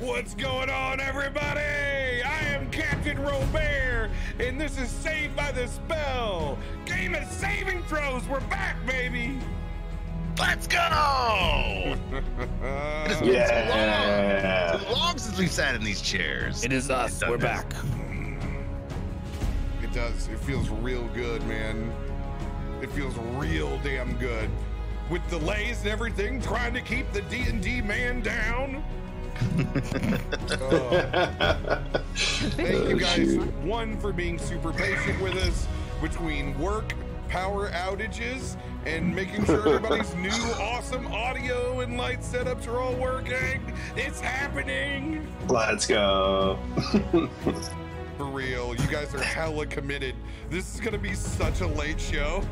What's going on, everybody? I am Captain RoBear, and this is Saved by the Spell. Game of saving throws. We're back, baby. Let's go! It's been too long since we've sat in these chairs. It is us. We're back. It does. It feels real good, man. It feels real damn good. With delays and everything, trying to keep the D&D man down. Thank you guys, one, for being super patient with us between work, power outages, and making sure everybody's new awesome audio and light setups are all working. It's happening. Let's go. For real, you guys are hella committed. This is gonna be such a late show.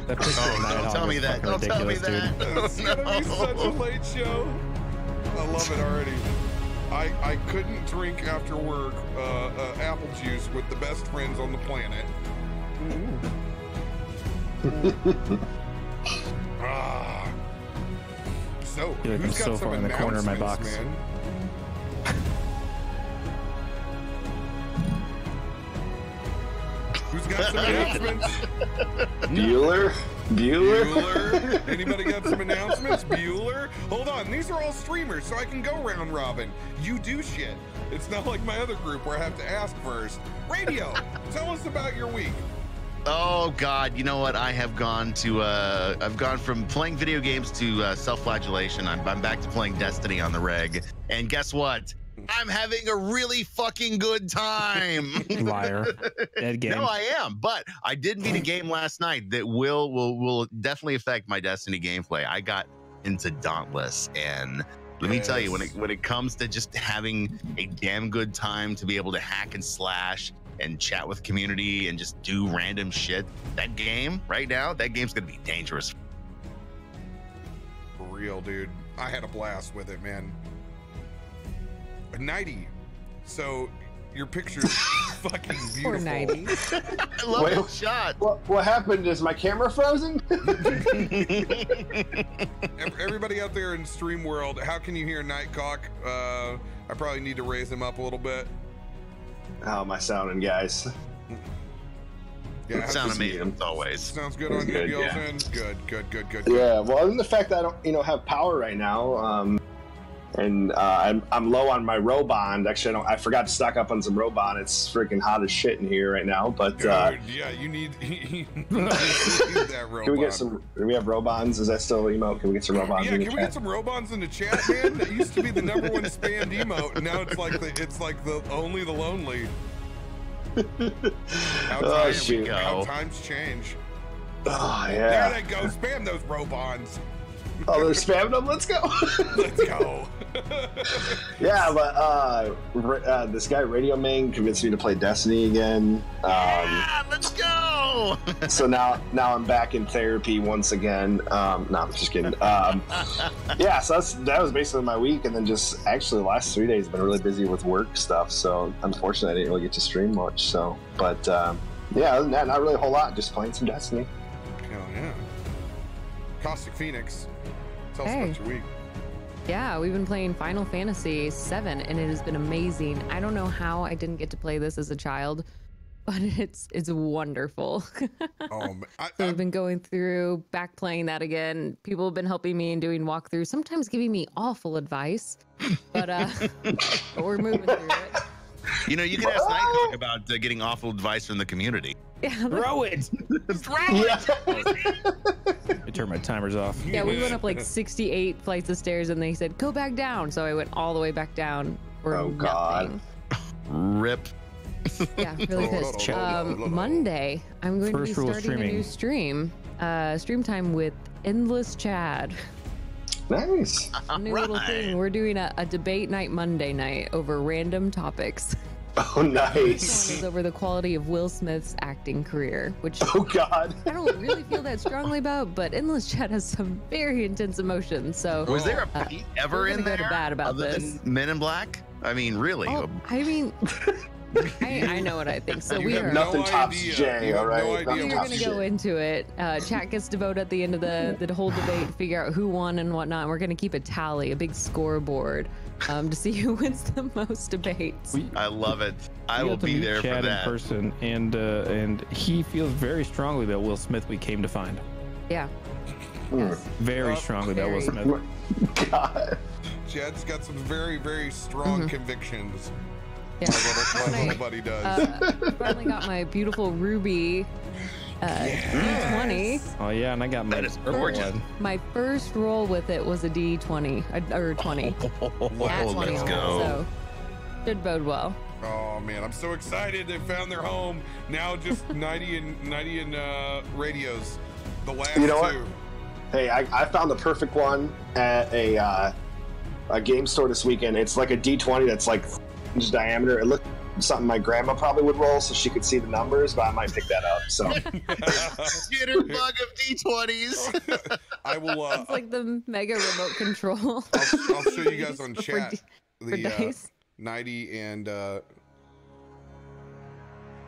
Don't tell me that. Don't tell me that. It's gonna be such a late show. I love it already. I couldn't drink after work apple juice with the best friends on the planet. So, who's got some in the corner of my box, man? Who's got some announcements? Bueller? Anybody got some announcements? Bueller? Hold on, these are all streamers, so I can go round robin. You do shit. It's not like my other group where I have to ask first. Radio, tell us about your week. Oh God, you know what? I have gone to I've gone from playing video games to self-flagellation. I'm back to playing Destiny on the reg. And guess what? I'm having a really fucking good time. Liar. Dead game. No, I am. But I did beat a game last night that will definitely affect my Destiny gameplay. I got into Dauntless, and let me tell you, when it comes to just having a damn good time to be able to hack and slash and chat with community and just do random shit, that game right now, that game's gonna be dangerous. For real, dude. I had a blast with it, man. Nighty, so your picture's fucking beautiful. Poor Nighty. I love that shot. What happened? Is my camera frozen? Everybody out there in stream world, how can you hear Nightcock? I probably need to raise him up a little bit. How am I sounding, guys? Yeah, sound amazing as always. Sounds good on you, yeah. Good. Yeah, well, other than the fact that I don't, have power right now, and I'm low on my RoBond. Actually, I forgot to stock up on some RoBond. It's freaking hot as shit in here right now. But dude, yeah, you need that RoBond. Can we get some? Do we have RoBonds? Is that still emote? Can we get some RoBonds? Yeah, can we get some RoBonds in the chat, man? That used to be the #1 spammed emote, and now it's like the only the lonely. How times change. Oh yeah. There they go. Spam those RoBonds. Oh, they're spamming them. Let's go. Let's go. Yeah, but this guy Radio Man convinced me to play Destiny again. Yeah, let's go. So now I'm back in therapy once again. No, I'm just kidding. Yeah, so that was basically my week, and then just actually the last 3 days been really busy with work stuff. So unfortunately, I didn't really get to stream much. So, but yeah, other than that, not really a whole lot. Just playing some Destiny. Hell yeah. Caustic Phoenix, tell us about your week. Yeah, we've been playing Final Fantasy VII, and it has been amazing. I don't know how I didn't get to play this as a child, but it's wonderful. So I've been going through, back playing that again. People have been helping me and doing walkthroughs, sometimes giving me awful advice, but we're moving through it. You know, you can ask Nightcock about getting awful advice from the community. Yeah, throw it. Throw it. I turned my timers off. Yeah, we went up like 68 flights of stairs, and they said, go back down. So I went all the way back down. Oh, God. Rip. Yeah, really pissed. Monday, I'm going to be starting a new stream. Stream time with Endless Chad. Nice. A new little thing. We're doing a debate night Monday night over random topics. Oh, nice. One is over the quality of Will Smith's acting career, which Oh God. I don't really feel that strongly about, but Endless Chat has some very intense emotions. So Was there a Pete ever in there go to bad about other this. than Men in Black? I mean, really? Oh, I mean, I know what I think. So You we have are. Nothing tops idea. Jay, You have all right? no idea Nothing We're what tops going to you- go Jay. into it. Chat gets to vote at the end of the whole debate, figure out who won and whatnot. And we're going to keep a tally, a big scoreboard, to see who wins the most debates. I love it. I We will got to be meet there for Chad that. in person, and he feels very strongly about Will Smith. We came to find Yeah. very strongly about Will very. Smith. God. Chad's got some very, very strong Mm-hmm. convictions. Yeah. My little buddy does. Finally got my beautiful ruby D20. Oh yeah, and I got my That is purple gorgeous. one. My first roll with it was a D20 or 20. Oh, Nat 20 let's on it, go. So should bode well. Oh man, I'm so excited they found their home. Now just 90 and radios. The last You know what? two. Hey, I found the perfect one at a game store this weekend. It's like a D20 that's like inch diameter. It looked something my grandma probably would roll so she could see the numbers, but I might pick that up. So Skitter bug of D20s. I will. It's like the mega remote control. I'll show you guys on For chat for the dice. 90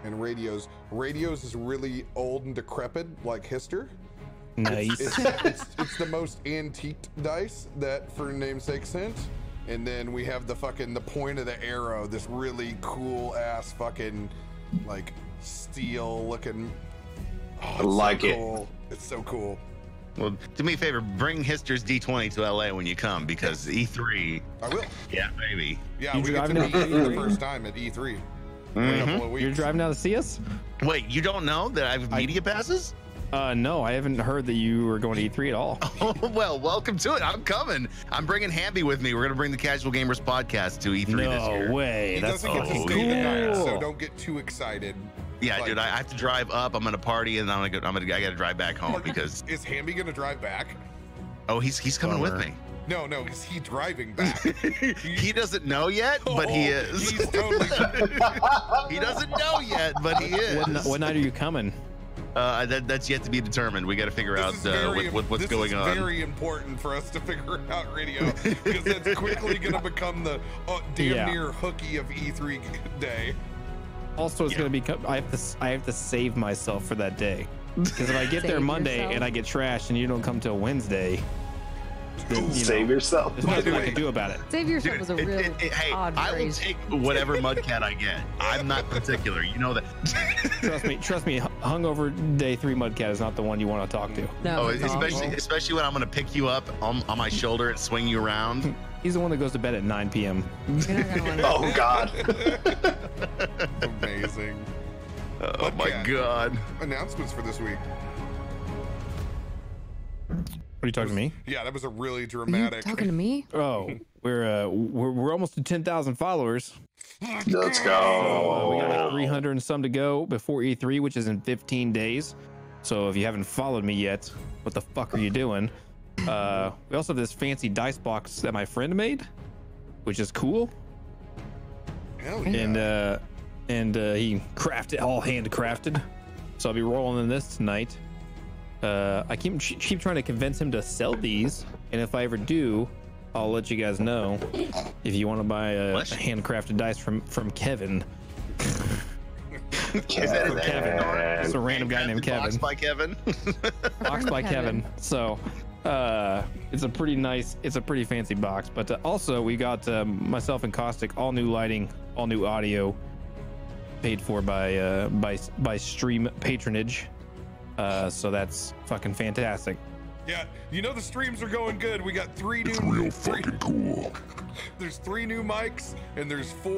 and radios. Radios is really old and decrepit, like Hister. Nice. It's the most antiqued dice that for namesake sent. And then we have the point of the arrow, this really cool ass fucking like steel looking. Oh, I like it. Cool. It's so cool. Well, do me a favor, bring Hister's D20 to LA when you come because E3. I will. Yeah, baby. Yeah, You we get to driving meet out you the E3? first time at E3 in a Mhm. couple of weeks. You're driving down to see us? Wait, you don't know that I have media passes? No, I haven't heard that you were going to E3 at all. Oh, well, welcome to it. I'm coming. I'm bringing Hamby with me. We're going to bring the Casual Gamers podcast to E3 this year. No way. He That's doesn't get to so stay the night, cool. so don't get too excited. Yeah, Like- dude, I have to drive up. I'm going to party and I got to drive back home because Is Hamby gonna drive back? he's coming with me. No, is he driving back? He doesn't know yet, but he Oh, is. He's totally. He doesn't know yet, but he is. What night are you coming? That's yet to be determined. We got to figure out This is very- what's this going is on. very important for us to figure out radio because that's quickly gonna become the damn Yeah. near hooky of E3 day. Also, it's Yeah. going to be. I have to save myself for that day. Because if I get there Save Monday yourself? and I get trashed and you don't come till Wednesday, then, save yourself. there's By the nothing I way- can do about it. Save yourself Dude, was a real hey, odd I will phrase. take whatever mudcat I get. I'm not particular. You know that. Trust me. Hungover day 3 Mudcat is not the one you want to talk to. No, Oh, it's awful. especially when I'm gonna pick you up on my shoulder and swing you around. He's the one that goes to bed at 9 p.m. You're not gonna want to. Oh God. Amazing. Oh my god. Announcements for this week. Are you talking to me? Yeah, that was a really Are you dramatic. talking to me? Oh, we're almost to 10,000 followers. Let's We got go. like 300 and some to go before E3, which is in 15 days. So if you haven't followed me yet, what the fuck are you doing? We also have this fancy dice box that my friend made, which is cool. Hell yeah. And he crafted, all handcrafted. So I'll be rolling in this tonight. I keep trying to convince him to sell these, and if I ever do, I'll let you guys know. If you want to buy a handcrafted dice from Kevin. Kevin. It's a random guy named Kevin. Box by Kevin. Box by Kevin. So it's a pretty fancy box. But also we got myself and Caustic, all new lighting, all new audio, paid for by stream patronage. So that's fucking fantastic. Yeah, you know the streams are going good. We got three new. It's real fucking cool. There's 3 new mics, and there's 5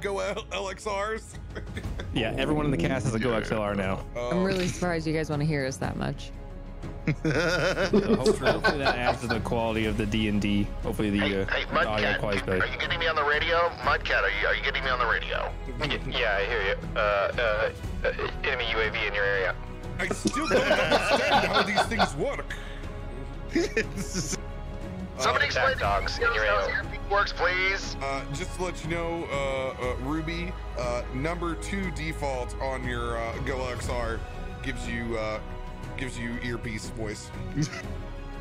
Go LXRs. Yeah, everyone in the cast has a Go XLR now. I'm really surprised you guys want to hear us that much. So hopefully that adds to the quality of the D&D. Hopefully the Hey, audio Mudcat, quality is are better. you getting me on the radio? Mudcat, are you getting me on the radio? Yeah, I hear you. Enemy UAV in your area. I still don't understand how these things work. Somebody explain dogs in your area. works, please. Just to let you know, Ruby, number 2 default on your Go XR gives you earpiece voice.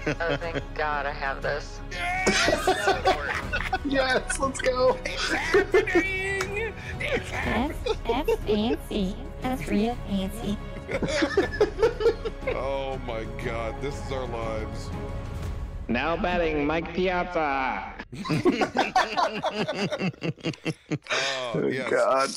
Oh, thank God I have this. Yes, let's go. It's happening. It's happening. That's fancy. That's real fancy. Oh my God, this is our lives. Now batting, Mike Piazza. Oh yes. God.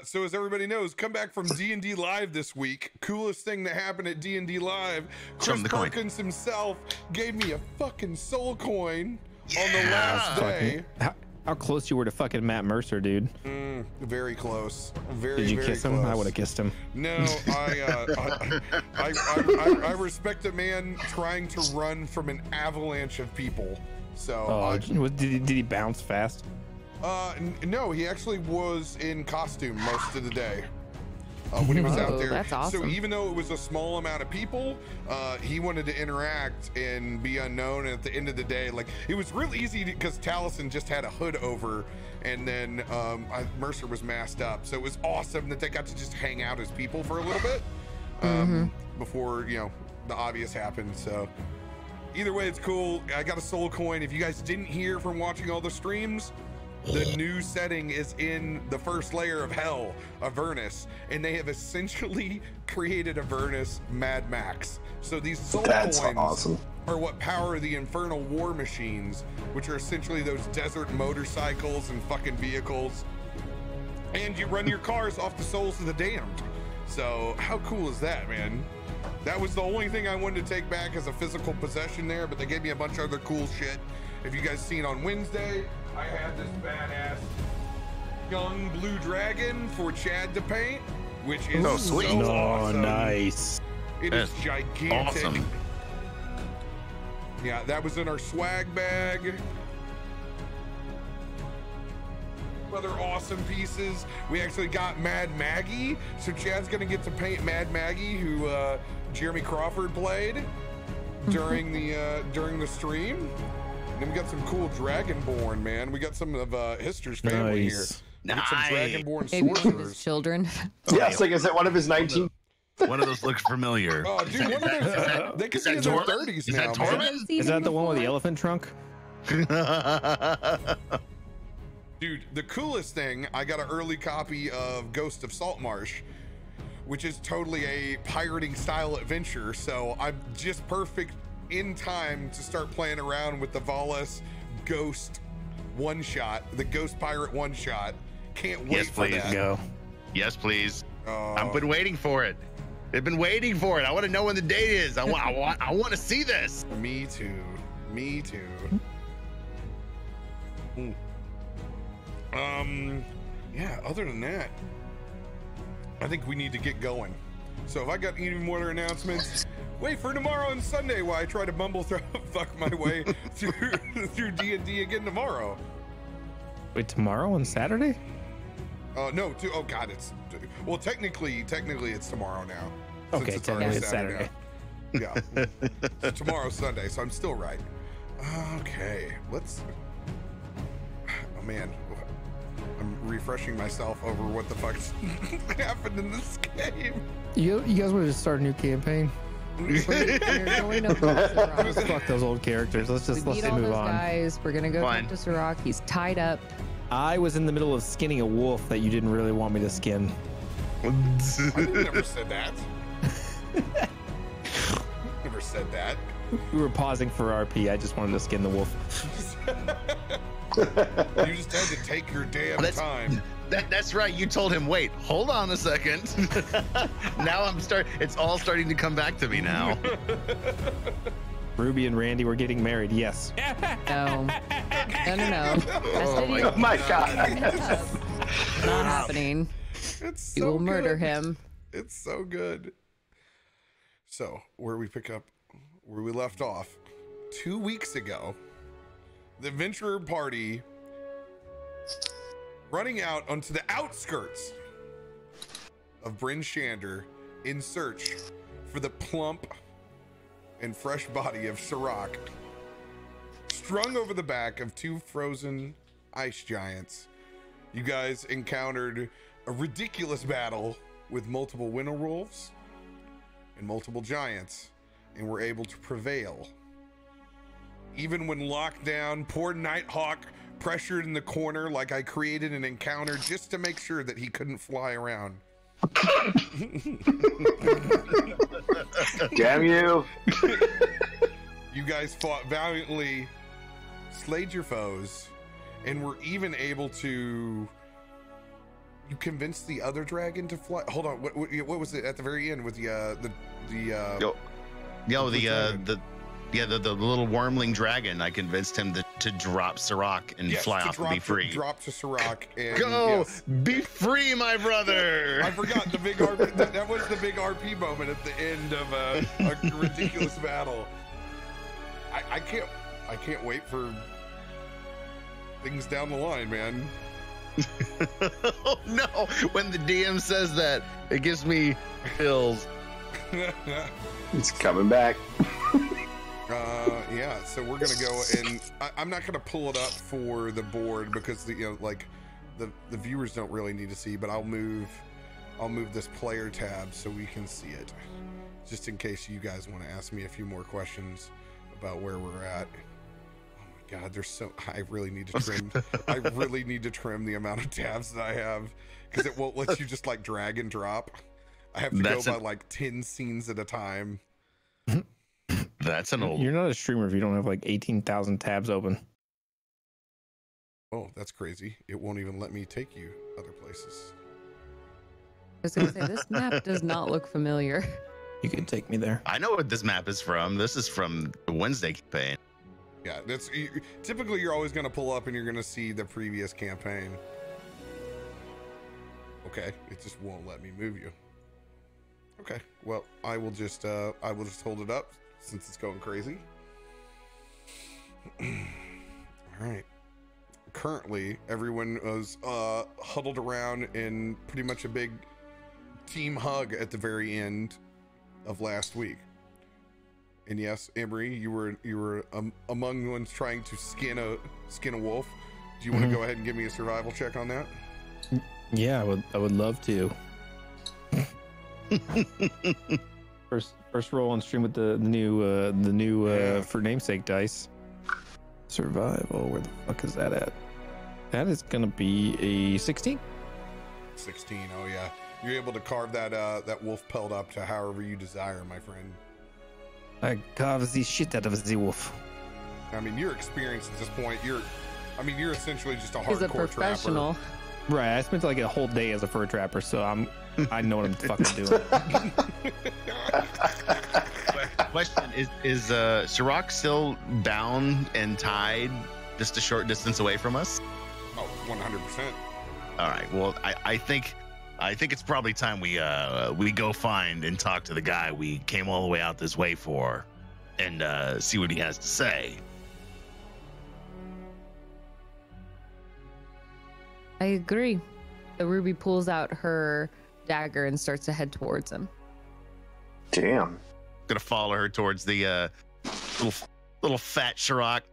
So as everybody knows, come back from D&D Live this week. Coolest thing that happened at D&D Live, Chris Perkins himself gave me a fucking soul coin on the last day. How close you were to fucking Matt Mercer, dude? Very close. Did you kiss him? Close. I would have kissed him. No, I respect a man trying to run from an avalanche of people. So did he bounce fast? No, he actually was in costume most of the day when he was out there. That's awesome. So even though it was a small amount of people, he wanted to interact and be unknown. And at the end of the day, like, it was real easy because Taliesin just had a hood over, and then Mercer was masked up. So it was awesome that they got to just hang out as people for a little bit before, you know, the obvious happened. So either way, it's cool. I got a soul coin. If you guys didn't hear from watching all the streams, the new setting is in the first layer of hell, Avernus, and they have essentially created Avernus Mad Max. So these soul coins are what power the infernal war machines, which are essentially those desert motorcycles and fucking vehicles. And you run your cars off the souls of the damned. So how cool is that, man? That was the only thing I wanted to take back as a physical possession there, but they gave me a bunch of other cool shit. If you guys seen on Wednesday, I had this badass young blue dragon for Chad to paint, which is so awesome. Nice. It is gigantic. Awesome. Yeah, that was in our swag bag. Other awesome pieces. We actually got Mad Maggie, so Chad's gonna get to paint Mad Maggie, who Jeremy Crawford played during the stream. And then we got some cool Dragonborn, man. We got some of Hister's family here. We got some Dragonborn sorcerers. Children. Yes, like, is it one of his 19? One of those looks familiar. Oh, dude, one of those, they could be in their 30s now, man. Is that the one with the elephant trunk? Dude, the coolest thing, I got an early copy of Ghost of Saltmarsh, which is totally a pirating style adventure. So I'm just perfect in time to start playing around with the Valis Ghost one-shot, the Ghost Pirate one-shot. Can't wait for that. Go. Yes, please. I've been waiting for it. They've been waiting for it. I want to know when the date is. I want to see this. Me too. Me too. Yeah, other than that, I think we need to get going. So if I got any more announcements, wait for tomorrow and Sunday while I try to fuck my way through D&D again tomorrow. Wait, tomorrow and Saturday? No, oh God, well, technically it's tomorrow now. Okay, technically it's Saturday. Yeah, so tomorrow's Sunday, so I'm still right. Okay, oh man, I'm refreshing myself over what the fuck's happened in this game. You guys want to just start a new campaign? Fuck those old characters. Let's move on. Guys, we're gonna go talk to Sirach. He's tied up. I was in the middle of skinning a wolf that you didn't really want me to skin. I never said that. Never said that. We were pausing for RP. I just wanted to skin the wolf. You just had to take your damn time. That's right. You told him, wait, hold on a second. Now it's all starting to come back to me now. Ruby and Randy were getting married. Yes. No. Oh my God. Not happening. It's so you will murder good. him. It's so good. So where we pick up where we left off 2 weeks ago, the adventurer party running out onto the outskirts of Bryn Shander in search for the plump and fresh body of Sirach strung over the back of 2 frozen ice giants, you guys encountered a ridiculous battle with multiple winter wolves and multiple giants, and were able to prevail. Even when locked down, poor Nighthawk pressured in the corner like I created an encounter just to make sure that he couldn't fly around. Damn you. You guys fought valiantly, slayed your foes, and were even able to... You convinced the other dragon to fly? Hold on, what was it at the very end with the little wormling dragon? I convinced him to drop Sirach and fly off and be free. Drop to Sirach and go be free, my brother. I forgot the big RP. That was the big RP moment at the end of a ridiculous battle. I can't wait for things down the line, man. Oh no! When the DM says that, it gives me chills. It's coming back. Yeah, so we're gonna go, and I'm not gonna pull it up for the board because the viewers don't really need to see, but I'll move this player tab so we can see it, just in case you guys want to ask me a few more questions about where we're at. Oh my God, there's so I really need to trim. I really need to trim the amount of tabs that I have because it won't let you just like drag and drop. I have to go by like 10 scenes at a time. That's an old. You're not a streamer if you don't have like 18,000 tabs open. Oh, that's crazy. It won't even let me take you other places. I was gonna say, this map does not look familiar. You can take me there. I know what this map is from. This is from the Wednesday campaign. Yeah, that's typically you're always going to pull up and you're going to see the previous campaign. Okay, it just won't let me move you. Okay, well, I will just hold it up since it's going crazy. All right. Currently, everyone was huddled around in pretty much a big team hug at the very end of last week. And yes, Emery, you were among the ones trying to skin a wolf. Do you want to go ahead and give me a survival check on that? Yeah, I would love to. First roll on stream with the new for namesake dice. Survival, where the fuck is that at? That is gonna be a 16. 16. Oh yeah, you're able to carve that wolf pelt up to however you desire, my friend. I carve the shit out of the wolf. I mean, your experience at this point, you're essentially just a hardcore He's a professional. trapper. Right, I spent like a whole day as a fur trapper, so I know what I'm fucking doing. Question is Sirach still bound and tied just a short distance away from us? Oh, 100%. All right. Well, I think it's probably time we go find and talk to the guy we came all the way out this way for, and see what he has to say. I agree. The Ruby pulls out her dagger and starts to head towards him. Damn. Gonna follow her towards the little fat Sirach.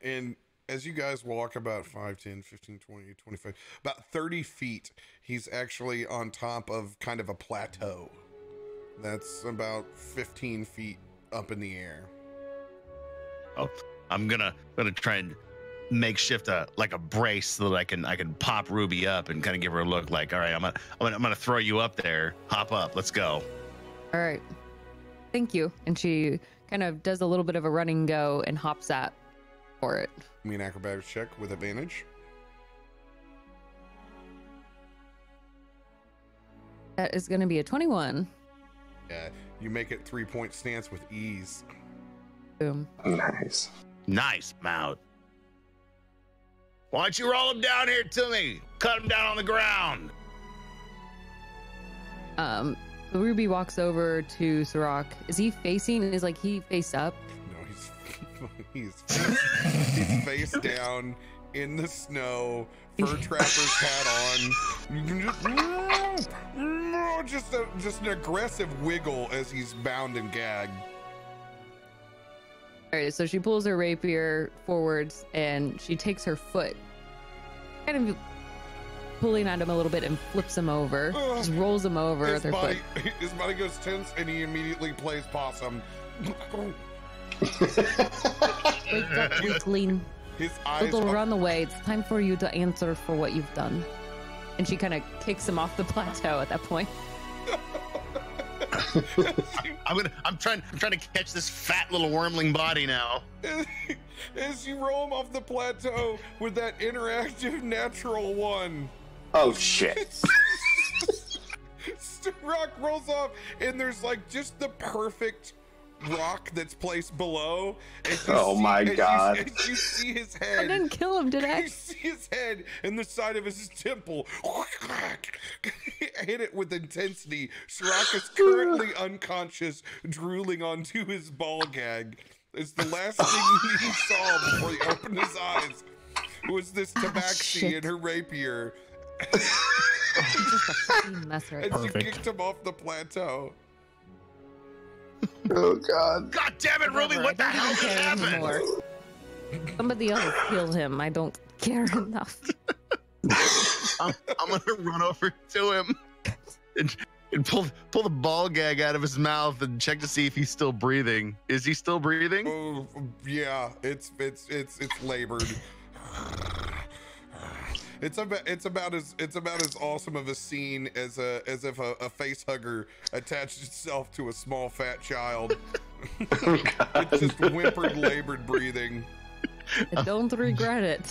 And as you guys walk about 5, 10, 15, 20, 25, about 30 feet, he's actually on top of kind of a plateau. That's about 15 feet up in the air. Oh, I'm gonna try and makeshift a brace so that I can pop Ruby up and kind of give her a look like, all right, I'm gonna throw you up there. Hop up, let's go. All right. Thank you. And she kind of does a little bit of a run and go and hops at for it. Give me an acrobatics check with advantage. That is going to be a 21. Yeah, you make it 3-point stance with ease. Boom. Nice. Nice, Maud. Why don't you roll him down here to me? Cut him down on the ground. Ruby walks over to Sirach. Is he facing? Is like he face up? No, he's face down in the snow. Fur trapper's hat on. You can just an aggressive wiggle as he's bound and gagged. All right, so she pulls her rapier forwards and she takes her foot, kind of pulling at him a little bit and flips him over. Just rolls him over with her foot. His body goes tense and he immediately plays possum. Wake up, weakling. His eyes Little runaway, it's time for you to answer for what you've done. And she kind of kicks him off the plateau at that point. I'm trying to catch this fat little wormling body now. As you roll him off the plateau with that interactive natural one. Oh shit. Rock rolls off and there's like just the perfect rock that's placed below. Oh my god. You see his head. I didn't kill him, did I? You see his head and the side of his temple. Hit it with intensity. Sirach is currently unconscious, drooling onto his ball gag. It's the last thing he saw before he opened his eyes. Was this tabaxi and her rapier. Just a fucking mess right And she kicked him off the plateau. Oh god. God damn it, Ruby, what the hell just happened? Anymore. Somebody else killed him. I don't care enough. I'm gonna run over to him and pull the ball gag out of his mouth and check to see if he's still breathing. Is he still breathing? Oh yeah, it's labored. It's about as awesome of a scene as if a face hugger attached itself to a small fat child. It's just whimpered, labored breathing. I don't regret it.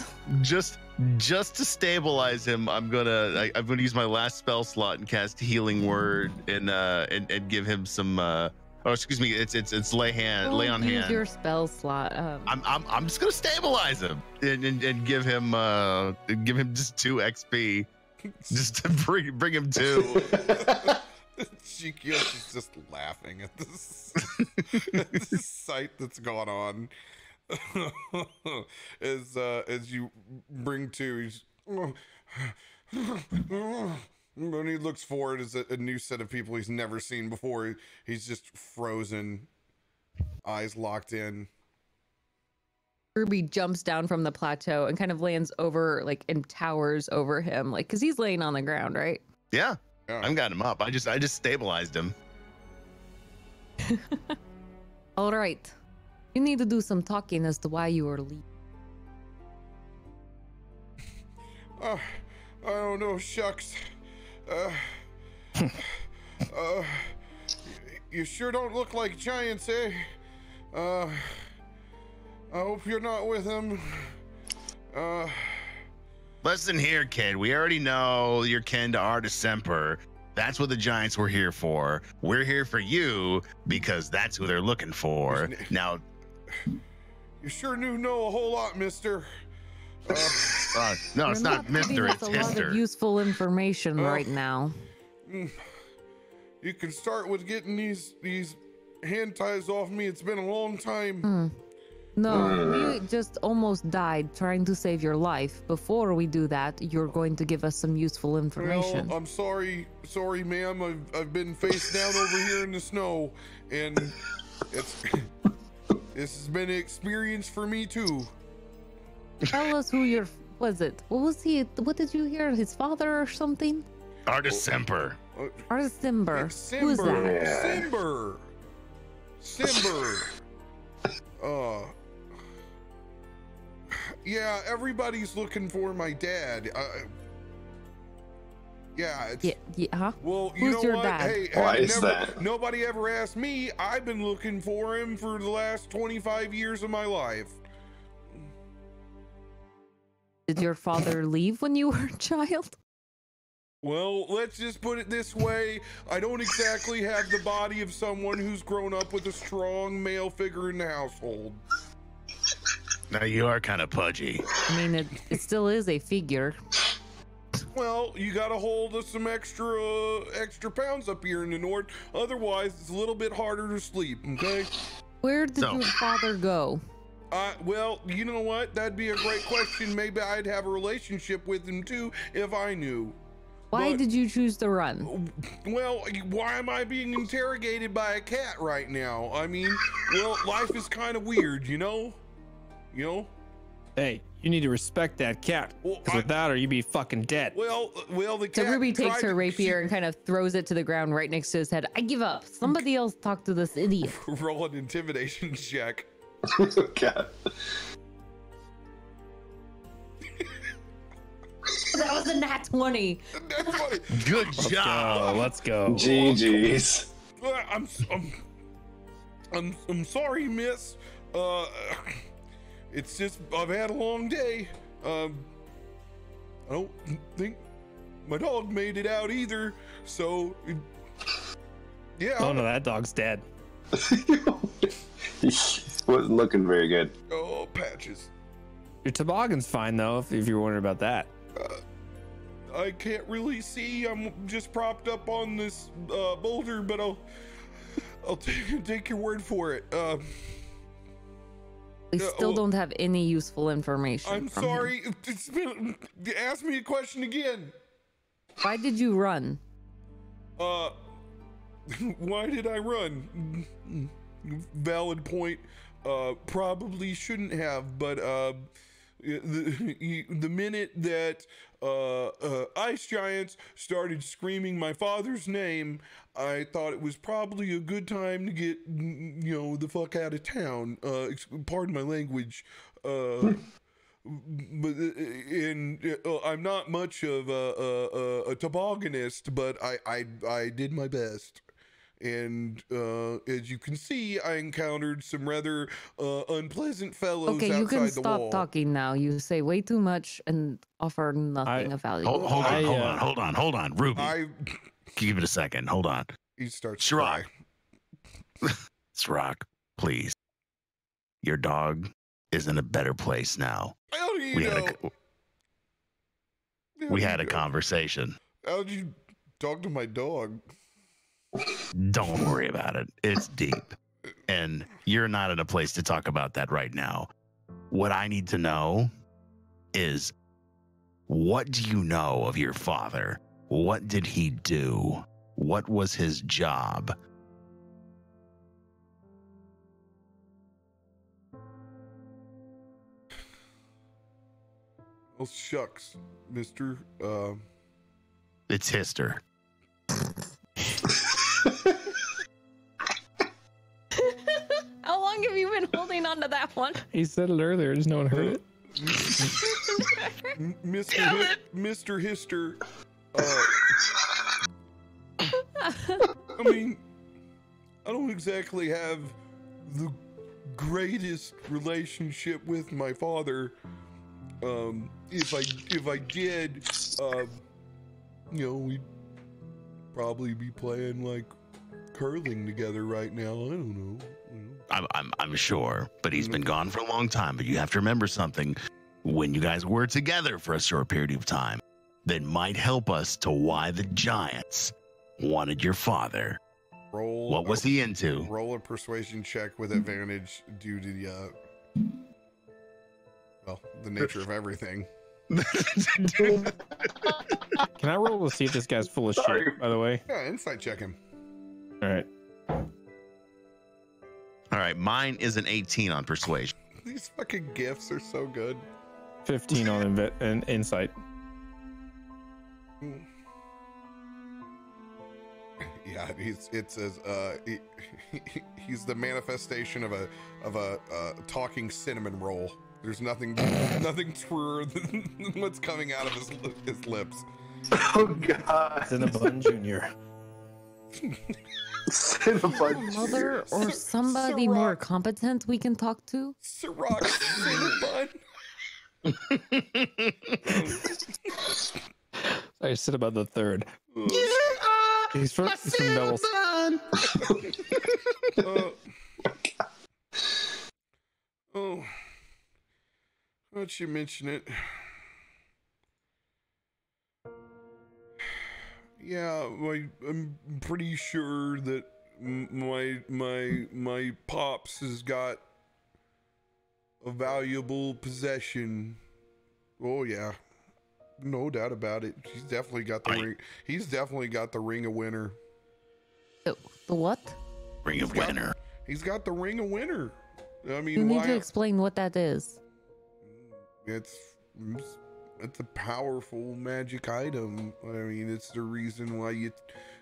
Just to stabilize him, I'm gonna use my last spell slot and cast Healing Word and give him some. Oh, excuse me. It's lay on hand. Use your spell slot. I'm just gonna stabilize him and give him just 2 XP, just to bring him 2. Shikios is just laughing at this, sight that's gone on. As you bring 2, he's when he looks forward as a new set of people he's never seen before. He's just frozen, eyes locked in. Ruby jumps down from the plateau and kind of lands over, like, and towers over him, like, because he's laying on the ground, right? Yeah, I've got him up. I just stabilized him. All right, you need to do some talking as to why you are leaving. I don't know, shucks. You sure don't look like giants, eh? I hope you're not with them. Listen here, kid. We already know you're kin to Artis Semper. That's what the giants were here for. We're here for you because that's who they're looking for. Now, you sure know a whole lot, mister. no, it's not Mister. It's a lot of useful information right now. You can start with getting these hand ties off me. It's been a long time. No, we just almost died trying to save your life. Before we do that, you're going to give us some useful information. Well, I'm sorry, ma'am. I've been face down over here in the snow, and this has been an experience for me too. Tell us who your was it? What was he? What did you hear? His father or something? Artis Semper. Artis Semper. Who's that? Semper. Yeah, everybody's looking for my dad. Yeah. Huh? Well, you Who's know your what? dad? Hey, Why is that? Nobody ever asked me. I've been looking for him for the last 25 years of my life. Did your father leave when you were a child? Well, let's just put it this way. I don't exactly have the body of someone who's grown up with a strong male figure in the household. Now you are kind of pudgy. I mean, it still is a figure. Well, you got to hold us some extra pounds up here in the north. Otherwise, it's a little bit harder to sleep, okay? Where did your father go? Well, you know what? That'd be a great question. Maybe I'd have a relationship with him too if I knew. Why did you choose to run? Well, why am I being interrogated by a cat right now? I mean, well, life is kind of weird, you know? Hey, you need to respect that cat. Because without her, you'd be fucking dead. Well, the cat. So Ruby takes her rapier and kind of throws it to the ground right next to his head. I give up. Somebody else talk to this idiot. Roll an intimidation check. Cat. That was a nat 20. That's funny. Good job. Let's go. GG's. I'm sorry, miss. It's just I've had a long day. I don't think my dog made it out either. So, yeah. Oh no, that dog's dead. Wasn't looking very good. Oh, Patches. Your toboggan's fine though, if you're wondering about that. I can't really see. I'm just propped up on this boulder, but I'll take your word for it. We still don't have any useful information. I'm from sorry. him. Ask me a question again. Why did you run? Why did I run? Valid point. Probably shouldn't have, but the minute that ice giants started screaming my father's name, I thought it was probably a good time to get the fuck out of town. Pardon my language. But I'm not much of a tobogganist, but I did my best. And as you can see, I encountered some rather unpleasant fellows outside the wall. Okay, you can stop talking now. You say way too much and offer nothing of value. Hold on, Ruby. Give it a second. Hold on. He starts. Shrock. Shrock, please. Your dog is in a better place now. We had a conversation. How did you talk to my dog? Don't worry about it. It's deep. And you're not in a place to talk about that right now. What I need to know is, what do you know of your father? What did he do? What was his job? Well, shucks, mister. It's Hister. How long have you been holding on to that one? He said it earlier, just no one heard it. Mr. Hister. I mean, I don't exactly have the greatest relationship with my father. If I did, we'd probably be playing like curling together right now. I don't know. I'm sure, but he's been gone for a long time. But you have to remember something: when you guys were together for a short period of time, that might help us to why the Giants wanted your father. What was he into? Roll a persuasion check with advantage due to the nature of everything. Can I roll to see if this guy's full of shit, by the way? Yeah, insight check him. All right, mine is an 18 on persuasion. These fucking gifts are so good. 15 on insight. Yeah, it says he's the manifestation of a talking cinnamon roll. There's nothing truer than what's coming out of his lips. Oh God, Cinnabon Jr. Cinnabon Mother or somebody more competent we can talk to? Ciroc Cinnabon. I sit about the third. He's from Bells. Oh, why'd you mention it? Yeah, I'm pretty sure that my pops has got a valuable possession. Oh yeah, no doubt about it. He's definitely got the ring. He's definitely got the ring of winter. The what? Ring of winter. He's got the ring of winter. I mean, You need to explain what that is. It's a powerful magic item. I mean, it's the reason why you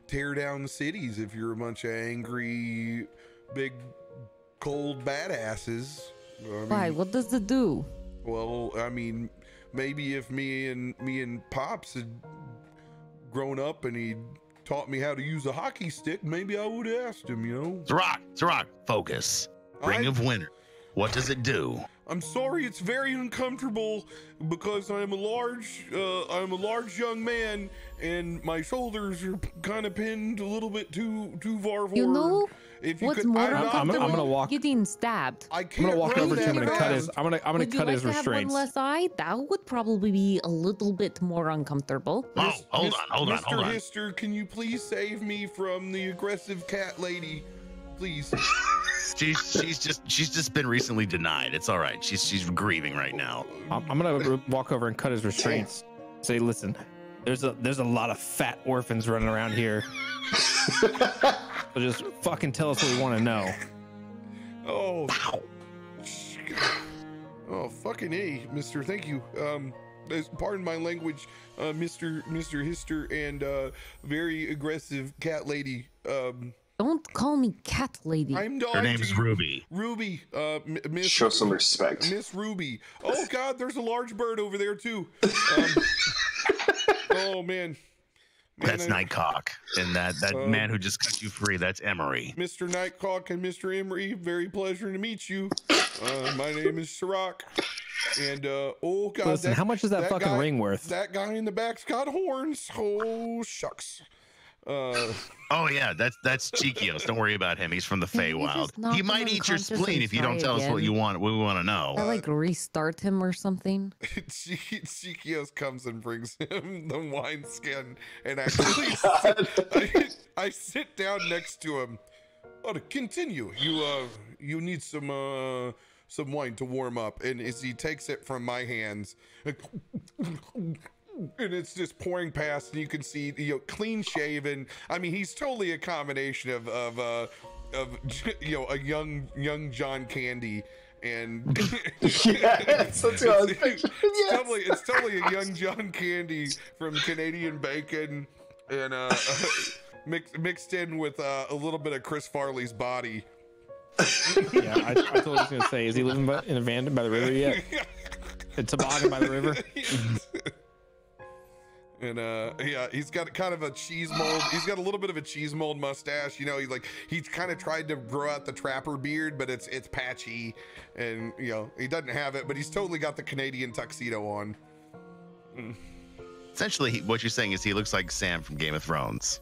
tear down cities if you're a bunch of angry, big, cold badasses. Why? What does it do? Well, I mean, maybe if me and Pops had grown up and he taught me how to use a hockey stick, maybe I would have asked him, you know? Zrock, focus. Ring of winter. What does it do? I'm sorry, it's very uncomfortable because I'm a large young man and my shoulders are kind of pinned a little bit too far forward. You know if you what's could, more I'm gonna walk. getting stabbed. I I'm can't gonna walk over to him and run cut that his. fast. I'm gonna Would you cut like his to have one restraints. less eye? That would probably be a little bit more uncomfortable. Oh, hold on. Mr. Hister, can you please save me from the aggressive cat lady? Please. She's just been recently denied. It's all right. She's grieving right now. I'm gonna walk over and cut his restraints. Say, listen, there's a lot of fat orphans running around here. So just fucking tell us what we want to know. Oh. Oh, fucking A, mister. Thank you. Pardon my language, Mr. Hister and very aggressive cat lady. Don't call me cat lady. Her name is Ruby. Ruby, Miss. Show some respect. Miss Ruby. Oh God, there's a large bird over there too. Oh man. That's Nightcock, and that man who just cut you free. That's Emery. Mr. Nightcock and Mr. Emery, very pleasure to meet you. My name is Sirach, and oh God. Listen, how much is that fucking guy, ring worth? That guy in the back's got horns. Oh shucks. Oh yeah, that's Chiquios. Don't worry about him. He's from the Feywild. He might eat your spleen if you don't tell us what you want. What we want to know. I like restart him or something. Chiquios comes and brings him the wineskin, and actually I sit down next to him. Oh, to continue, you need some wine to warm up, and as he takes it from my hands. And it's just pouring past, and you can see, clean shaven. I mean, he's totally a combination of a young John Candy, and Yes, that's what I was thinking. it's totally a young John Candy from Canadian Bacon, and mixed in with a little bit of Chris Farley's body. Yeah, I totally was gonna say, is he living in a van by the river yet? A toboggan by the river. And yeah, he's got kind of a cheese mold. He's got a little bit of a cheese mold mustache. He's kind of tried to grow out the trapper beard, but it's patchy, and he doesn't have it. But he's totally got the Canadian tuxedo on. Essentially, what you're saying is he looks like Sam from Game of Thrones.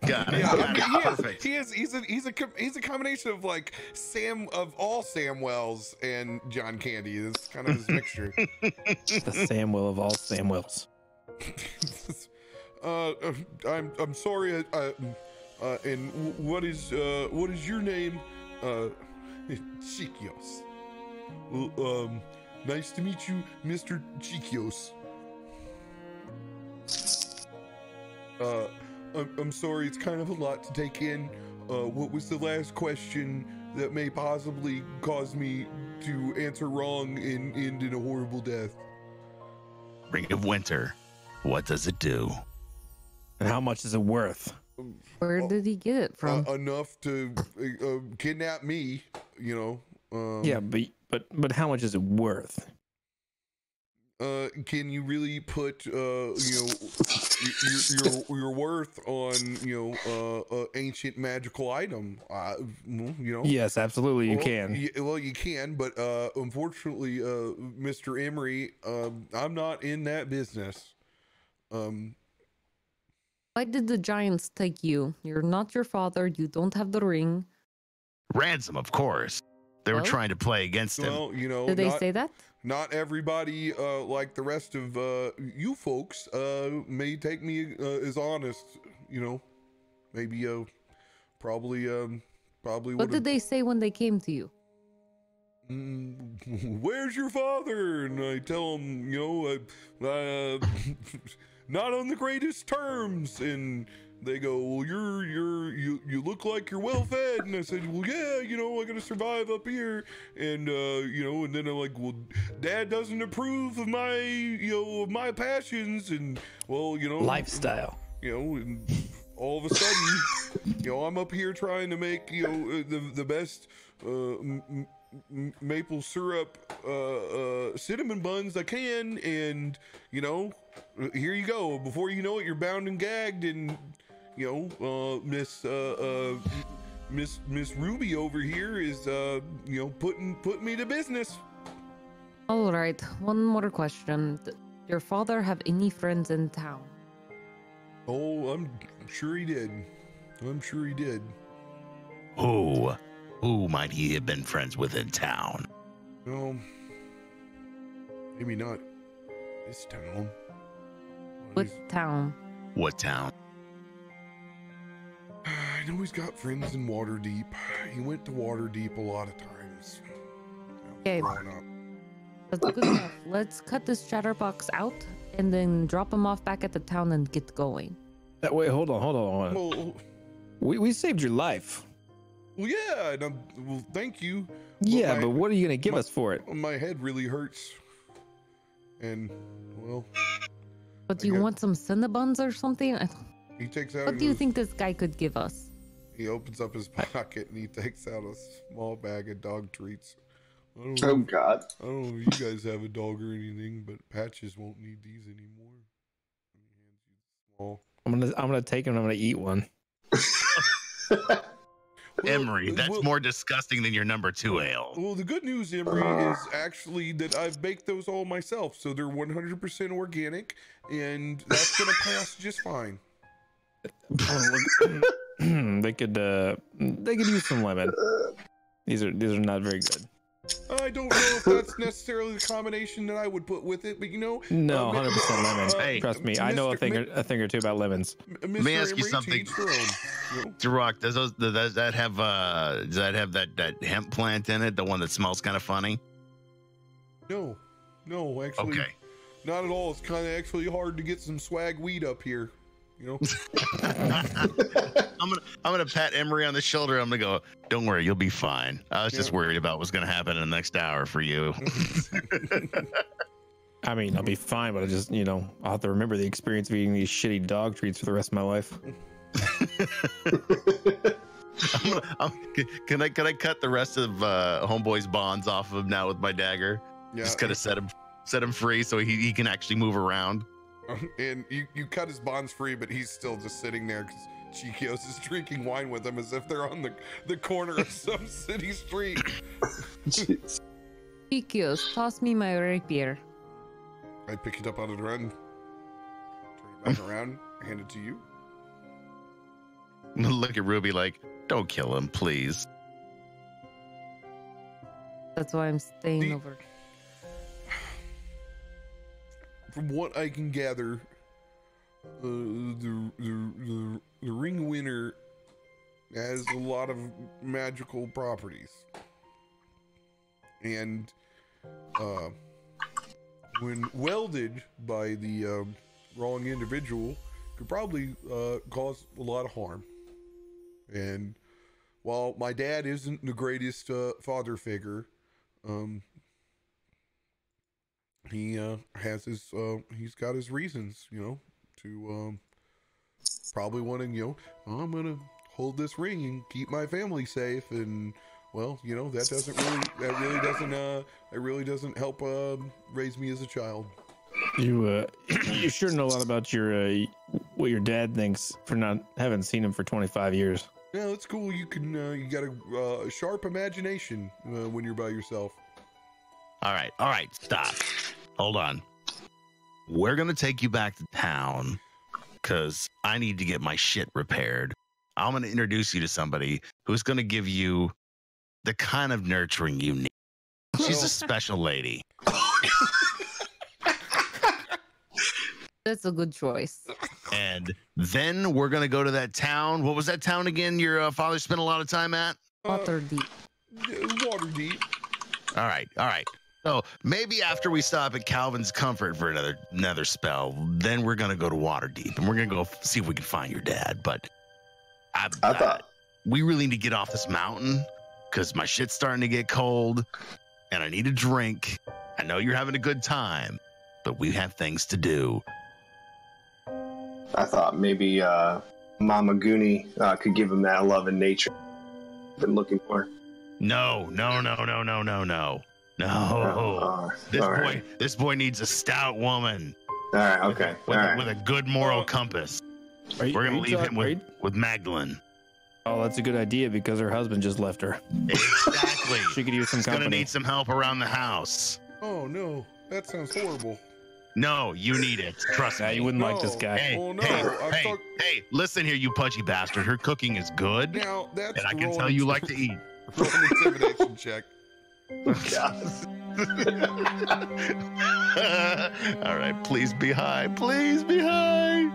Got it. Yeah, Got it. Perfect. He's a combination of like all Samwells and John Candy. It's kind of his mixture. The Samwell of all Samwells. I'm sorry. And what is your name? Chiquios. Well, nice to meet you, Mr. Chiquios. I'm sorry, it's kind of a lot to take in. What was the last question that may possibly cause me to answer wrong and end in a horrible death? Ring of Winter. What does it do? And how much is it worth? Where did he get it from? Enough to kidnap me, Yeah, but how much is it worth? Can you really put your worth on ancient magical item? Yes, absolutely, you can. You can, but unfortunately, Mr. Emery, I'm not in that business. Why did the giants take you? You're not your father. You don't have the ring. Ransom, of course. They were trying to play against him. Well, Did they say that? Not everybody, like the rest of you folks, may take me as honest. Maybe, probably. What did they say when they came to you? where's your father? And I tell him, not on the greatest terms. And they go, well, you look like you're well fed. And I said, well, yeah, I gotta survive up here. And and then I'm like, well, Dad doesn't approve of my passions. And well, lifestyle. And all of a sudden, I'm up here trying to make the best maple syrup cinnamon buns I can, and here you go. Before you know it, you're bound and gagged, and Miss Ruby over here is putting me to business. All right, one more question. Did your father have any friends in town? Oh, I'm sure he did. Who might he have been friends with in town? Well, maybe not this town. What town? What town? I know he's got friends in Waterdeep. He went to Waterdeep a lot of times. Okay. That's good enough. Let's cut this chatterbox out and then drop him off back at the town and get going. Wait, hold on. Well, we saved your life. Well, yeah, and well, thank you. Yeah, but what are you gonna give us for it? My head really hurts, and well. But do you want some Cinnabuns or something? He takes out. What do you think this guy could give us? He opens up his pocket and he takes out a small bag of dog treats. Oh God! I don't know if you guys have a dog or anything, but Patches won't need these anymore. Small. I'm gonna take him. And I'm gonna eat one. Emery, that's more disgusting than your number 2 ale. Well, the good news, Emery, is actually that I've baked those all myself, so they're 100% organic, and that's gonna pass just fine. They could use some lemon. These are not very good. I don't know if that's necessarily the combination that I would put with it, but no, 100% lemon. Hey, trust me, I know a thing or two about lemons. Let me ask you something. Jirok, does that have that hemp plant in it? The one that smells kind of funny? No, actually, okay. Not at all. It's kind of actually hard to get some swag weed up here. I'm gonna pat Emery on the shoulder. I'm gonna go, don't worry, you'll be fine. I was just worried about what's gonna happen in the next hour for you. I mean, I'll be fine, but I'll have to remember the experience of eating these shitty dog treats for the rest of my life. Can I cut the rest of Homeboy's bonds off of him now with my dagger? Yeah. Just kind of set him free so he can actually move around. And you cut his bonds free, but he's still just sitting there because Chikios is drinking wine with him as if they're on the corner of some city street. Chikios, toss me my rapier. I pick it up out of the run, turn it back around, hand it to you. Look at Ruby like, don't kill him, please. That's why I'm staying over. From what I can gather, the ring winner has a lot of magical properties, and when welded by the wrong individual, could probably cause a lot of harm. And while my dad isn't the greatest father figure, he has his he's got his reasons, to probably wanting, I'm gonna hold this ring and keep my family safe, and well, that really doesn't help raise me as a child. You sure know a lot about what your dad thinks for not having seen him for 25 years. Yeah, that's cool. You can you got a sharp imagination when you're by yourself. All right, stop. Hold on. We're going to take you back to town because I need to get my shit repaired. I'm going to introduce you to somebody who's going to give you the kind of nurturing you need. She's a special lady. That's a good choice. And then we're going to go to that town. What was that town again your father spent a lot of time at? Waterdeep. Waterdeep. All right. So maybe after we stop at Calvin's Comfort for another spell, then we're gonna go to Waterdeep and we're gonna go see if we can find your dad. But I thought we really need to get off this mountain because my shit's starting to get cold and I need a drink. I know you're having a good time, but we have things to do. I thought maybe Mama Goonie could give him that love in nature been looking for. No. This boy needs a stout woman. All right, okay. With a good moral compass. We're gonna leave him with Magdalene. Oh, that's a good idea because her husband just left her. Exactly. She could use some company. Gonna need some help around the house. Oh no, that sounds horrible. No, you need it. Trust me. You wouldn't like this guy. Hey, listen here, you pudgy bastard. Her cooking is good. Now, that's and I can tell you like to eat. Roll an intimidation check. God. All right, please be high. Please be high.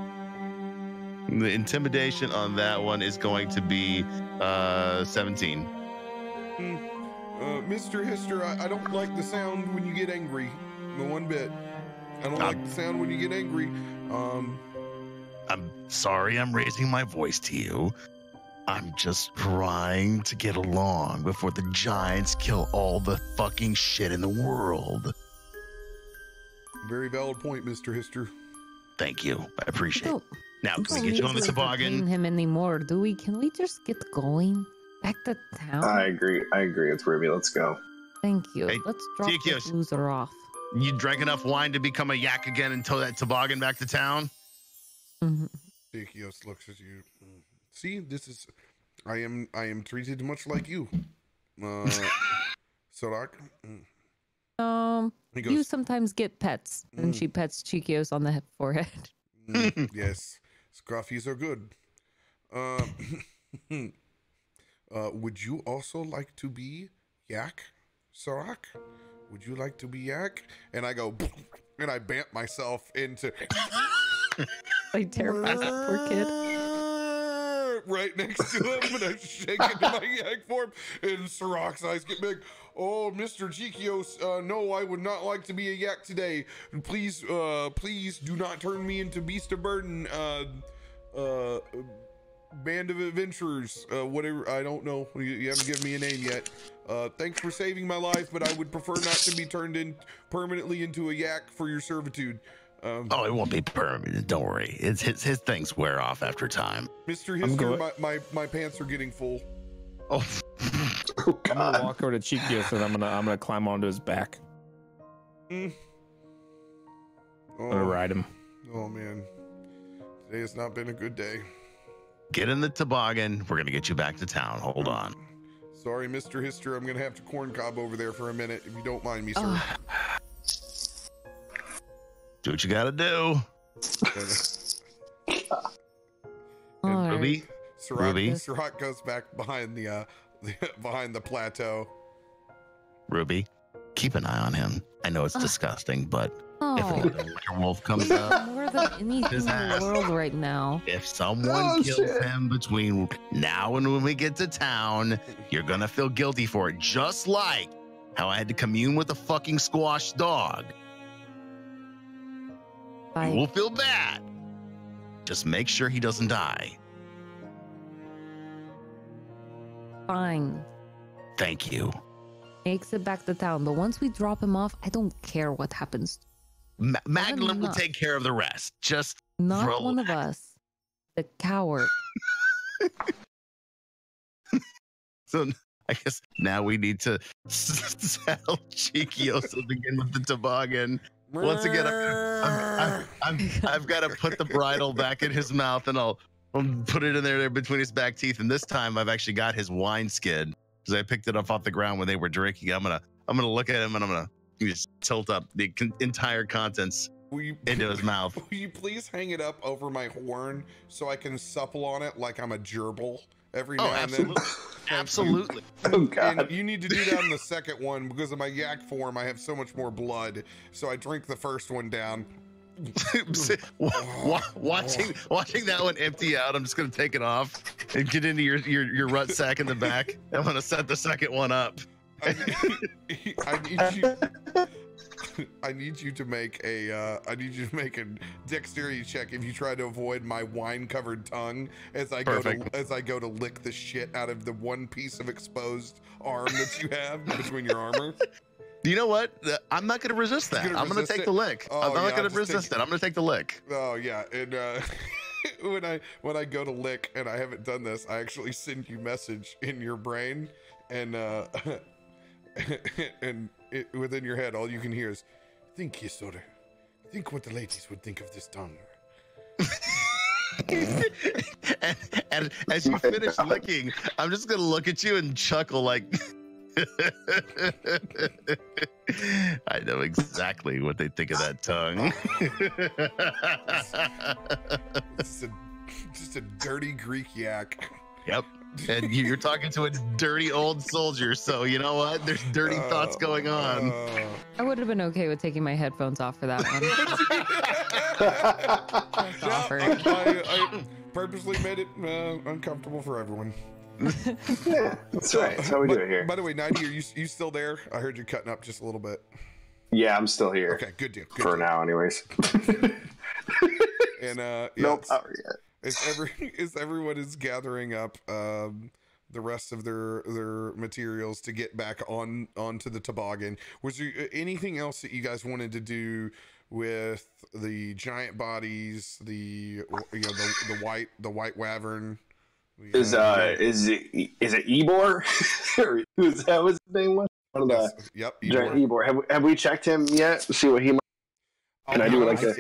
The intimidation on that one is going to be 17. Mr. Hister, I don't like the sound when you get angry. The one bit. I don't like the sound when you get angry. I'm sorry I'm raising my voice to you. I'm just trying to get along before the giants kill all the fucking shit in the world. Very valid point, Mr. Hister. Thank you. I appreciate it. Now, can we get you on the Don't toboggan? him anymore, do we? Can we just get going? Back to town? I agree with Ruby. Let's go. Thank you. Hey, Let's drop Tikios, this loser off. You drank enough wine to become a yak again and tow that toboggan back to town? Tikios looks at you. See, this is... I am treated much like you. Sorak. You sometimes get pets. And she pets Chikios on the forehead. Yes. Scruffies are good. Would you also like to be yak, Sorak? Would you like to be yak? And I go, and I bamp myself into... Like terrifies that poor kid. Right next to him, and I shake into my yak form, and Sorak's eyes get big. Oh, Mr. Chikios, no, I would not like to be a yak today. Please do not turn me into Beast of Burden, Band of Adventurers, whatever, I don't know. You haven't given me a name yet. Thanks for saving my life, but I would prefer not to be turned in permanently into a yak for your servitude. It won't be permanent. Don't worry. His things wear off after time. Mr. Hister, my pants are getting full. Oh, I'm gonna walk over to Chikios and I'm gonna climb onto his back. I'm gonna ride him. Oh man, today has not been a good day. Get in the toboggan. We're gonna get you back to town. Hold on. Sorry, Mr. Hister. I'm gonna have to corn cob over there for a minute, if you don't mind me, sir. Do what you gotta do. Ruby? Sirach goes back behind the behind the plateau. Ruby, keep an eye on him. I know it's disgusting, but if a werewolf comes up, more than anything in the world right now. If someone kills him between now and when we get to town, you're gonna feel guilty for it, just like how I had to commune with a fucking squash dog. You will feel bad. Just make sure he doesn't die. Fine. Thank you. Makes it back to town, but once we drop him off, I don't care what happens. Magdalene will take care of the rest. Just not one of us. The coward. So I guess now we need to settle Chikios to begin with the toboggan. Once again, I've got to put the bridle back in his mouth, and I'll put it in there between his back teeth. And this time, I've actually got his wine skid because I picked it up off the ground when they were drinking. I'm gonna look at him, and I'm gonna just tilt up the entire contents into his mouth. Will you please hang it up over my horn so I can supple on it like I'm a gerbil every now and then? Absolutely. Oh, God. And you need to do that on the second one because of my yak form. I have so much more blood, so I drink the first one down. watching that one empty out, I'm just gonna take it off and get into your rut sack in the back. I'm gonna set the second one up. I need you to make a dexterity check if you try to avoid my wine-covered tongue as I go to lick the shit out of the one piece of exposed arm that you have between your armor. You know what? I'm not going to resist that. I'm going to take the lick. I'm not going to resist it. I'm going to take the lick. Oh yeah, and when I go to lick and I haven't done this, I actually send you message in your brain, and and within your head, all you can hear is, "Think, Yasura. Think what the ladies would think of this tongue." and as you finish licking, I'm just going to look at you and chuckle like. I know exactly what they think of that tongue. Just a dirty Greek yak. Yep. And you're talking to a dirty old soldier, so you know what? There's dirty thoughts going on. I would have been okay with taking my headphones off for that one. I purposely made it uncomfortable for everyone. Yeah, that's right. That's how we do it here. By the way, 90, are you still there? I heard you cutting up just a little bit. Yeah, I'm still here. Okay, good deal. For now, anyways. And nope, not yet. As everyone is gathering up the rest of their materials to get back onto the toboggan, was there anything else that you guys wanted to do with the giant bodies, the white wyvern? Is it Ebor? Or is that what his name was? One of the giant Ebor. Have we checked him yet? See what he might. Can I do like a?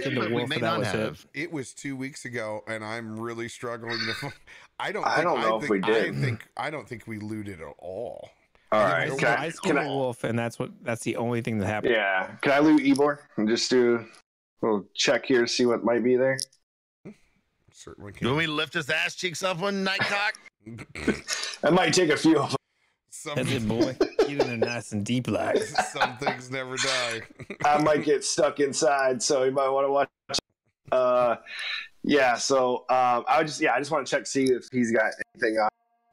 It was 2 weeks ago, and I'm really struggling to. I don't know if we did. I don't think we looted at all. All right. I skinned a wolf, and that's the only thing that happened. Yeah. Can I loot Ebor and just do a little check here to see what might be there? Certainly can. When we lift his ass cheeks up one night, cock? I might take a few of them. That's it, boy. Get in there nice and deep like. Some things never die. I might get stuck inside, so you might want to watch. Yeah. So I just want to check, see if he's got anything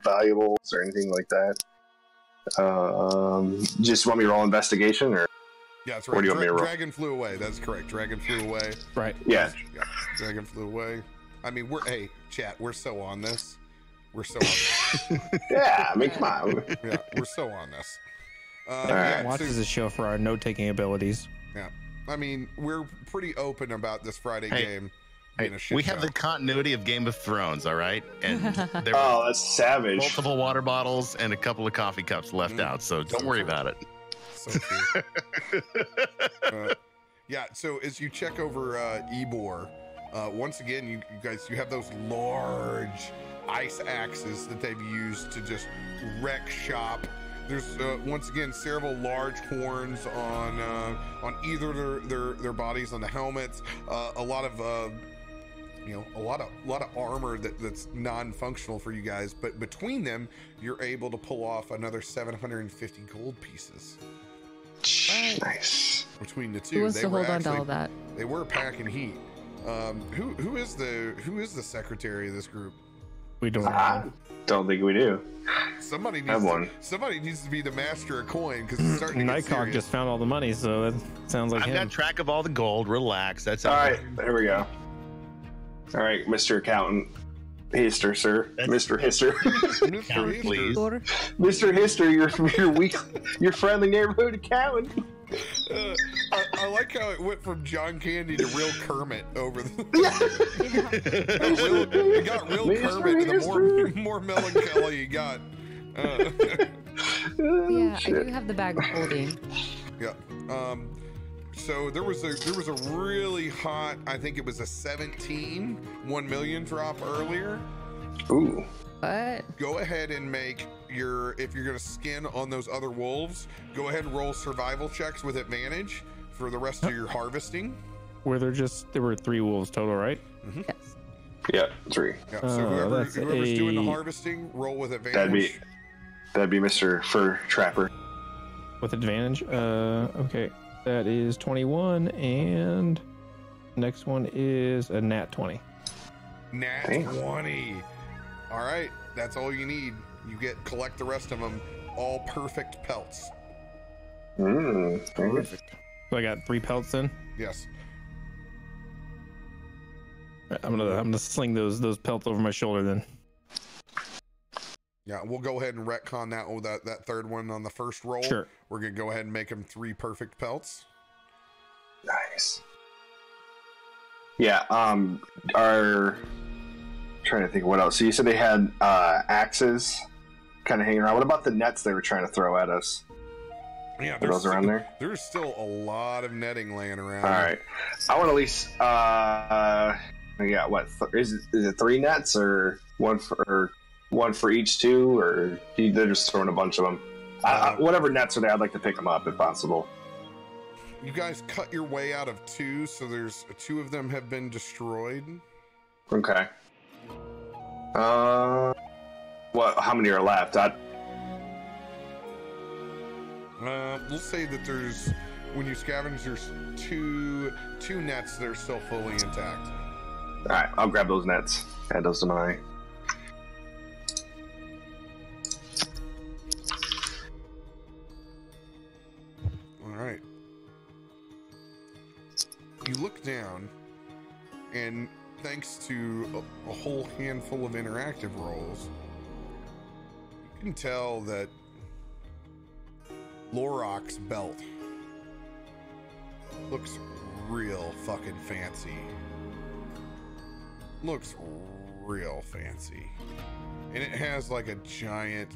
valuables or anything like that. Just want me to roll investigation, or yeah, that's right. Or do you want me to roll? Dragon flew away. That's correct. Dragon flew away. Right. Yeah. Dragon flew away. I mean, chat. We're so on this. We're so on this. Yeah, I mean, come on. Yeah, we're so on this. Watches the show for our note-taking abilities. Yeah. I mean, we're pretty open about this Friday game being a shit We show. have the continuity of Game of Thrones, all right? And there oh, that's savage. multiple water bottles and a couple of coffee cups left out, so don't worry about it. So true. Yeah, so as you check over Ebor, once again, you guys, you have those large ice axes that they've used to just wreck shop. There's once again several large horns on either their bodies, on the helmets. A lot of a lot of armor that's non-functional for you guys. But between them, you're able to pull off another 750 gold pieces. Nice. Between the two, Who wants to hold on to all that? They were packing heat. Who is the secretary of this group? We don't. I don't think we do. Somebody have one. Somebody needs to be the master of coin, because it's starting to get Nighthawk serious. just found all the money, so that sounds like I've him. got track of all the gold. Relax. That's All right, there we go. All right, Mr. Accountant. Hister, sir. Mr. Hister. Count, please. Mr. Hister, your friendly neighborhood accountant. I like how it went from John Candy to real Kermit over the. It got real Kermit, and the more melancholy you got. Yeah, I do have the bag of holding. Yeah. So there was a really hot, I think it was a 1 million drop earlier. Ooh. What? Go ahead and make if you're gonna skin on those other wolves, go ahead and roll survival checks with advantage for the rest of your harvesting. There were 3 wolves total, right? Mm-hmm. Yes. Yeah, 3. Yeah, so whoever's doing the harvesting, roll with advantage. That'd be Mr. Fur Trapper. With advantage? Okay. That is 21, and next one is a nat 20. Nat 20. All right, that's all you need. You collect the rest of them. all perfect pelts. Perfect. So I got 3 pelts in. Yes. I'm gonna sling those pelts over my shoulder then. Yeah, we'll go ahead and retcon that third one on the first roll. Sure. We're gonna go ahead and make them 3 perfect pelts. Nice. Yeah. Trying to think of what else. So you said they had axes kind of hanging around. What about the nets they were trying to throw at us? Yeah, are those around there? There's still a lot of netting laying around. All right. I want at least. Yeah. What is it? 3 nets or one for each 2, or they're just throwing a bunch of them? Whatever nets are there, I'd like to pick them up if possible. You guys cut your way out of 2, so there's 2 of them have been destroyed. Okay. What? How many are left? We'll say that when you scavenge, there's two nets that are still fully intact. All right, I'll grab those nets. Add those to my. All right. You look down, and thanks to a whole handful of interactive rolls, you can tell that Lorok's belt looks real fucking fancy. Looks real fancy. And it has like a giant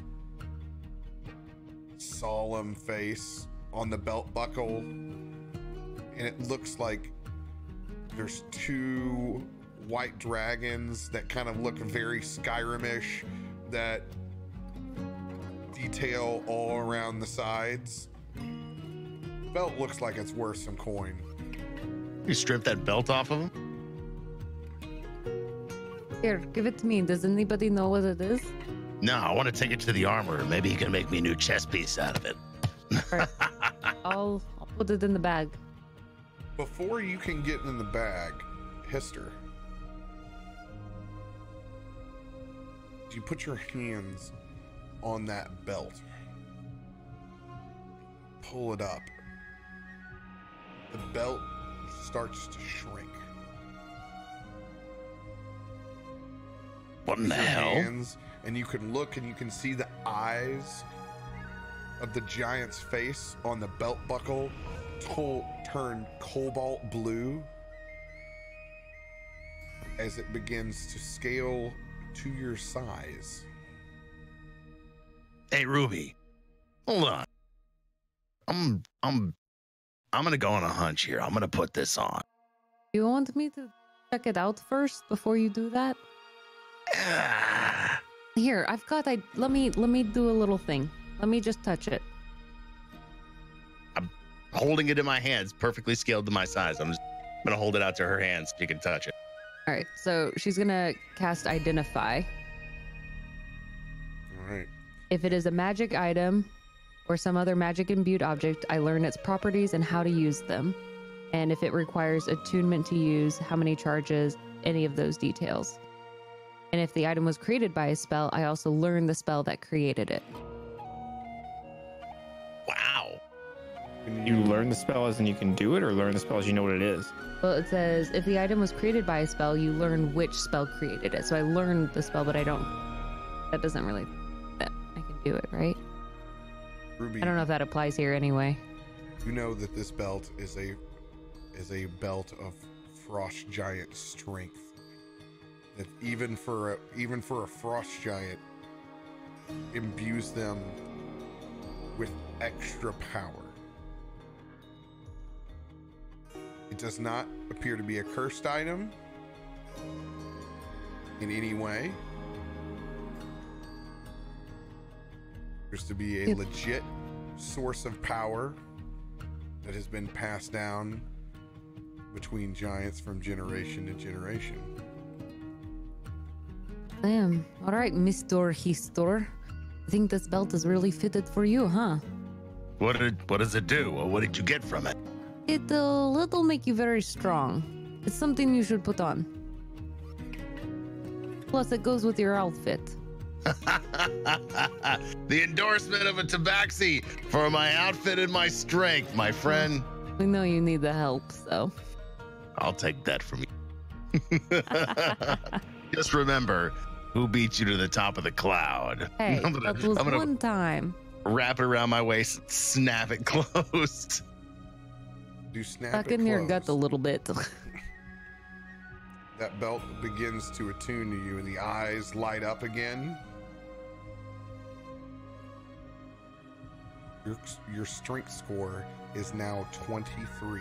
solemn face on the belt buckle. And it looks like there's 2 white dragons that kind of look very Skyrimish that detail all around the sides. The belt looks like it's worth some coin. You strip that belt off of him? Here, give it to me. Does anybody know what it is? No, I want to take it to the armorer. Maybe he can make me a new chess piece out of it. All right. I'll put it in the bag. Before you can get in the bag, Hister, you put your hands on that belt. Pull it up. The belt starts to shrink. What in the hell? Hands, and you can look and you can see the eyes of the giant's face on the belt buckle turn cobalt blue as it begins to scale to your size. Hey, Ruby, hold on. I'm gonna go on a hunch here. I'm gonna put this on. You want me to check it out first before you do that? Here, I've got. Let me do a little thing. Let me just touch it. I'm holding it in my hands, perfectly scaled to my size. I'm gonna hold it out to her hands so you can touch it. All right, so she's gonna cast Identify. All right. If it is a magic item or some other magic imbued object, I learn its properties and how to use them. And if it requires attunement to use, how many charges, any of those details. And if the item was created by a spell, I also learn the spell that created it. Wow. You learn the spell as in you can do it, or learn the spell as you know what it is? Well, it says if the item was created by a spell, you learn which spell created it. So I learned the spell, but I don't. That doesn't really. I can do it, right? Ruby, I don't know if that applies here anyway. you know that this belt is a belt of frost giant strength. That even for a frost giant imbues them with extra power. It does not appear to be a cursed item in any way. There's to be a legit source of power that has been passed down between giants from generation to generation. Damn. All right, Mr. Histor. I think this belt is really fitted for you, huh? What does it do? What did you get from it? It'll make you very strong. It's something you should put on. Plus, it goes with your outfit. The endorsement of a tabaxi for my outfit and my strength, my friend. We know you need the help, so. I'll take that from you. Just remember who beat you to the top of the cloud. Hey, that was one time. Wrap it around my waist and snap it closed. Do snap Stuck it in your closed. gut a little bit. That belt begins to attune to you, and the eyes light up again. Your strength score is now 23.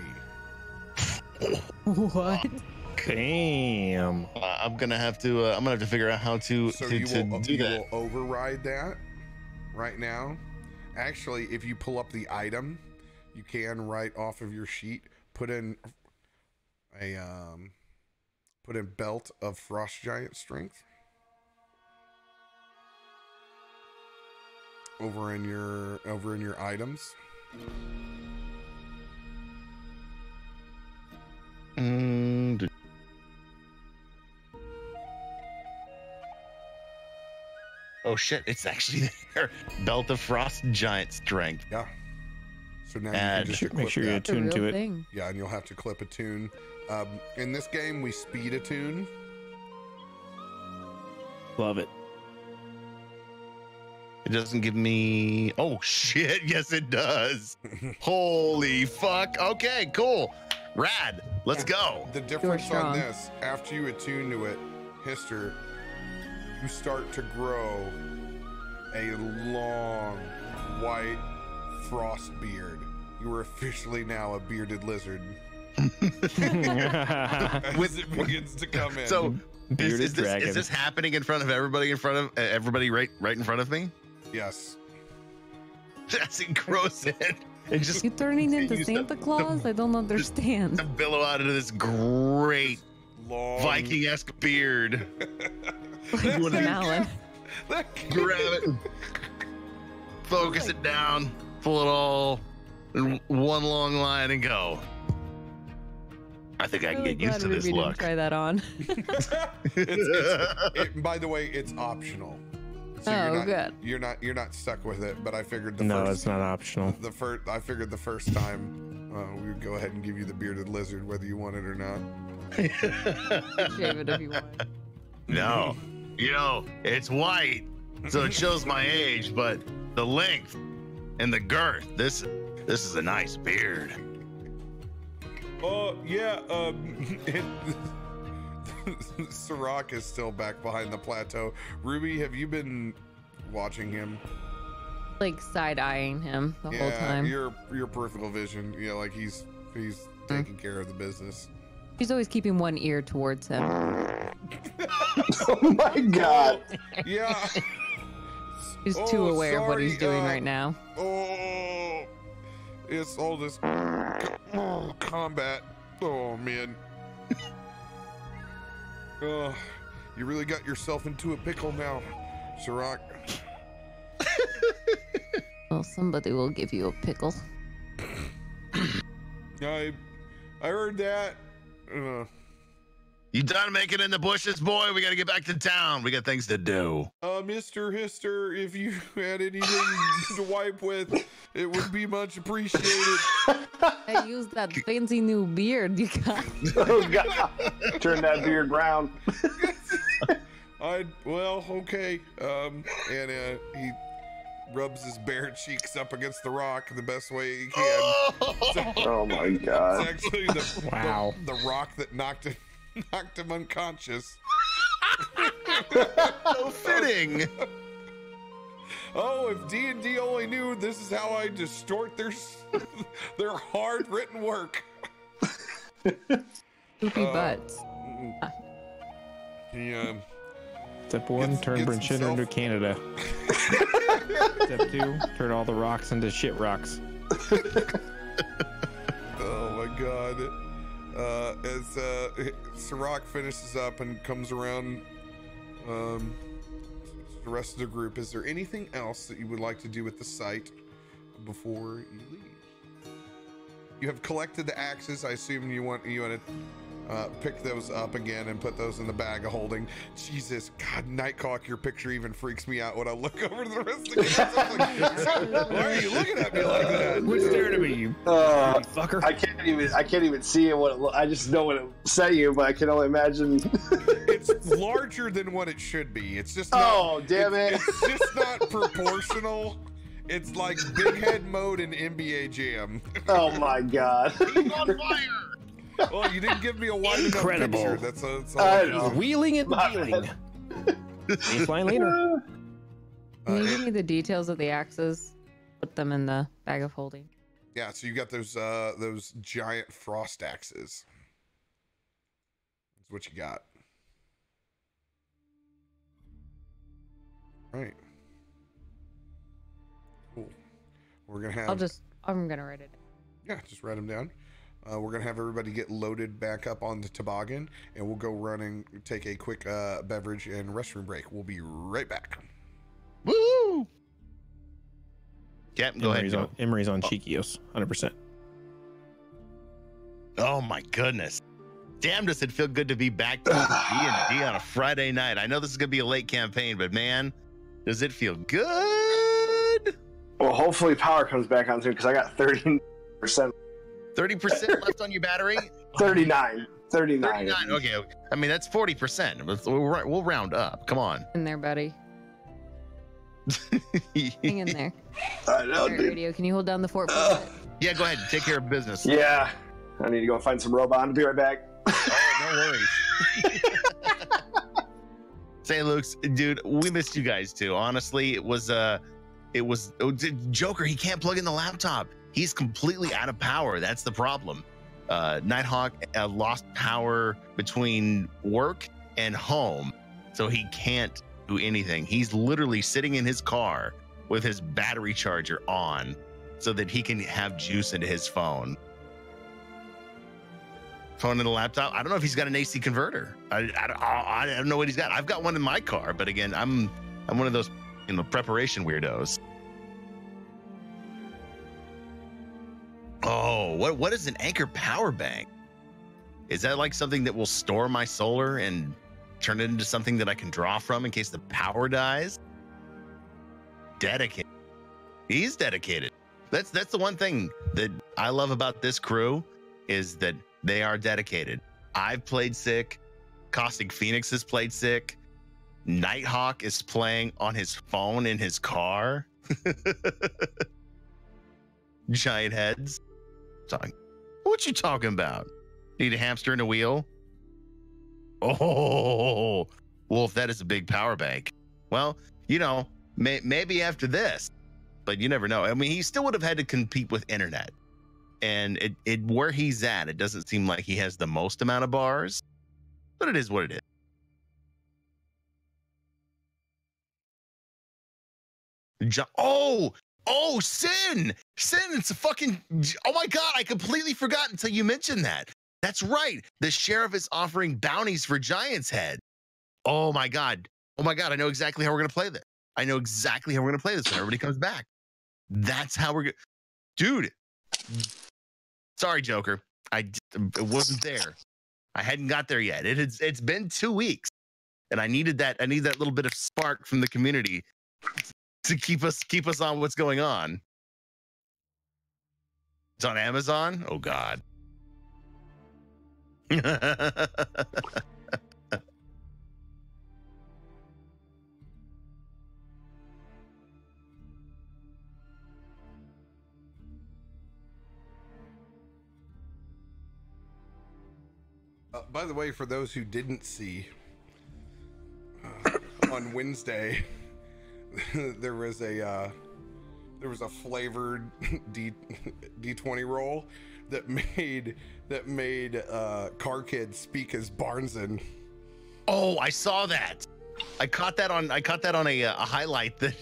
What? Damn. I'm gonna have to figure out how to So to you do will that. override that right now. Actually, if you pull up the item, you can write off of your sheet, put in belt of frost giant strength over in your items. Oh shit, it's actually there. Belt of frost giant strength. Yeah. So now Add. you can just Make sure you equip that. attune to it. Thing. Yeah, and you'll have to clip a tune. In this game, we speed a tune. Love it. It doesn't give me. Oh shit! Yes, it does. Holy fuck! Okay, cool, rad. Let's go. The difference on strong. this, after you attune to it, Hister, you start to grow a long white frost beard. You are officially now a bearded lizard. As it begins to come in. So, is dragon. this happening in front of everybody? In front of everybody, right in front of me? Yes. That's engrossing. It just You turning into continues Santa Claus? I don't understand. to billow out into this great Long Viking-esque beard. Like wanna- Tim Allen. Grab it, focus it down, pull it all in one long line, and go. I think I can Really get used glad to this Ruby didn't look. Try that on. By the way, it's optional. So Oh, good. You're not stuck with it. But I figured No, it's not optional. I figured the first time we would go ahead and give you the bearded lizard, whether you want it or not. Shave it if you want. No, it's white, so it shows my age, but the length and the girth. This is a nice beard. Oh yeah. Sirach is still back behind the plateau. Ruby, have you been watching him? Like side eyeing him the whole time. Your peripheral vision. Yeah, like he's taking care of the business. She's always keeping one ear towards him. Oh my god. Yeah. He's too aware of what he's sorry, doing right now. Oh, it's all this combat. Oh man. Oh, you really got yourself into a pickle now, Sirach. Well, somebody will give you a pickle. I heard that. You done making in the bushes, boy? We gotta get back to town. We got things to do. Mr. Hister, if you had anything to wipe with, it would be much appreciated. I used that fancy new beard you got. Oh god. Turn that beard round. Okay. He rubs his bare cheeks up against the rock the best way he can. Oh my god. It's actually Wow. the rock that knocked him unconscious. So fitting. Oh, if D&D only knew this is how I distort their hard written work. Poopy butts. Yeah. Step 1, Gets turn Brinchina into himself- Canada. Step 2, turn all the rocks into shit rocks. Oh my god. As Sirach finishes up and comes around the rest of the group, is there anything else that you would like to do with the site before you leave? You have collected the axes. I assume you want to pick those up again and put those in the bag of holding. Jesus, God, Nightcock, your picture even freaks me out when I look over to the rest of the guys. I'm like, why are you looking at me like that? Quit staring at me, you fucker. I can't even see it. I just know what it say you, but I can only imagine. It's larger than what it should be. It's just not, oh, damn it! It's just not proportional. It's like big head mode in NBA Jam. Oh my God! He's on fire. Well, you didn't give me a wide enough Incredible. picture. That's all I I know. Wheeling and dealing. Baseline later. Can you give me the details of the axes? Put them in the bag of holding. Yeah, so you got those giant frost axes. That's what you got. All right. Cool. We're gonna have. I'm gonna write it down. Yeah, just write them down. We're gonna have everybody get loaded back up on the toboggan, and we'll go running, take a quick beverage and restroom break. We'll be right back. Woo! Captain, go ahead. Emery's on Cheekios, 100%. Oh my goodness. Damn, does it feel good to be back to D&D on a Friday night. I know this is gonna be a late campaign, but man, does it feel good? Well, hopefully power comes back on soon because I got 30%. 30% left on your battery? 39. 39. Okay. I mean, that's 40%. We'll round up. Come on. In there, buddy. Hang in there. I know, Right, dude. Radio, can you hold down the fort for a minute? Yeah, go ahead. Take care of business. Yeah. I need to go find some RoBear. I'll be right back. Oh, no worries. Say, Luke's, dude, we missed you guys too. Honestly, it was Joker. He can't plug in the laptop. He's completely out of power. That's the problem. Nighthawk lost power between work and home, so he can't do anything. He's literally sitting in his car with his battery charger on so that he can have juice into his phone. Phone and the laptop. I don't know if he's got an AC converter. I don't know what he's got. I've got one in my car, but again, I'm one of those preparation weirdos. Oh, what is an Anchor power bank? Is that like something that will store my solar and turn it into something that I can draw from in case the power dies? Dedicated. He's dedicated. That's the one thing that I love about this crew is that they are dedicated. I've played sick. Caustic Phoenix has played sick. Nighthawk is playing on his phone in his car. Giant heads. What you talking about? Need a hamster in a wheel? Oh, Wolf, that is a big power bank. Well, maybe after this, but you never know. I mean, he still would have had to compete with internet. And it where he's at, it doesn't seem like he has the most amount of bars, but it is what it is. Sin, it's a fucking, oh my God, I completely forgot until you mentioned that. That's right. The sheriff is offering bounties for Giant's Head. Oh my God, I know exactly how we're going to play this. When everybody comes back. That's how we're going to, dude. Sorry, Joker. It wasn't there. I hadn't got there yet. It's been 2 weeks, and I need that little bit of spark from the community to keep us on what's going on. It's on Amazon. Oh God. By the way, for those who didn't see, on Wednesday, there was a flavored D20 roll that made Car Kid speak as Barneson. Oh, I saw that. I caught that on a highlight that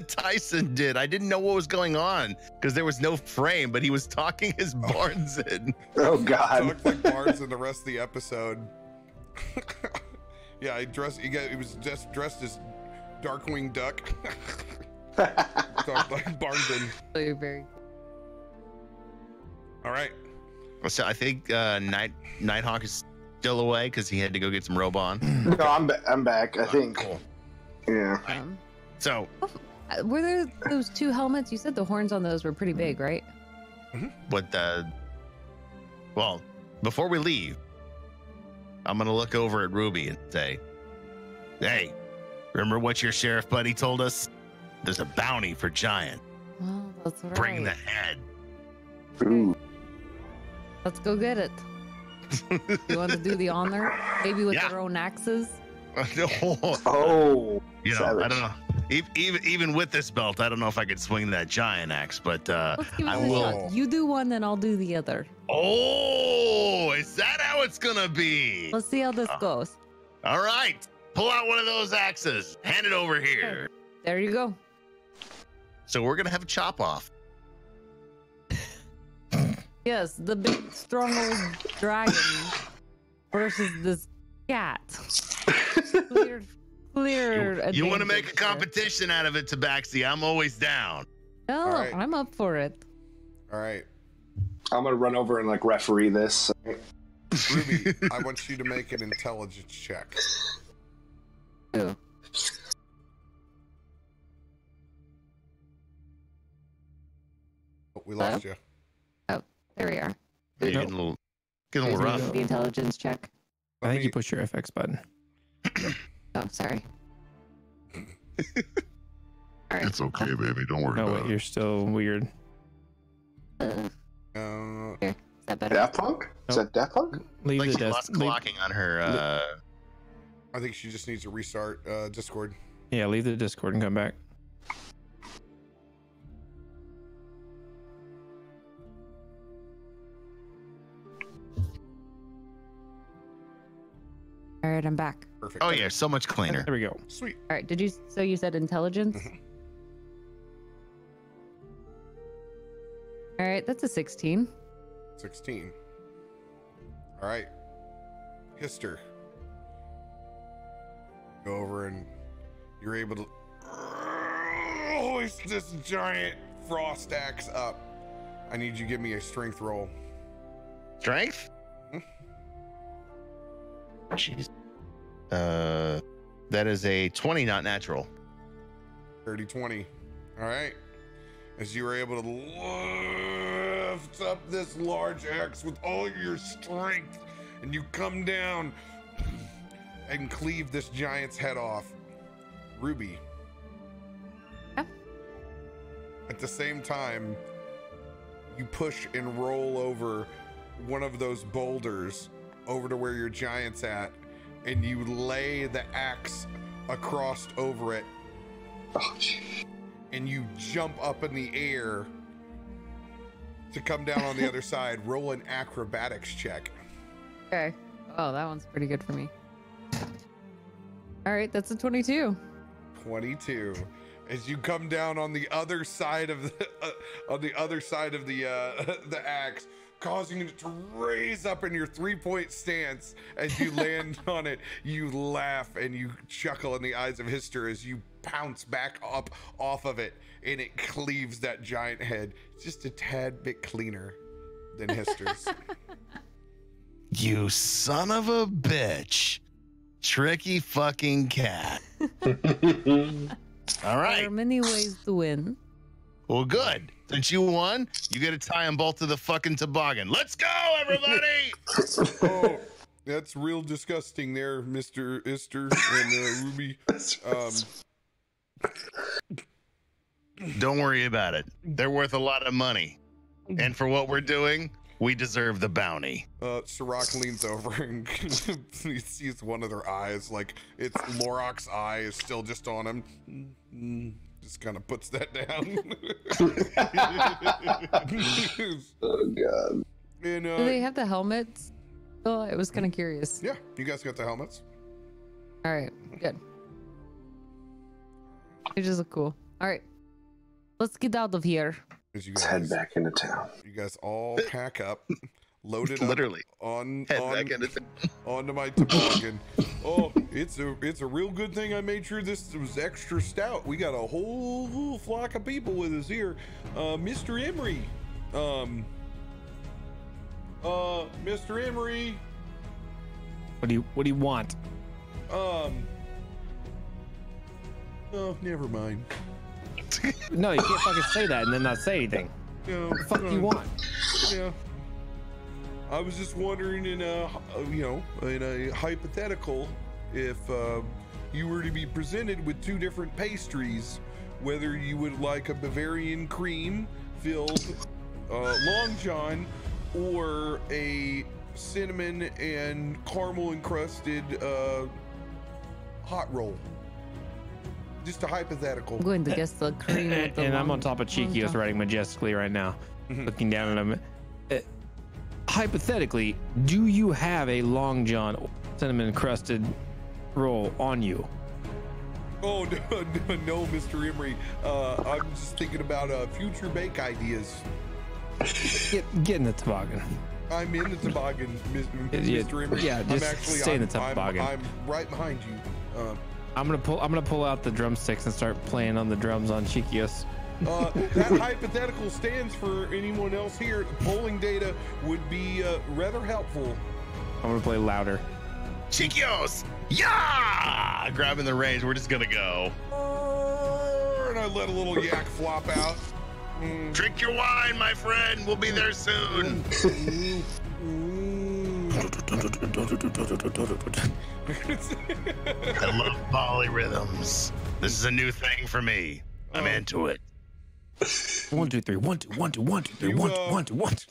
Tyson did. I didn't know what was going on because there was no frame, but he was talking as Barneson. Oh God. He looked like Barnes in the rest of the episode. Yeah, he was just dressed as Darkwing Duck. Like Barneson. Very. All right. So I think Nighthawk is still away because he had to go get some robe on? No, I'm back. I think. Cool. Yeah. So, were there those 2 helmets? You said the horns on those were pretty big, right? what the? Well, before we leave, I'm gonna look over at Ruby and say, "Hey, remember what your sheriff buddy told us? There's a bounty for Giant. Well, that's right. Bring the head." Ooh. Let's go get it. You want to do the honor? Maybe with their own axes? Oh. You know, savage. I don't know. Even with this belt, I don't know if I could swing that giant axe, but Let's give it I a will. shot. You do one, then I'll do the other. Oh, is that how it's gonna be? Let's see how this goes. All right, pull out one of those axes. Hand it over here. There you go. So we're gonna have a chop off. Yes, the big, strong old dragon versus this cat. Clear. You want to make a advantage there. competition out of it, Tabaxi? I'm always down. No, All right. I'm up for it. All right, I'm gonna run over and like referee this. Ruby, I want you to make an intelligence check. Ooh. Oh, we lost you. There we are. You're getting a little rough. The intelligence check. I think you push your FX button. Oh, sorry. All right. It's okay, baby. Don't worry No, about wait, it. you're still weird. Is that better? Daft Punk? Is that Daft Punk? Leave Like the she desk. lost clocking on her. I think she just needs to restart Discord. Yeah, leave the Discord and come back. All right, I'm back. Perfect. Oh yeah, so much cleaner. There we go. Sweet. All right, so you said intelligence? Mhm. All right, that's a 16. 16. All right. Hister. Go over and you're able to hoist this giant frost axe up. I need you to give me a strength roll. Strength? Jeez. That is a 20, not natural. 30-20. All right. As you were able to lift up this large axe with all your strength, and you come down and cleave this giant's head off. Ruby. Yeah? At the same time, you push and roll over one of those boulders over to where your giant's at, and you lay the axe across over it. Oh, gee. And you jump up in the air to come down on the other side. Roll an acrobatics check. Okay. Oh, that one's pretty good for me. All right, that's a 22. 22. As you come down on the other side of the axe, causing it to raise up in your 3-point stance. As you land on it, you laugh and you chuckle in the eyes of Hister as you pounce back up off of it, and it cleaves that giant head just a tad bit cleaner than Hister's. You son of a bitch. Tricky fucking cat. All There right. are many ways to win. Well, good. Since you won, you get to tie them both to the fucking toboggan. Let's go, everybody! Oh, that's real disgusting there, Mr. Hister and Ruby. Don't worry about it. They're worth a lot of money. And for what we're doing, we deserve the bounty. Sirach leans over and he sees one of their eyes, like it's Lorok's eye is still just on him. Just kind of puts that down. Oh, God. And, Do they have the helmets? Oh, I was kind of curious. yeah, you guys got the helmets. All right, good. They just look cool. All right, let's get out of here. As you Let's guys, head back into town. you guys all pack up, load it up Literally. on Head back into onto my toboggan. Oh, it's a real good thing I made sure this was extra stout. We got a whole flock of people with us here. Mr. Emery. Mr. Emery. What do you want? Oh, never mind. No, you can't fucking say that and then not say anything. No, What the fuck do you want? Yeah. I was just wondering in a hypothetical, if you were to be presented with two different pastries, whether you would like a Bavarian cream filled Long John or a cinnamon and caramel encrusted hot roll. Just a hypothetical. I'm going to guess the cream. With the And I'm long- on top of long Cheekios john. riding majestically right now, looking down at him. Hypothetically, do you have a Long John cinnamon crusted roll on you? Oh no, Mr. Emery. I'm just thinking about future bake ideas. Get in the toboggan. I'm in the toboggan, Yeah, Mr. Emery. yeah, I'm just actually, stay in I'm, the toboggan. I'm right behind you. I'm gonna pull out the drumsticks and start playing on the drums on Cheekios. That hypothetical stands for anyone else here. Polling data would be rather helpful. I'm gonna play louder. Cheekios! Yeah! Grabbing the reins, we're just gonna go. And I let a little yak flop out. Drink your wine, my friend. We'll be there soon. I love polyrhythms. This is a new thing for me. I'm into it. 1, 2, 3. 1, 2, 1, 2, 1, 2, 3. 1, 2, 1, 2, 1, 2.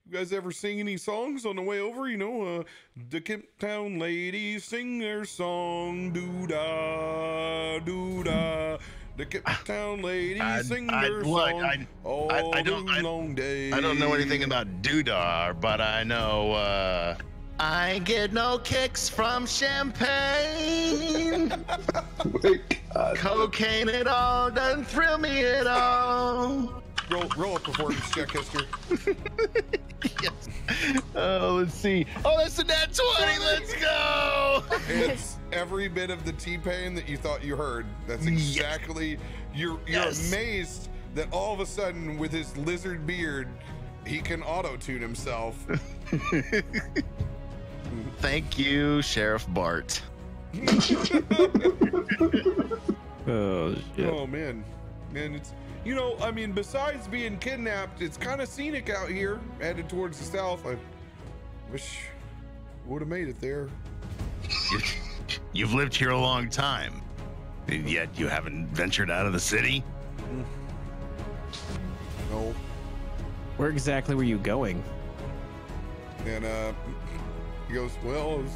You guys ever sing any songs on the way over? You know, the Cape Town ladies sing their song, doo-da, doo-da. The Cape Town ladies sing their song all long day. I don't know anything about doodah, but I know I get no kicks from champagne. Cocaine at all doesn't thrill me at all. Roll a performance check, Hester. Yes. Oh, let's see. Oh, that's a nat 20. Let's go. It's every bit of the T-Pain that you thought you heard. That's exactly. You're amazed that all of a sudden, with his lizard beard, he can auto-tune himself. Thank you, Sheriff Bart. Oh shit. Oh man, it's I mean, besides being kidnapped, it's kind of scenic out here, headed towards the south. I wish would have made it there. You've lived here a long time, and yet you haven't ventured out of the city. No. Where exactly were you going? And he goes, well, I was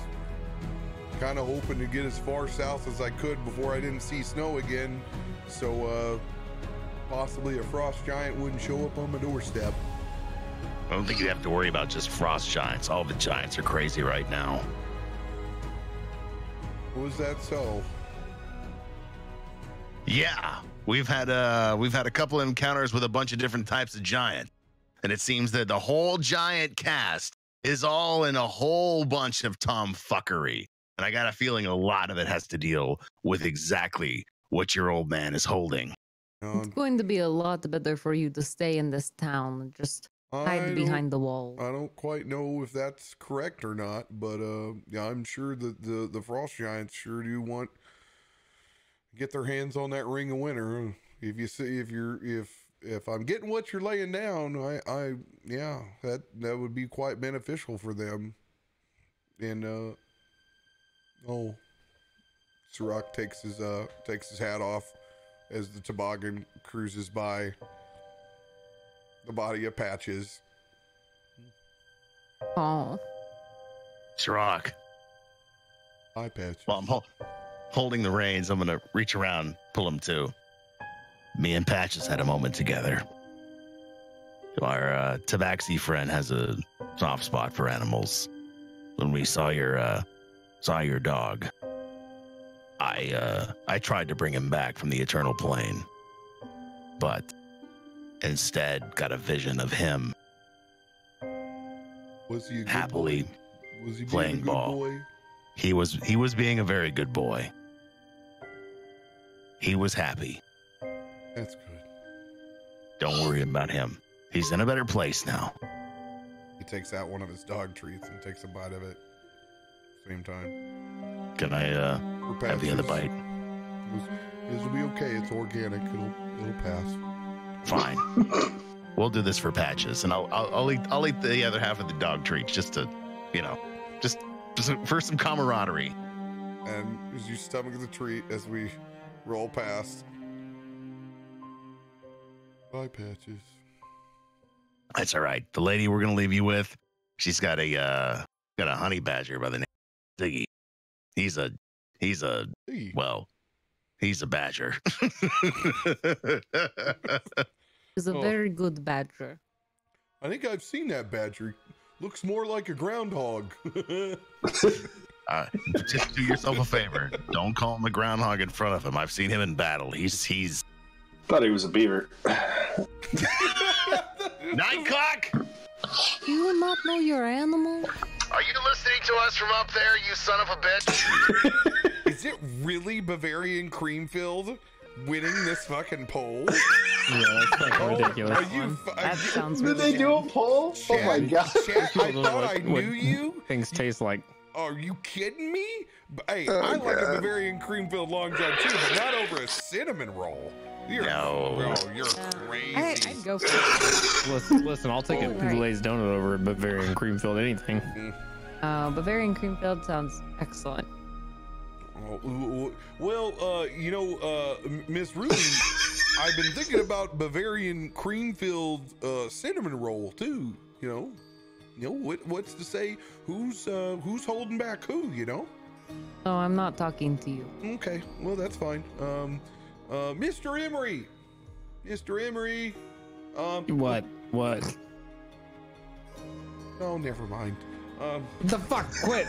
kind of hoping to get as far south as I could before I didn't see snow again, so possibly a frost giant wouldn't show up on my doorstep. I don't think you have to worry about just frost giants. All the giants are crazy right now. Was that so? Yeah, we've had a couple of encounters with a bunch of different types of giant, and it seems that the whole giant cast is all in a whole bunch of tomfuckery. And I got a feeling a lot of it has to deal with exactly what your old man is holding. It's going to be a lot better for you to stay in this town and just hide behind the wall. I don't quite know if that's correct or not, but yeah, I'm sure that the frost giants sure do want to get their hands on that ring of winter. If I'm getting what you're laying down, yeah, that would be quite beneficial for them. And Sirach takes his hat off as the toboggan cruises by the body of Patches. Oh. Sirach. Hi, Patches. Well, I'm holding the reins. I'm going to reach around, pull them too. Me and Patches had a moment together. Our Tabaxi friend has a soft spot for animals. When we saw your dog, I tried to bring him back from the eternal plane, but instead got a vision of him Was he a good happily boy? Was he playing being a good ball. boy? He was being a very good boy. He was happy. That's good. Don't worry about him. He's in a better place now. He takes out one of his dog treats and takes a bite of it. the same time. Can I have the other bite? It'll be okay. It's organic. It'll pass. Fine. We'll do this for Patches, and I'll eat the other half of the dog treat just to, just for some camaraderie. And as you stomach the treat as we roll past. Bye, Patches. That's all right. The lady we're gonna leave you with, she's got a honey badger by the name of Ziggy. He's a badger. He's a very good badger. I think I've seen that badger. Looks more like a groundhog. Just do yourself a favor. Don't call him a groundhog in front of him. I've seen him in battle. He's Thought he was a beaver. Nightcock! Do you not know your animal? Are you listening to us from up there, you son of a bitch? Is it really Bavarian Creamfield winning this fucking poll? Yeah, that's fucking ridiculous. That sounds Did they do a poll? Chat, Oh my god. Chat, I thought I knew you. Things taste like. Are you kidding me? Hey, I like a Bavarian Creamfield Long John too, but not over a cinnamon roll. You're crazy. I'd go for it. Listen, I'll take a glazed donut over at Bavarian Creamfield anything. Bavarian Creamfield sounds excellent. Well, Miss Ruby, I've been thinking about Bavarian Creamfield cinnamon roll too. What's to say who's holding back who? No, I'm not talking to you. Okay, well that's fine. Mr. Emery. What? Oh, never mind. The fuck? Quit.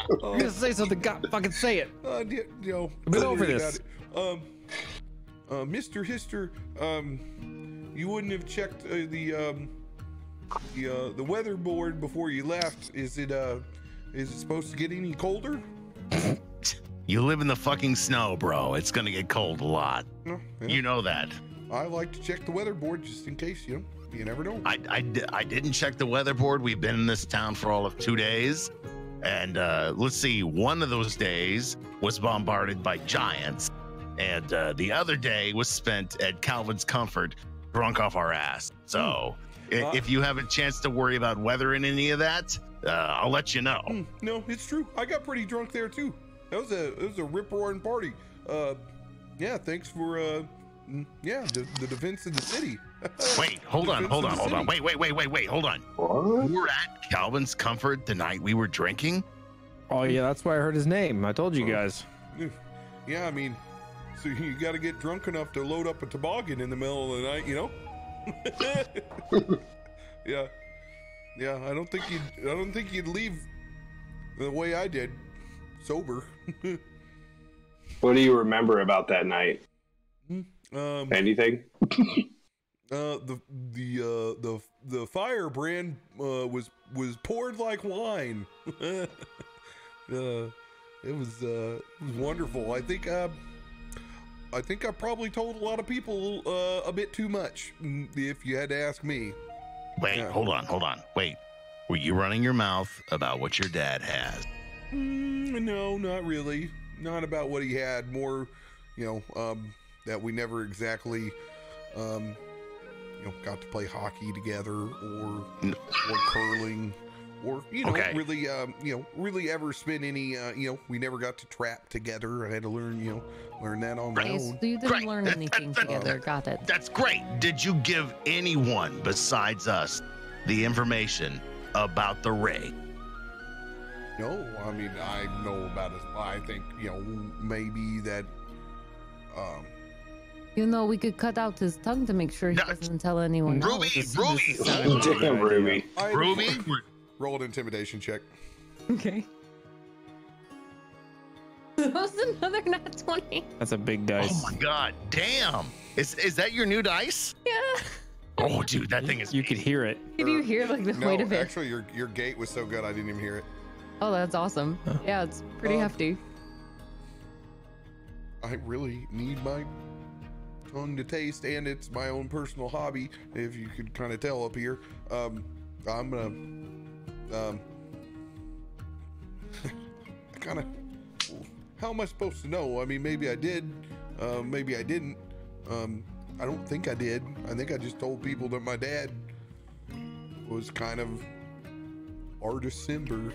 You're gonna say something? God, fucking say it. I've been over this. Mr. Hister, you wouldn't have checked the weather board before you left. Is it supposed to get any colder? You live in the fucking snow, bro. It's gonna get cold a lot. No, yeah. You know that. I like to check the weather board just in case, you never know. I didn't check the weather board. We've been in this town for all of 2 days. And let's see, one of those days was bombarded by giants. And the other day was spent at Calvin's Comfort, drunk off our ass. So if you have a chance to worry about weather in any of that, I'll let you know. No, it's true. I got pretty drunk there too. It was a rip-roaring party. Yeah, thanks for the defense of the city. Wait, hold on. Wait, hold on. What? You were at Calvin's Comfort the night we were drinking? Oh yeah, that's why I heard his name. I told you guys. Yeah, I mean, so you got to get drunk enough to load up a toboggan in the middle of the night, Yeah. I don't think you'd leave the way I did, sober. What do you remember about that night? Anything? The firebrand was poured like wine. It was wonderful. I think I probably told a lot of people a bit too much, if you had to ask me. Wait, hold on. Wait, were you running your mouth about what your dad has? No, not really. Not about what he had. More, that we never exactly, got to play hockey together or curling or, really ever spend any, we never got to trap together. I had to learn that on my own. So you didn't learn anything together. Got it. That's great. Did you give anyone besides us the information about the ray? No, I mean, I know about it. I think, maybe that, we could cut out his tongue to make sure he doesn't tell anyone else. Damn, Ruby. Ruby? Roll an intimidation check. Okay. That was another nat 20. That's a big dice. Oh my god, damn. Is that your new dice? Yeah. Oh, dude, that thing is... You could hear it. Can you hear the weight of it? Actually, your gate was so good, I didn't even hear it. Oh, that's awesome. Yeah, it's pretty hefty. I really need my tongue to taste, and it's my own personal hobby, if you could kind of tell up here. I'm gonna I kind of. How am I supposed to know? I mean, maybe I did, maybe I didn't. I don't think I did. I think I just told people that my dad was kind of artist Simber.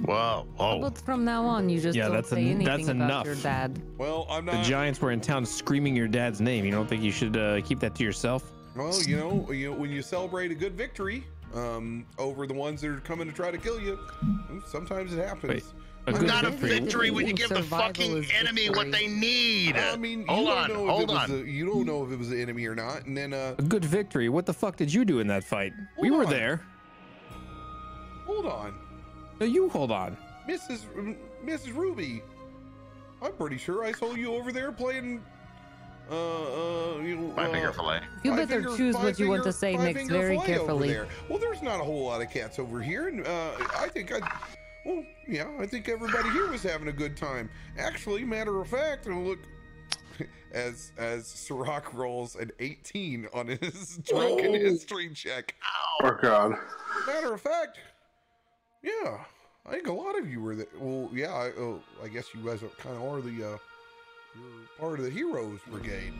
Wow. Oh. But from now on, you just don't say anything about your dad. Well, I'm not. The Giants were in town screaming your dad's name. You don't think you should keep that to yourself? Well, you know, when you celebrate a good victory over the ones that are coming to try to kill you, sometimes it happens. Wait, not a victory when you give the fucking enemy what they need. I mean, hold on. You don't know if it was the enemy or not, and then a good victory. What the fuck did you do in that fight? We were there. Hold on. No, you hold on. Mrs. Ruby, I'm pretty sure I saw you over there playing. Five finger fillet. You better choose what you want to say, Nick, very carefully. Well, there's not a whole lot of cats over here, and I think everybody here was having a good time. Actually, matter of fact, and look, as Sirach rolls an 18 on his drunken history check. Oh God. Matter of fact, yeah, I think a lot of you were there. Well, yeah, I guess you guys kind of are the you're part of the Heroes Brigade.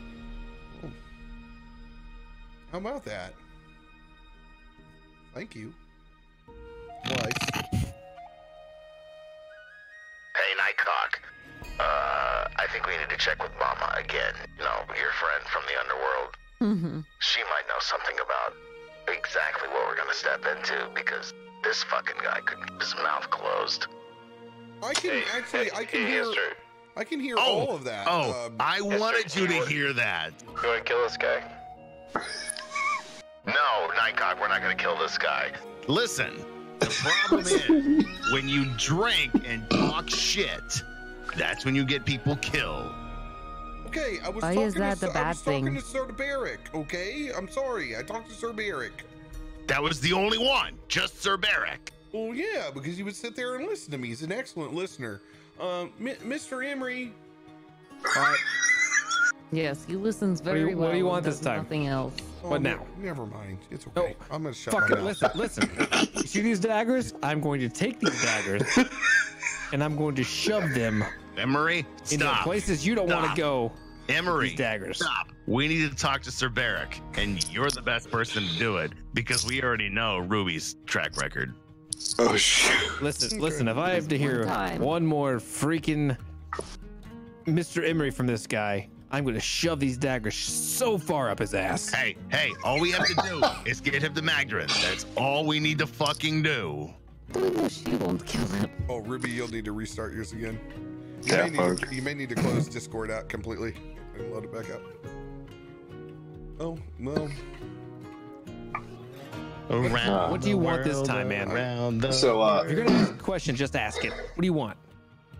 Oh. How about that? Thank you. Nice. Hey, Nightcock. I think we need to check with Mama again. You know, your friend from the underworld. Mm-hmm. She might know something about exactly what we're gonna step into, because this fucking guy couldn't keep his mouth closed. I can hear all of that. I wanted you to hear that. You wanna kill this guy? No, Nightcock, we're not gonna kill this guy. Listen, the problem is when you drink and talk shit, that's when you get people killed. Okay, I was Why talking is that to, the bad thing? to Sir Barrick, okay? I'm sorry, I talked to Sir Barrick. That was the only one, just Sir Barrick. Well, yeah, because he would sit there and listen to me. He's an excellent listener. Mr. Emery. Yes, he listens very well. What do you want this time? Nothing else. What now? Never mind. It's okay. I'm gonna shut Fuck my it. mouth. Listen. You see these daggers? I'm going to take these daggers and I'm going to shove them Emery, into stop. places you don't want to go. Emery, these daggers. Stop. We need to talk to Sir Barrick, and you're the best person to do it because we already know Ruby's track record. Oh shit. Listen. If I have to hear one more freaking Mr. Emery from this guy, I'm going to shove these daggers so far up his ass. Hey, all we have to do is get him to Magdarin. That's all we need to fucking do. She won't kill him. Oh, Ruby, you'll need to restart yours again. You may need to close Discord out completely and load it back up. Oh, well. What do you want this time, man? So, if you're going to ask a question, just ask it. What do you want?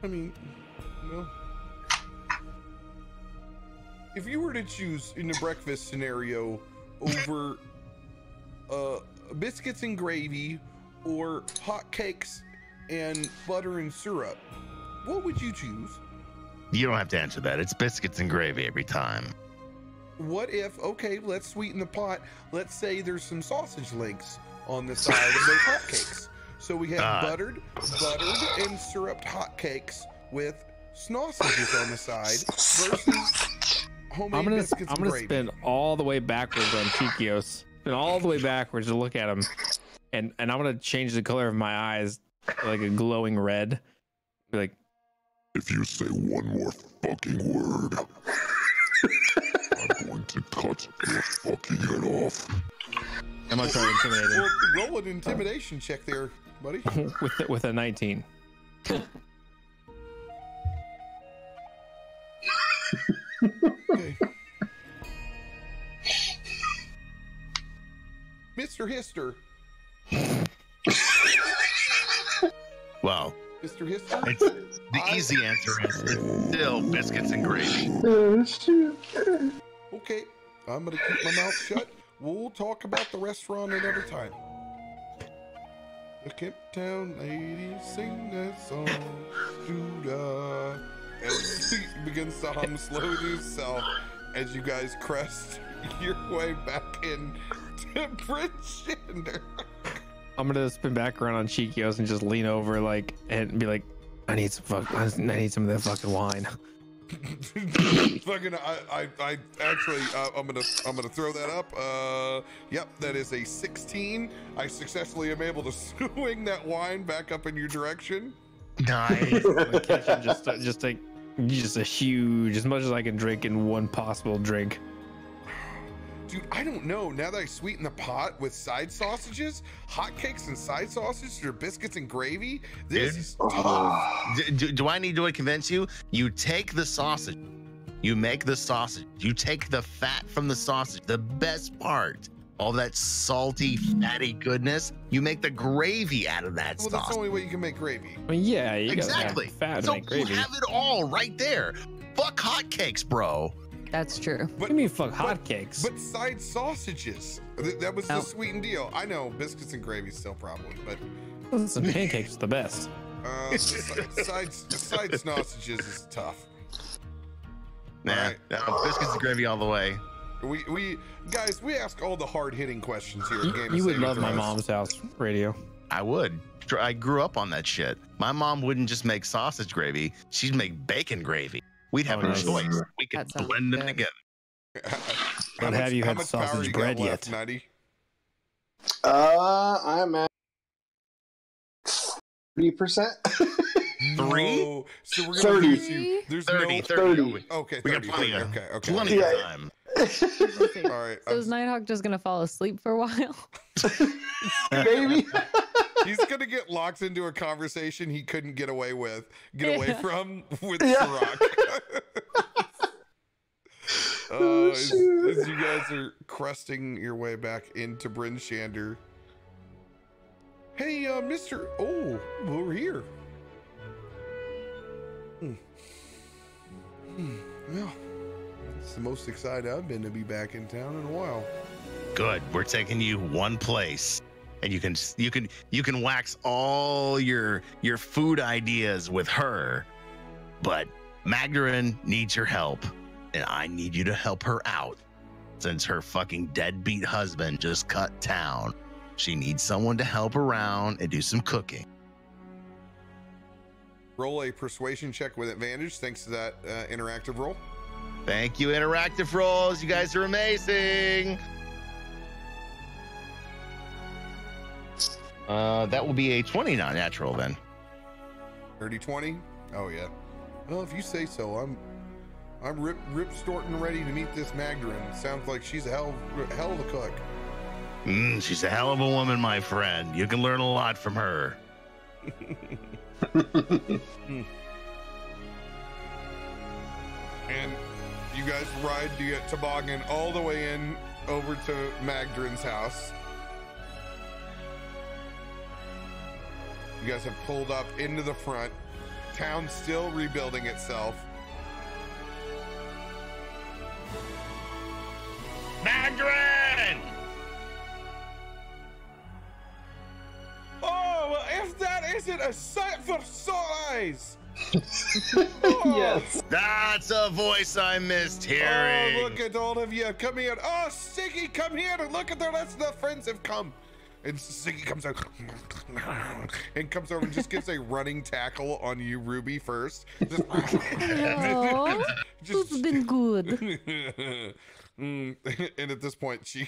I mean, well, if you were to choose in the breakfast scenario over biscuits and gravy or hot cakes and butter and syrup, what would you choose? You don't have to answer that. It's biscuits and gravy every time. What if, okay, let's sweeten the pot. Let's say there's some sausage links on the side of those hotcakes. So we have buttered and syruped hotcakes with sausages on the side versus homemade biscuits and gravy. I'm gonna spin all the way backwards on Chiquios. Spin all the way backwards to look at him. And I'm gonna change the color of my eyes to like a glowing red. Be like, if you say one more fucking word, I'm going to cut your fucking head off. I'm gonna try intimidating. Well, roll an intimidation check there, buddy. with a 19. Okay. Mr. Hister. Well, Mr. Hister? The easy answer is it's still biscuits and gravy. Okay, I'm gonna keep my mouth shut. We'll talk about the restaurant another time. The Cape Town ladies sing that song. Doo-dah. As he begins to hum slow to himself as you guys crest your way back in to Pretender. I'm gonna spin back around on Cheekios and just lean over and be like, I need some of that fucking wine. Fucking, I actually, I'm gonna throw that up. Yep, that is a 16. I successfully am able to swing that wine back up in your direction. Nice. just a huge, as much as I can drink in one possible drink. Dude, I don't know. Now that I sweeten the pot with side sausages, hotcakes and side sausages, or biscuits and gravy, this is do I need to convince you? You take the sausage, you make the sausage, you take the fat from the sausage, the best part, all that salty, fatty goodness, you make the gravy out of that Well, sauce. that's the only way you can make gravy. I mean, yeah, you Exactly. gotta have fat to So make gravy. you have it all right there. Fuck hotcakes, bro. That's true. What do you mean fuck hotcakes? But side sausages. That was the sweetened deal. I know biscuits and gravy still probably, but Some pancakes are the best. side sausages is tough. Nah, no, biscuits and gravy all the way. We guys, we ask all the hard hitting questions here. At Game You of would Saving love my Throws. mom's house radio. I would. I grew up on that shit. My mom wouldn't just make sausage gravy; she'd make bacon gravy. We'd have Oh, no nice. choice. We could That sounds blend them good. together. But have you how had much sausage power you got bread left, yet? Nutty? I'm at 3%. No. So we're gonna 30. lose you. There's 30, no 30. Okay, We got 30. plenty of, Okay. plenty of time. All right. So is Nighthawk just gonna fall asleep for a while? Baby. He's gonna get locked into a conversation he couldn't get away from with Yeah. Ciroc. Oh, as shoot. you guys are cresting your way back into Bryn Shander. Hey, Mr. Oh, we're here. Well, it's the most excited I've been to be back in town in a while. Good. We're taking you one place, and you can wax all your food ideas with her, but Magdarin needs your help, and I need you to help her out. Since her fucking deadbeat husband just cut town, she needs someone to help around and do some cooking. Roll a persuasion check with advantage thanks to that interactive roll. Thank you, Interactive Rolls. You guys are amazing. That will be a 20 non-natural then. 30-20? Oh yeah. Well, if you say so. I'm Rip Storton ready to meet this Magdarin. Sounds like she's a hell of a cook. She's a hell of a woman, my friend. You can learn a lot from her. And you guys ride the toboggan all the way in over to Magdarin's house. You guys have pulled up into the front. Town's still rebuilding itself. Magdarin! Oh, well, if that isn't a sight for size! Yes. That's a voice I missed hearing. Oh, look at all of you. Come here. Oh, Siggy, come here and look at the rest of the friends have come. And Siggy comes out and comes over and just gives a running tackle on you, Ruby, first. Just, Oh, it's been good. And at this point, she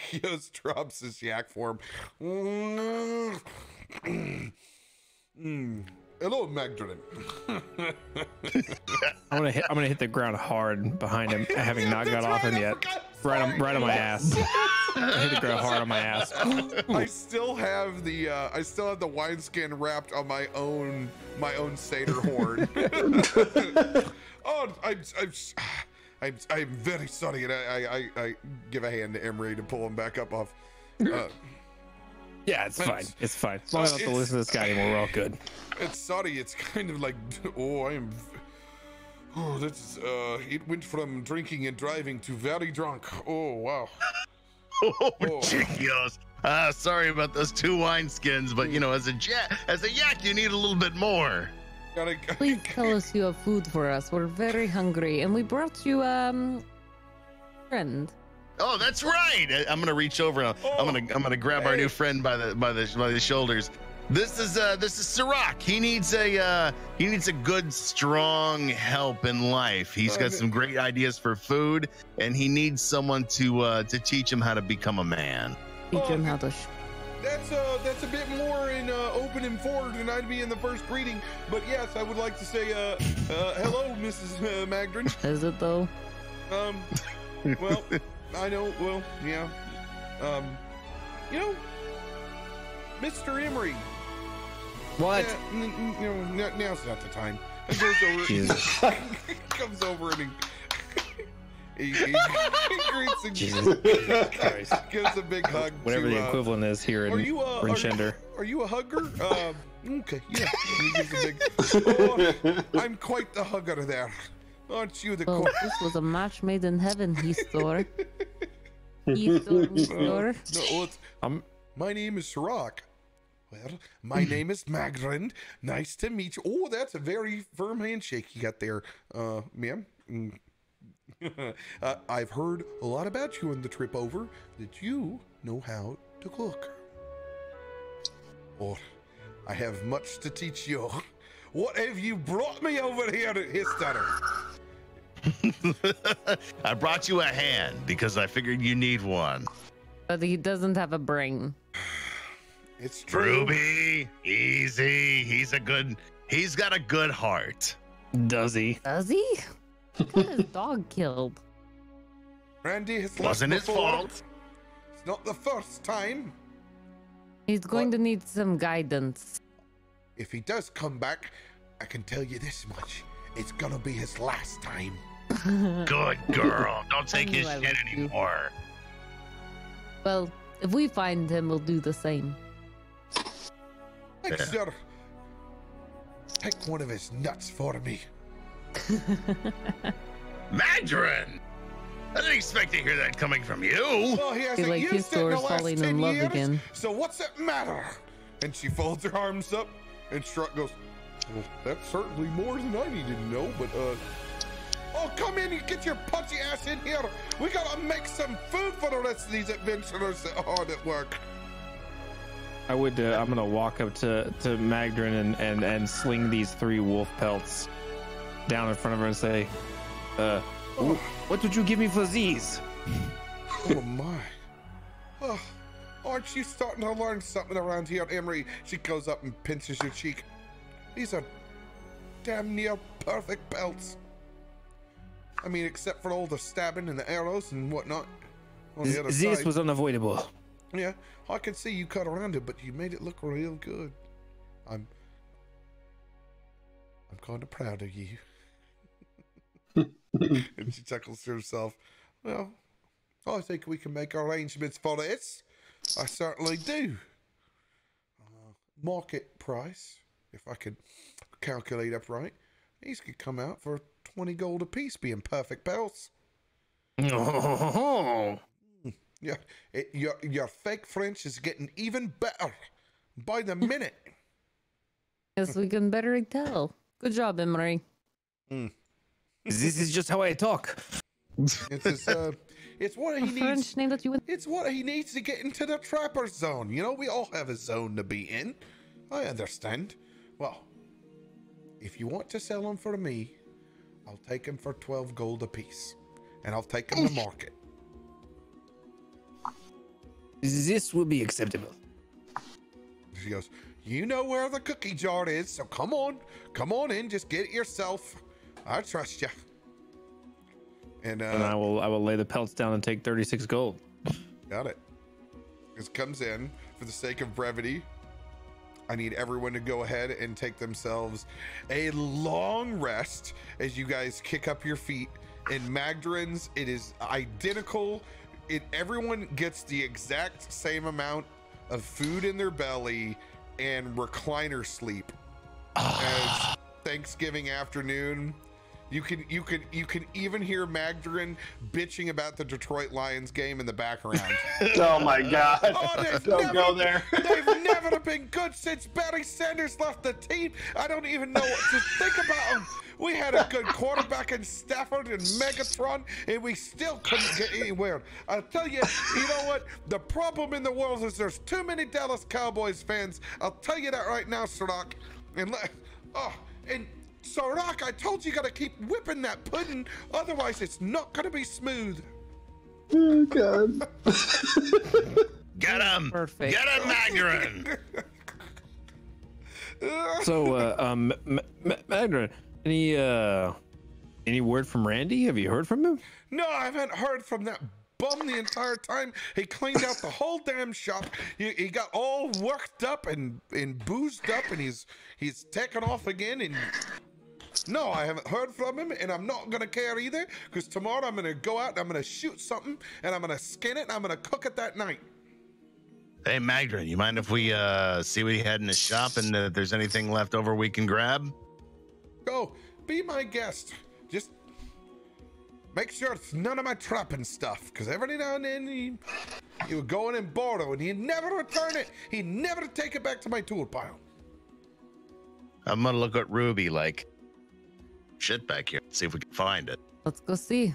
drops his yak form. Hello, Magdalene. I'm gonna hit the ground hard behind him, having not got off him yet. Right on my ass. I hit the ground hard on my ass. I still have the wineskin wrapped on my own satyr horn. Oh, I'm very sorry, and I give a hand to Emery to pull him back up off. Yeah, it's fine. It's fine. As long as I don't have to listen to this guy anymore, we're all good. It's sorry. It's kind of like, it went from drinking and driving to very drunk. Oh, wow. Oh, Chiquios. Sorry about those 2 wineskins, but you know, as a yak, you need a little bit more. Please tell us you have food for us. We're very hungry, and we brought you friend. Oh, that's right. I'm gonna reach over. And I'm gonna grab our new friend by the shoulders. This is Sirach. He needs a good, strong help in life. He's got some great ideas for food, and he needs someone to teach him how to become a man. Teach him how to. That's a bit more in open and forward than I'd be in the first greeting. But yes, I would like to say hello, Mrs. Magdren. Is it though? Well, I know. Well, yeah. You know, Mr. Emery. What? Now's not the time. He goes over. He comes over and he greets and gives a big hug. Whatever the equivalent is here in Rinchender. Are you a hugger? Okay, yeah. He gives a big. I'm quite the hugger there. Aren't you the? This was a match made in heaven. He store. He store. No, my name is Sirach. Well, my name is Magdren. Nice to meet you. Oh, that's a very firm handshake you got there, ma'am. I've heard a lot about you on the trip over, that you know how to cook. Oh, I have much to teach you. What have you brought me over here to his stutter? I brought you a hand because I figured you need one. But he doesn't have a brain. It's true. Ruby, easy. He's got a good heart. Does he? Does he? He got his dog killed. Randy has wasn't his fault. It's not the first time. He's going to need some guidance. If he does come back, I can tell you this much. It's gonna be his last time. Good girl. Don't take his shit anymore. Well, if we find him, we'll do the same. Thanks, sir. Take one of his nuts for me. Magdren! I didn't expect to hear that coming from you. Well, he hasn't like used his it in the store's last falling 10 in love years, again. so what's it matter? And she folds her arms up, and Strut goes, well, that's certainly more than I needed to know, but, oh, come in and get your punchy ass in here. We gotta make some food for the rest of these adventurers that are hard at work. I would. I'm gonna walk up to Magdren and sling these 3 wolf pelts down in front of her and say, "What would you give me for these?" Oh my! Oh, aren't you starting to learn something around here, Emery? She goes up and pinches your cheek. These are damn near perfect pelts. I mean, except for all the stabbing and the arrows and whatnot on the other side. This was unavoidable. Yeah, I can see you cut around it, but you made it look real good. I'm kind of proud of you. And she chuckles to herself. Well, I think we can make arrangements for this. I certainly do. Market price, if I could calculate up right, these could come out for 20 gold apiece, being perfect pelts. Oh. Yeah, your fake French is getting even better by the minute. Yes, we can better tell. Good job, Emery. This is just how I talk. It's what he needs. French name that you would. It's what he needs to get into the trapper zone. You know, we all have a zone to be in. I understand. Well, if you want to sell them for me, I'll take them for 12 gold apiece, and I'll take them to market. This will be acceptable. She goes, you know where the cookie jar is, so come on in, just get it yourself. I trust you. And I will lay the pelts down and take 36 gold. Got it. This comes in for the sake of brevity. I need everyone to go ahead and take themselves a long rest as you guys kick up your feet. In Magdren's, it is identical. Everyone gets the exact same amount of food in their belly and recliner sleep as Thanksgiving afternoon. You can even hear Magdarin bitching about the Detroit Lions game in the background. Oh my God! Oh, don't go there. They've never been good since Barry Sanders left the team. I don't even know what to think about them. We had a good quarterback in Stafford and Megatron, and we still couldn't get anywhere. I'll tell you, you know what? The problem in the world is there's too many Dallas Cowboys fans. I'll tell you that right now, Sirach. And Sirach, I told you gotta keep whipping that pudding, otherwise it's not gonna be smooth. Oh God. Get him! Perfect. Get him, Magdarin! So, Magdarin, any word from Randy? Have you heard from him? No, I haven't heard from that bum the entire time. He cleaned out the whole damn shop. He got all worked up and boozed up, and he's taken off again. And no, I haven't heard from him, and I'm not gonna care either, because tomorrow I'm gonna go out and I'm gonna shoot something, and I'm gonna skin it, and I'm gonna cook it that night. Hey, Magdarin, you mind if we see what he had in his shop, and if there's anything left over we can grab? Go, be my guest. Just make sure it's none of my trapping stuff, because every now and then he would go in and borrow, and he'd never return it. He'd never take it back to my tool pile. I'm gonna look at Ruby like shit back here, see if we can find it. Let's go see.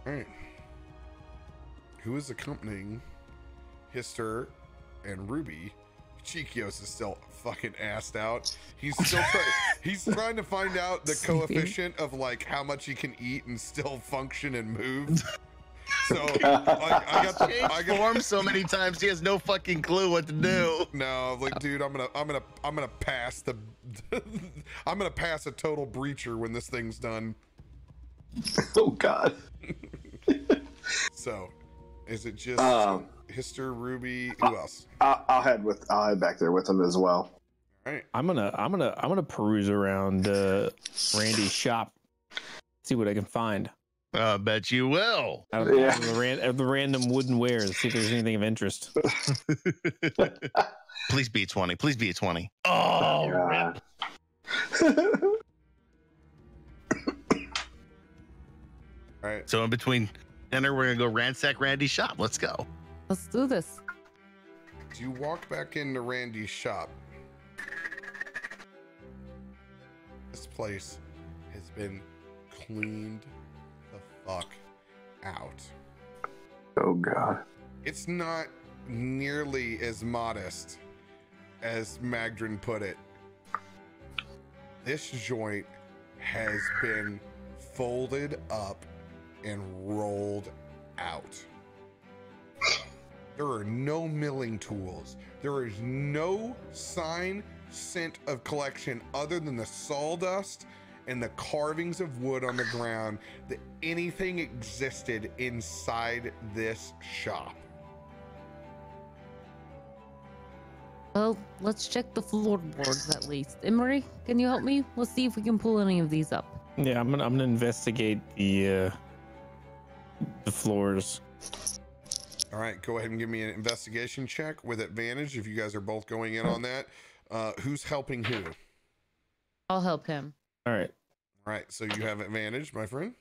All right. Who is accompanying Hister and Ruby? Chikios is still fucking assed out. He's still he's trying to find out the coefficient of like how much he can eat and still function and move. So I got form so many times he has no fucking clue what to do. No, like dude, I'm gonna pass the I'm gonna pass a total breacher when this thing's done. Oh God. So, is it just Hister, Ruby? Who else? I'll head back there with him as well. All right. I'm gonna peruse around Randy's shop, see what I can find. I bet you will. Out of the random wooden wares, see if there's anything of interest. Please be a 20. Please be a 20. Oh, rip. All right. So in between dinner, we're gonna go ransack Randy's shop. Let's go. Let's do this. Do you walk back into Randy's shop? This place has been cleaned the fuck out. Oh God. It's not nearly as modest as Magdarin put it. This joint has been folded up and rolled out. There are no milling tools. There is no sign scent of collection other than the sawdust and the carvings of wood on the ground that anything existed inside this shop. Well, let's check the floorboards at least. Emery, can you help me? Let's see if we can pull any of these up. Yeah, I'm gonna investigate the floors. All right, go ahead and give me an investigation check with advantage if you guys are both going in on that. Who's helping who? I'll help him. All right. All right, so you have advantage, my friend.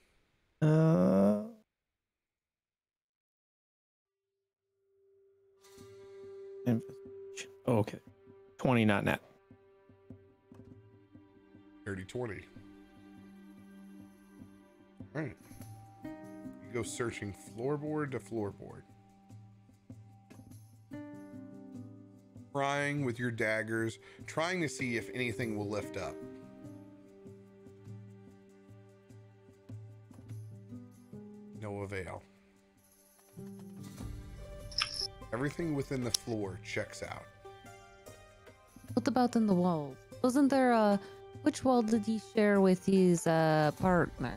Okay. 20, not net. 30-20. All right. You go searching floorboard to floorboard. Prying with your daggers, trying to see if anything will lift up. No avail. Everything within the floor checks out. What about in the walls? Wasn't there a... Which wall did he share with his partner?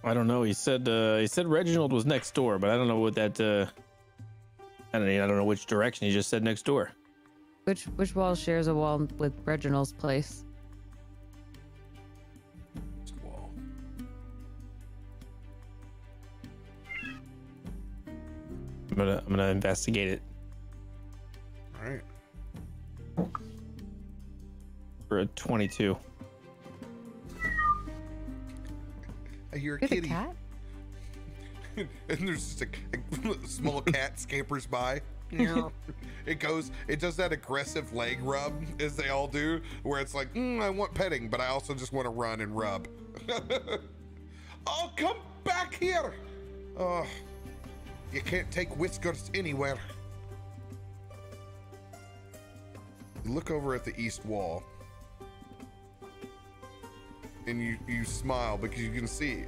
I don't know. He said Reginald was next door, but I don't know what that. I don't know which direction. He just said next door. Which wall shares a wall with Reginald's place? Wall. I'm gonna investigate it. All right. for a 22. I hear a You're the kitty. cat? And there's just a small cat scampers by. It does that aggressive leg rub as they all do, where it's like, I want petting, but I also just want to run and rub. Oh, come back here. Oh, you can't take Whiskers anywhere. You look over at the east wall and you smile because you can see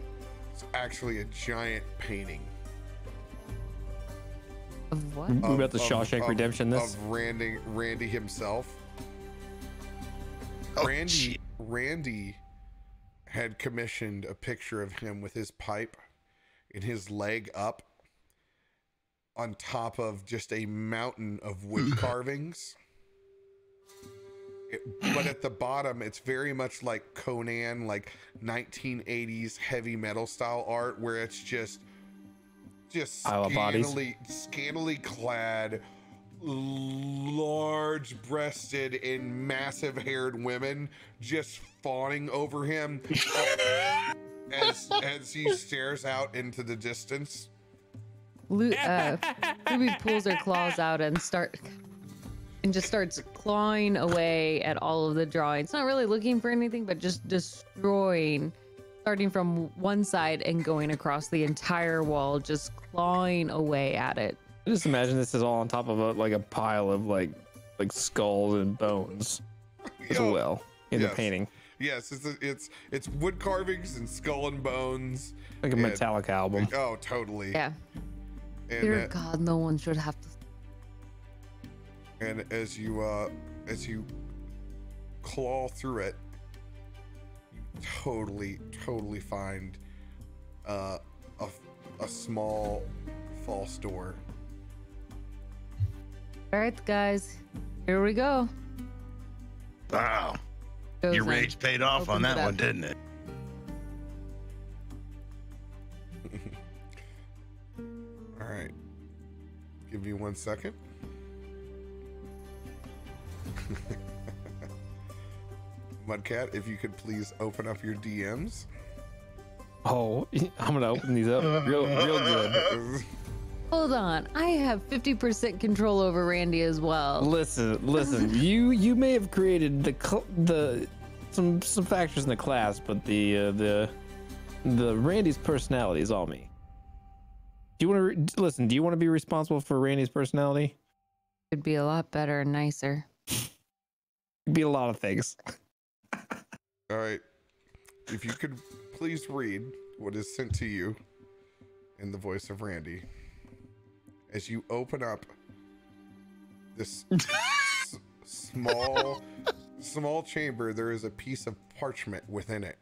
it's actually a giant painting. Of what? We're about the Shawshank Redemption this. Of Randy himself. Oh, Randy had commissioned a picture of him with his pipe and his leg up on top of just a mountain of wood carvings. But at the bottom, it's very much like Conan, like 1980s heavy metal style art, where it's just scantily clad, large-breasted and massive-haired women just fawning over him as he stares out into the distance. Ruby pulls her claws out and just starts clawing away at all of the drawings. Not really looking for anything, but just destroying, starting from one side and going across the entire wall, just clawing away at it. Just imagine this is all on top of a pile of like skulls and bones as well in the painting. Yes, it's wood carvings and skull and bones. Like a Metallica album. Oh, totally. Yeah. And Dear God, no one should have to. And as you claw through it, you totally find a small false door. All right, guys, here we go. Wow. Your rage paid off on that one, didn't it? All right. Give me 1 second. Mudcat, if you could please open up your DMs. Oh, I'm gonna open these up real good. Hold on, I have 50% control over Randy as well. Listen. you may have created some factors in the class, but the Randy's personality is all me. Do you want to listen? Do you want to be responsible for Randy's personality? It'd be a lot better and nicer. It'd be a lot of things. All right. If you could please read what is sent to you in the voice of Randy. As you open up this small chamber, there is a piece of parchment within it.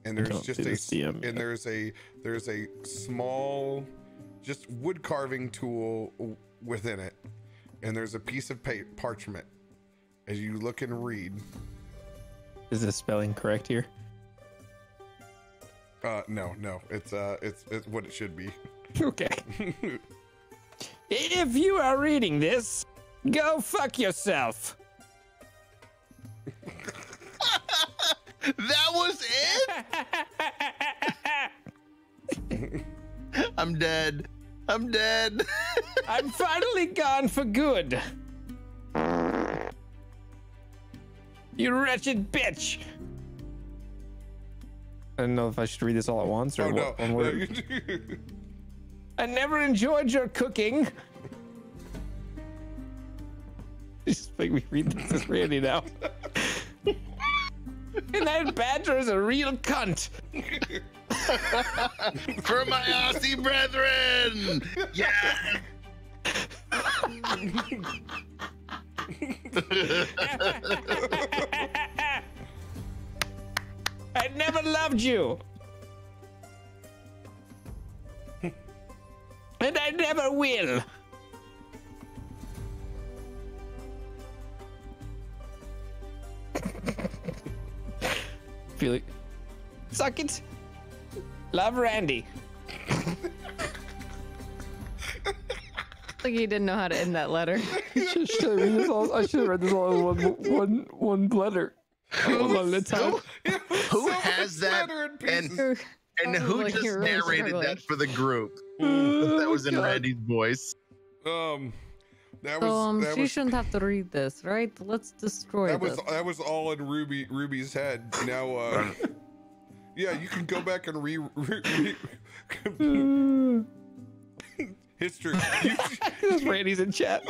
And there's just there's a small just wood carving tool within it. And there's a piece of parchment. As you look and read. Is the spelling correct here? No. It's what it should be. Okay. If you are reading this, go fuck yourself. That was it? I'm dead. I'm finally gone for good. You wretched bitch. I don't know if I should read this all at once or one word. I never enjoyed your cooking. Just make me read this as Randy now. And that badger is a real cunt. For my Aussie brethren. Yeah. I never loved you. And I never will. Feel it. Suck it. Love, Randy. Like he didn't know how to end that letter. Should I read this all? I should have read this all in one letter. Who has that? And who like just you're really narrated struggling. that for the group? That was in Randy's voice. She shouldn't have to read this, right? Let's destroy this. That was all in Ruby's head. Now, yeah, you can go back and history. Randy's in chat.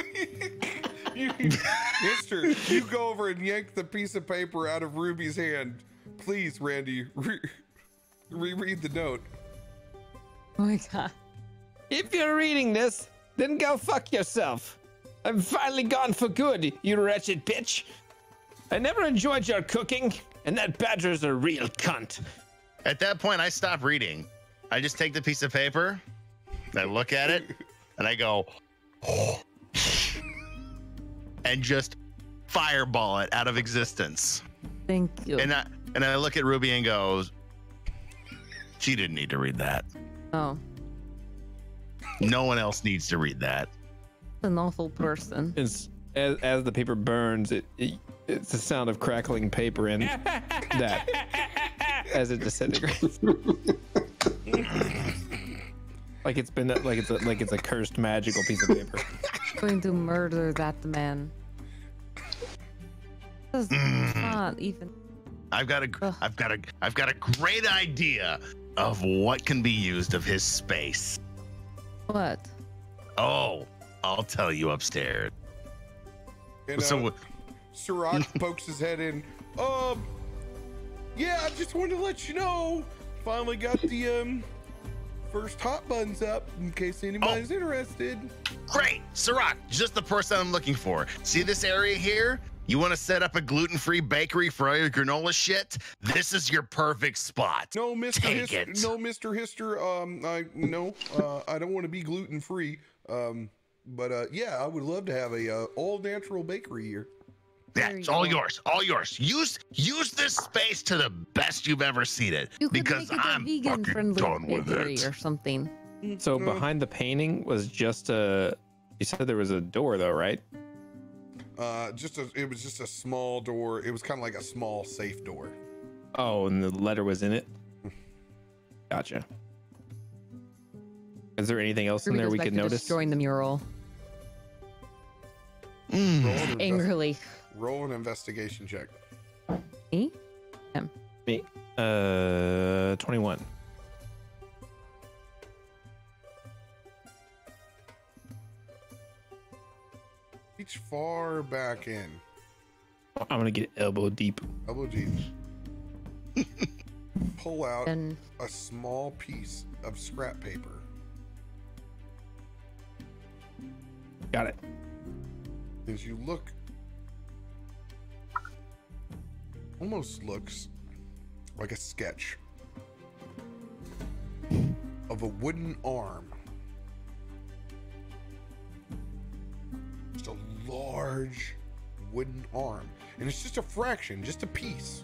History. You go over and yank the piece of paper out of Ruby's hand, please, Randy. Reread the note. Oh my god. If you're reading this, then go fuck yourself. I'm finally gone for good, you wretched bitch. I never enjoyed your cooking, and that badger's a real cunt. At that point, I stop reading. I just take the piece of paper, I look at it, and I go, and just fireball it out of existence. Thank you. And I look at Ruby and goes, she didn't need to read that. Oh. No one else needs to read that. An awful person. It's, as the paper burns, it's the sound of crackling paper and that as it disintegrates. like it's a cursed magical piece of paper. Going to murder that man. That's not even. I've got a great idea of what can be used of his space. What? Oh, I'll tell you upstairs. And, Sirach pokes his head in. Yeah, I just wanted to let you know. Finally got the first hot buns up in case anybody's interested. Great, Sirach, just the person I'm looking for. See this area here? You want to set up a gluten-free bakery for all your granola shit? This is your perfect spot. No, Mr. Take it. No, Mr. Hister. I don't want to be gluten-free. But yeah, I would love to have a all-natural bakery here. Yeah, it's all yours. All yours. Use this space to the best you've ever seen it. You could because make it I'm a vegan-friendly done with bakery it. or something. So behind the painting was just a. You said there was a door though, right? It was just a small door. It was kind of like a small safe door. Oh, and the letter was in it. Gotcha. Is there anything else in there we could notice? Destroying the mural. Angrily. Roll an investigation check. Me? Me. 21. Reach far back in. I'm gonna get elbow deep. Elbow deep. Pull out a small piece of scrap paper. Got it. As you look, almost looks like a sketch of a wooden arm. Just a large wooden arm. And it's just a fraction, just a piece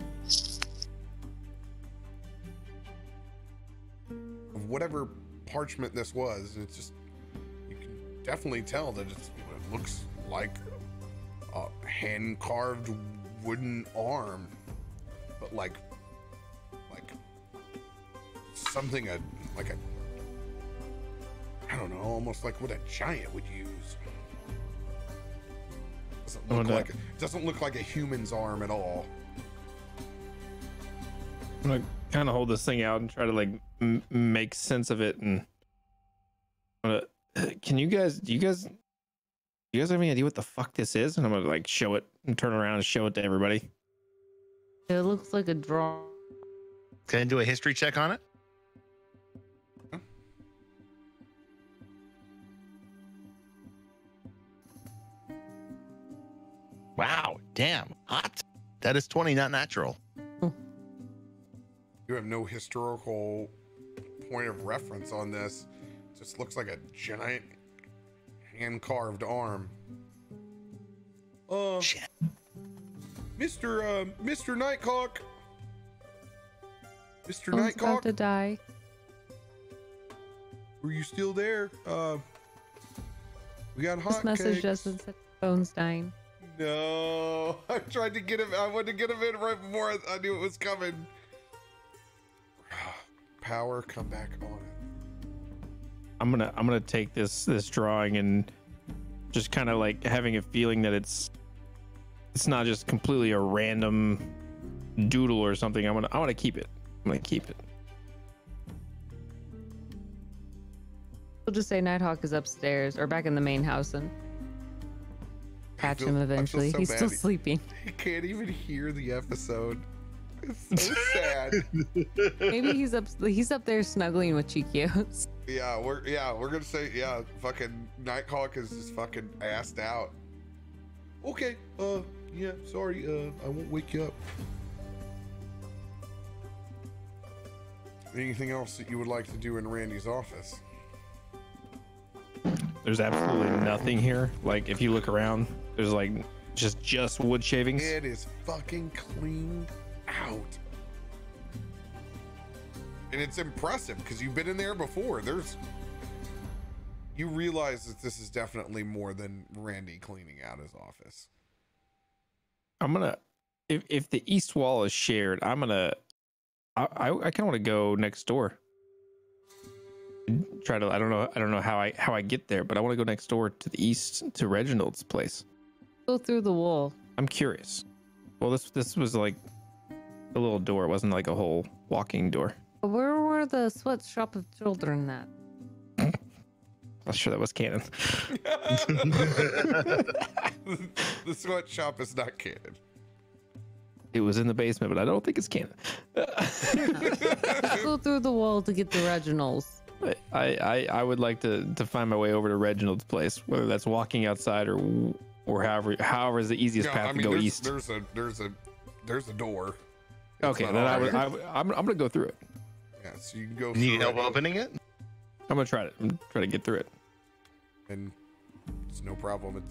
of whatever parchment this was. It's just, you can definitely tell that it looks like a hand-carved wooden arm, but like something I don't know, almost like what a giant would use. Doesn't look like a human's arm at all. I'm gonna kind of hold this thing out and try to like make sense of it. And do you guys have any idea what the fuck this is? And I'm gonna like show it and turn around and show it to everybody. It looks like a draw. Can I do a history check on it? Wow, damn, hot. That is 20, not natural. You have no historical point of reference on this. It just looks like a giant hand-carved arm. Shit. Mr. Nightcock. Mr. Someone's Nightcock. about to die. Were you still there? We got hot This message cakes. just said phone's dying. No, I tried to get him. I wanted to get him in right before I knew it was coming. Power, come back on it. I'm gonna take this drawing and just kind of like having a feeling that it's not just completely a random doodle or something. I want to keep it. I'm gonna keep it. We'll just say Nighthawk is upstairs or back in the main house and catch him eventually. so He's bad. still sleeping. He can't even hear the episode. It's so sad. Maybe he's up there snuggling with Chiquios. Yeah, we're gonna say fucking Nighthawk is just fucking assed out. Okay, yeah, sorry, I won't wake you up. Anything else that you would like to do in Randy's office? There's absolutely nothing here. Like if you look around, there's like just wood shavings. It is fucking cleaned out. And it's impressive because you've been in there before. You realize that this is definitely more than Randy cleaning out his office. I'm gonna, if the east wall is shared, I kind of want to go next door. Try to, I don't know how I get there, but I want to go next door to the east to Reginald's place. Go through the wall. I'm curious. Well, this was like a little door. It wasn't like a whole walking door. Where were the sweatshop of children at? I'm sure that was canon. The sweatshop is not canon. It was in the basement, but I don't think it's canon. Go through the wall to get to Reginald's. I would like to find my way over to Reginald's place, whether that's walking outside or however is the easiest path to go east. There's a door. Okay, then I'm gonna go through it. Yeah, so you can go. Need help opening it? I'm gonna try to get through it. And it's no problem.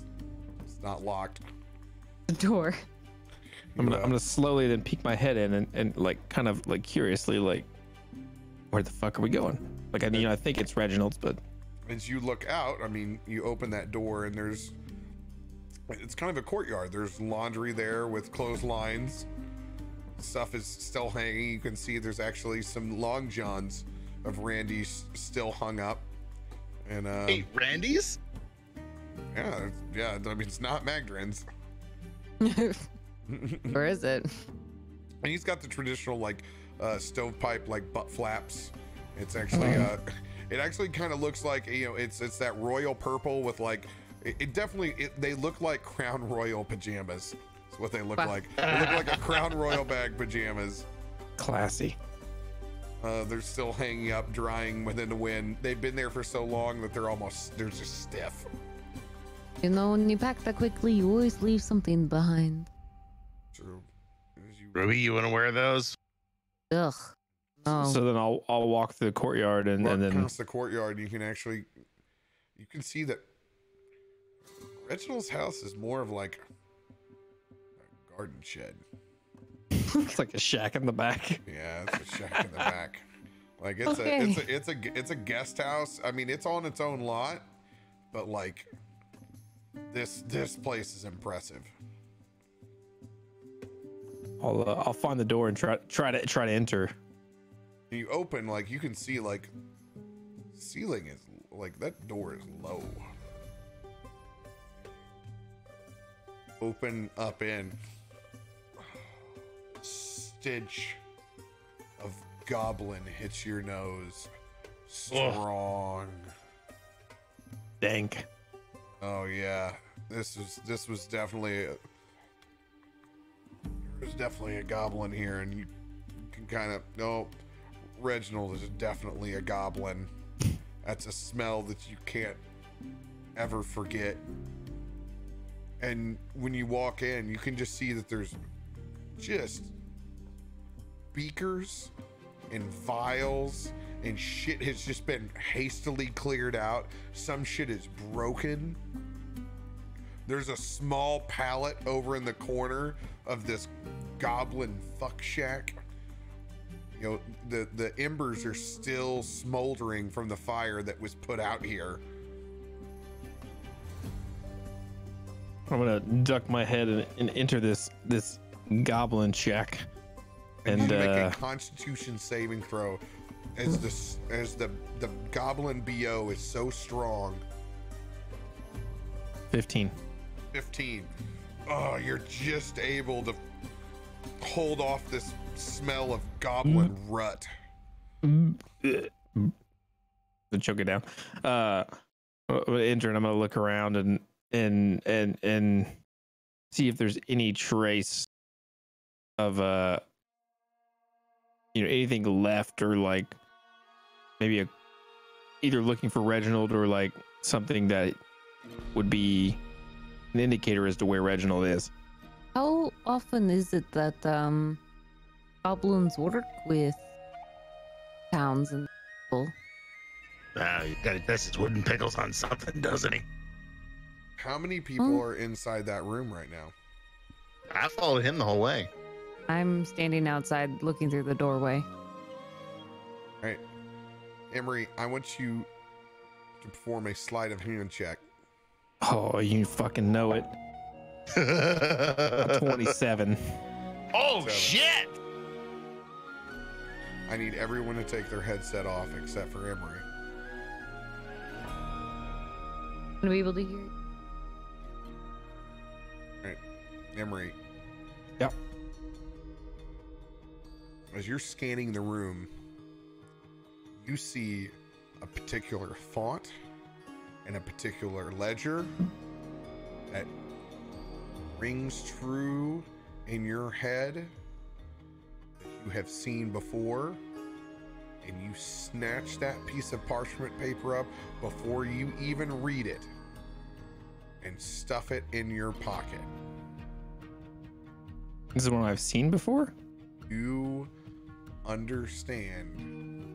It's not locked. The door. I'm gonna slowly then peek my head in and like kind of like curiously like, where the fuck are we going? Like I think it's Reginald's, but as you look out, I mean, you open that door and it's kind of a courtyard. There's laundry there with clotheslines. Stuff is still hanging. You can see there's actually some long johns of Randy's still hung up. And hey, Randy's? Yeah. I mean, it's not Magdalen's. Or is it? And he's got the traditional like stovepipe like butt flaps. It's actually it actually kind of looks like it's that royal purple with like they look like Crown Royal pajamas. That's what they look like. They look like a Crown Royal bag pajamas. Classy. They're still hanging up, drying within the wind. They've been there for so long that they're just stiff. When you pack that quickly, you always leave something behind. True. Ruby, you want to wear those? Ugh. No. So then I'll walk through the courtyard and then across the courtyard, you can see that Reginald's house is more of like a garden shed. It's like a shack in the back. Yeah, it's a shack in the back. Like it's a guest house. I mean, it's on its own lot, but like this place is impressive. I'll find the door and try to enter. You open, like you can see like ceiling is like that door is low. Open up in stench of goblin hits your nose. Strong. Dank. Oh yeah. This was definitely there's definitely a goblin here, and you can kind of Reginald is definitely a goblin. That's a smell that you can't ever forget. And when you walk in, you can just see that there's just beakers and vials and shit has just been hastily cleared out. Some shit is broken. There's a small pallet over in the corner of this goblin fuck shack. The embers are still smoldering from the fire that was put out here. gonna duck my head and enter this goblin check. And make a Constitution saving throw, as the goblin BO is so strong. 15. 15. Oh, you're just able to hold off this smell of goblin rut. To choke it down. I'm gonna enter and I'm gonna look around and see if there's any trace of anything left, or like maybe either looking for Reginald or like something that would be an indicator as to where Reginald is. How often is it that goblins work with towns and people? You gotta test his wooden pickles on something, doesn't he? How many people are inside that room right now? I followed him the whole way. I'm standing outside looking through the doorway. All right. Emery, I want you to perform a sleight of hand check. Oh, you fucking know it. 27. Oh, shit! I need everyone to take their headset off except for Emery. Gonna be able to hear you. All right. Emery. Yep. As you're scanning the room, you see a particular font and a particular ledger that rings true in your head that you have seen before, and you snatch that piece of parchment paper up before you even read it and stuff it in your pocket. This is one I've seen before? You understand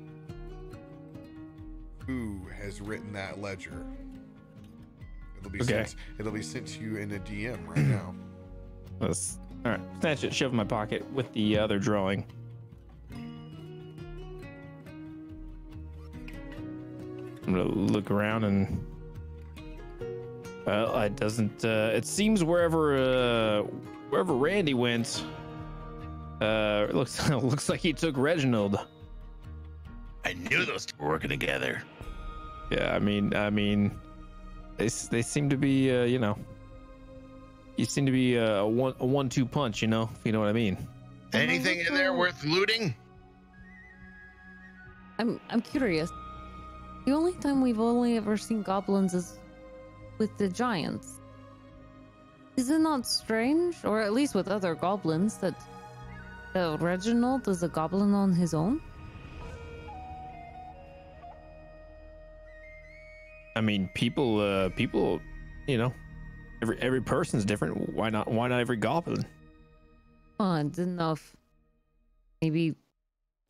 who has written that ledger. It'll be sent to you in a DM right now. All right, snatch it, shove it in my pocket with the other drawing. I'm gonna look around and it doesn't. It seems wherever Randy went, it looks like he took Reginald. I knew those two were working together. Yeah, I mean, they seem to be, you seem to be a 1-2 punch, if you know what I mean. Anything in there worth looting? I'm curious. The only time we've only ever seen goblins is with the giants. Is it not strange, or at least with other goblins, that Reginald is a goblin on his own? I mean, people, every person's different. Why not every goblin? Oh, I didn't know if maybe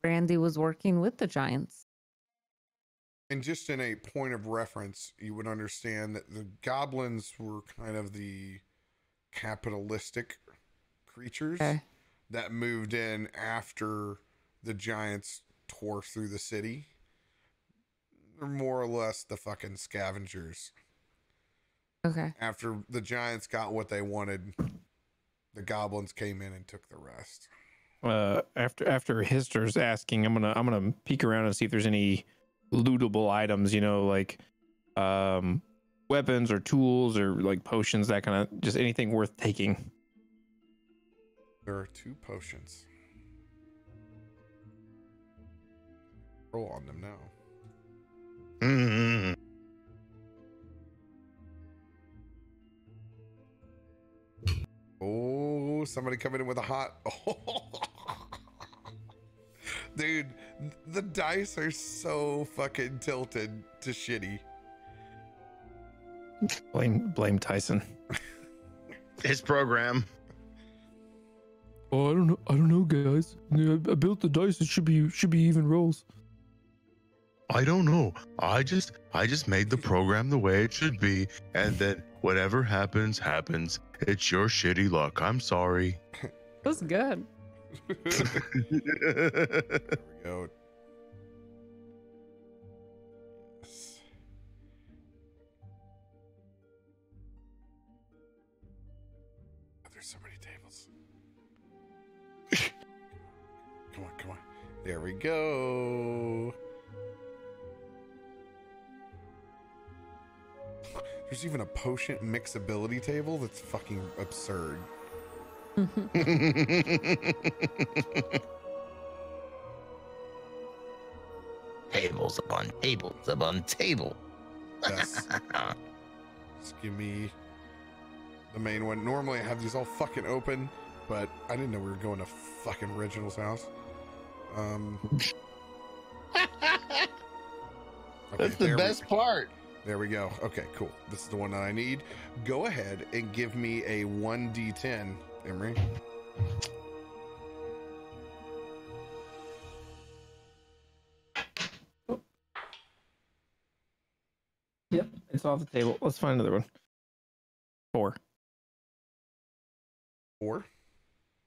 Randy was working with the giants. And just in a point of reference, you would understand that the goblins were kind of the capitalistic creatures that moved in after the giants tore through the city. They're more or less the fucking scavengers. Okay. After the giants got what they wanted, the goblins came in and took the rest. After Hister's asking, I'm gonna peek around and see if there's any lootable items, like weapons or tools or like potions, that kind of, just anything worth taking. There are 2 potions. Roll on them now. Mm-hmm. Oh, somebody coming in with a hot. Dude, the dice are so fucking tilted to shitty. Blame Tyson. His program. Oh, I don't know, guys. I built the dice. It should be even rolls. I don't know. I just made the program the way it should be, and then whatever happens. It's your shitty luck. I'm sorry. That's good. There we go. Yes. go. There's even a potion mixability table. That's fucking absurd. Tables upon tables upon table. Yes. Just give me the main one. Normally I have these all fucking open, but I didn't know we were going to fucking Reginald's house. That's the best part. There we go. Okay, cool. This is the one that I need. Go ahead and give me a 1d10, Emery. Yep, it's off the table. Let's find another one. 4. 4?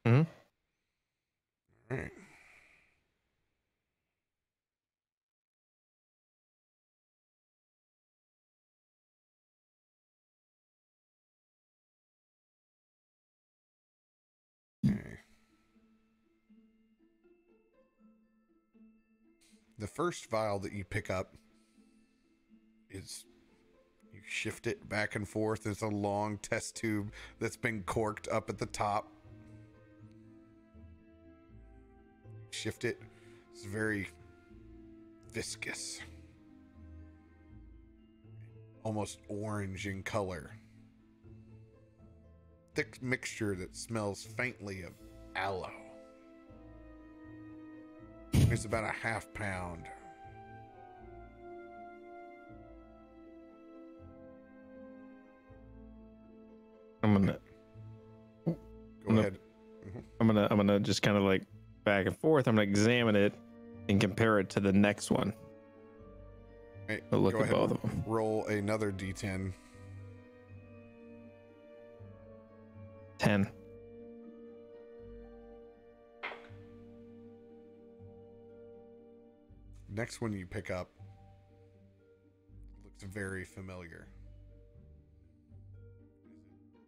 Mm-hmm. All right. Okay. The first vial that you pick up is, you shift it back and forth. There's a long test tube that's been corked up at the top. Shift it. It's very viscous, almost orange in color. Thick mixture that smells faintly of aloe. It's about a half pound. I'm gonna ahead. I'm gonna just kind of like back and forth. I'm gonna examine it and compare it to the next one. Hey, But look go at ahead both and of them. roll another d10. 10. Next one you pick up looks very familiar.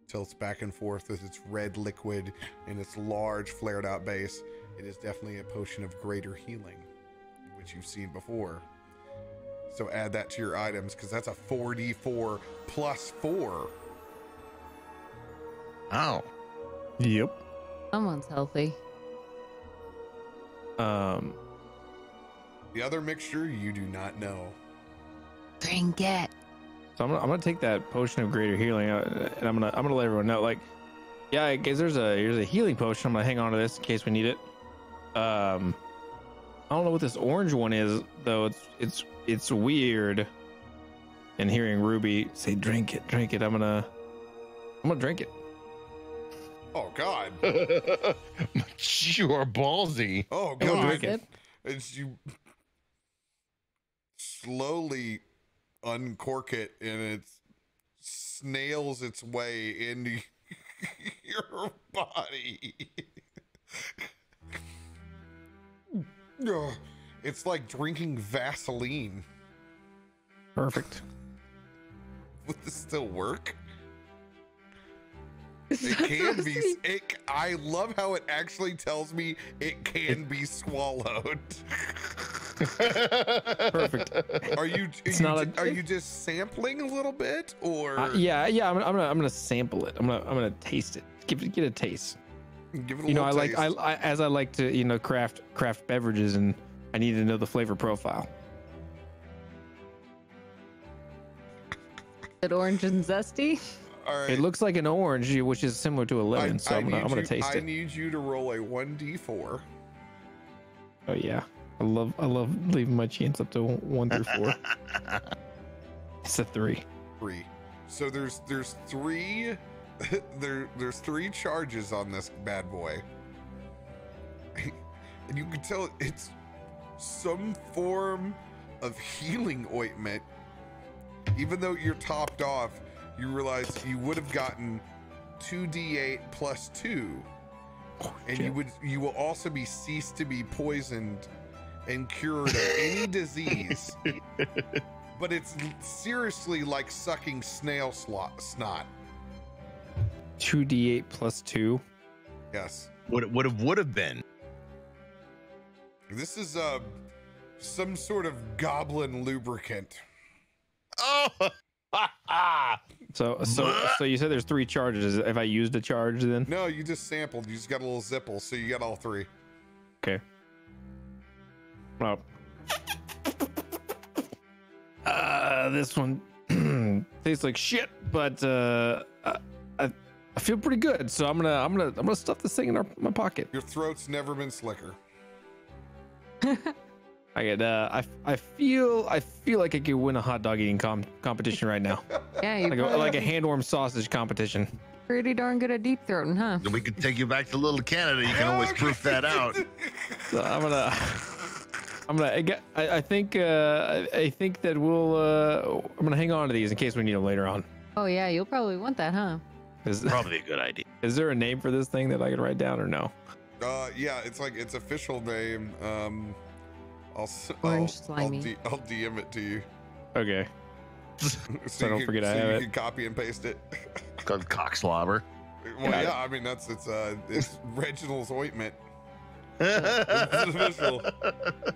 Tilts back and forth with its red liquid and its large flared out base. It is definitely a potion of greater healing, which you've seen before. So add that to your items, because that's a 4d4 plus 4. Oh. Yep. Someone's healthy. The other mixture you do not know. Drink it. So I'm gonna take that potion of greater healing, and I'm gonna let everyone know. Like, yeah, I guess here's a healing potion. I'm gonna hang on to this in case we need it. I don't know what this orange one is though. It's weird. And hearing Ruby say, "Drink it, drink it," I'm gonna drink it. Oh God! You are ballsy. Oh I'm gonna God! drink it. As you slowly uncork it and it snails its way into your body. It's like drinking Vaseline. Perfect. Would this still work? It can be. I love how it actually tells me it can be swallowed. Perfect. Are you just sampling a little bit, or yeah? I'm gonna sample it. I'm gonna taste it. Get a taste. Give it a you know, little taste. I like to craft beverages, and I need to know the flavor profile. Is it orange and zesty? All right. It looks like an orange, which is similar to a lemon. So I'm gonna taste it. I need you to roll a 1d4. Oh yeah, I love leaving my chance up to 1 through 4. It's a 3. 3. So there's 3 there's 3 charges on this bad boy, and you can tell it's some form of healing ointment. Even though you're topped off, you realize you would have gotten 2d8 plus 2, and you will also be ceased to be poisoned and cured of any disease. But it's seriously like sucking snail snot. 2d8 plus 2. Yes. What it would have been. This is some sort of goblin lubricant. Oh. So you said there's 3 charges. If I used a charge, then No, you just sampled. You just got a little zipple, so you got all 3. okay. Well, this one tastes like shit, but I feel pretty good. So I'm gonna stuff this thing in my pocket. Your throat's never been slicker. I get I feel like I could win a hot dog eating competition right now. Yeah, you like a hand warm sausage competition. pretty darn good at deep throating, huh? We could take you back to Little Canada. You can always proof that out. So I think that I'm gonna hang on to these in case we need them later on. Oh yeah, you'll probably want that, huh? Probably a good idea. Is there a name for this thing that I can write down or no? Yeah, it's like its official name. Orange slimy. I'll DM it to you. Okay. So I don't forget I have you it. can copy and paste it. It's called cockslobber. Well, yeah, I mean it's Reginald's ointment. It's official.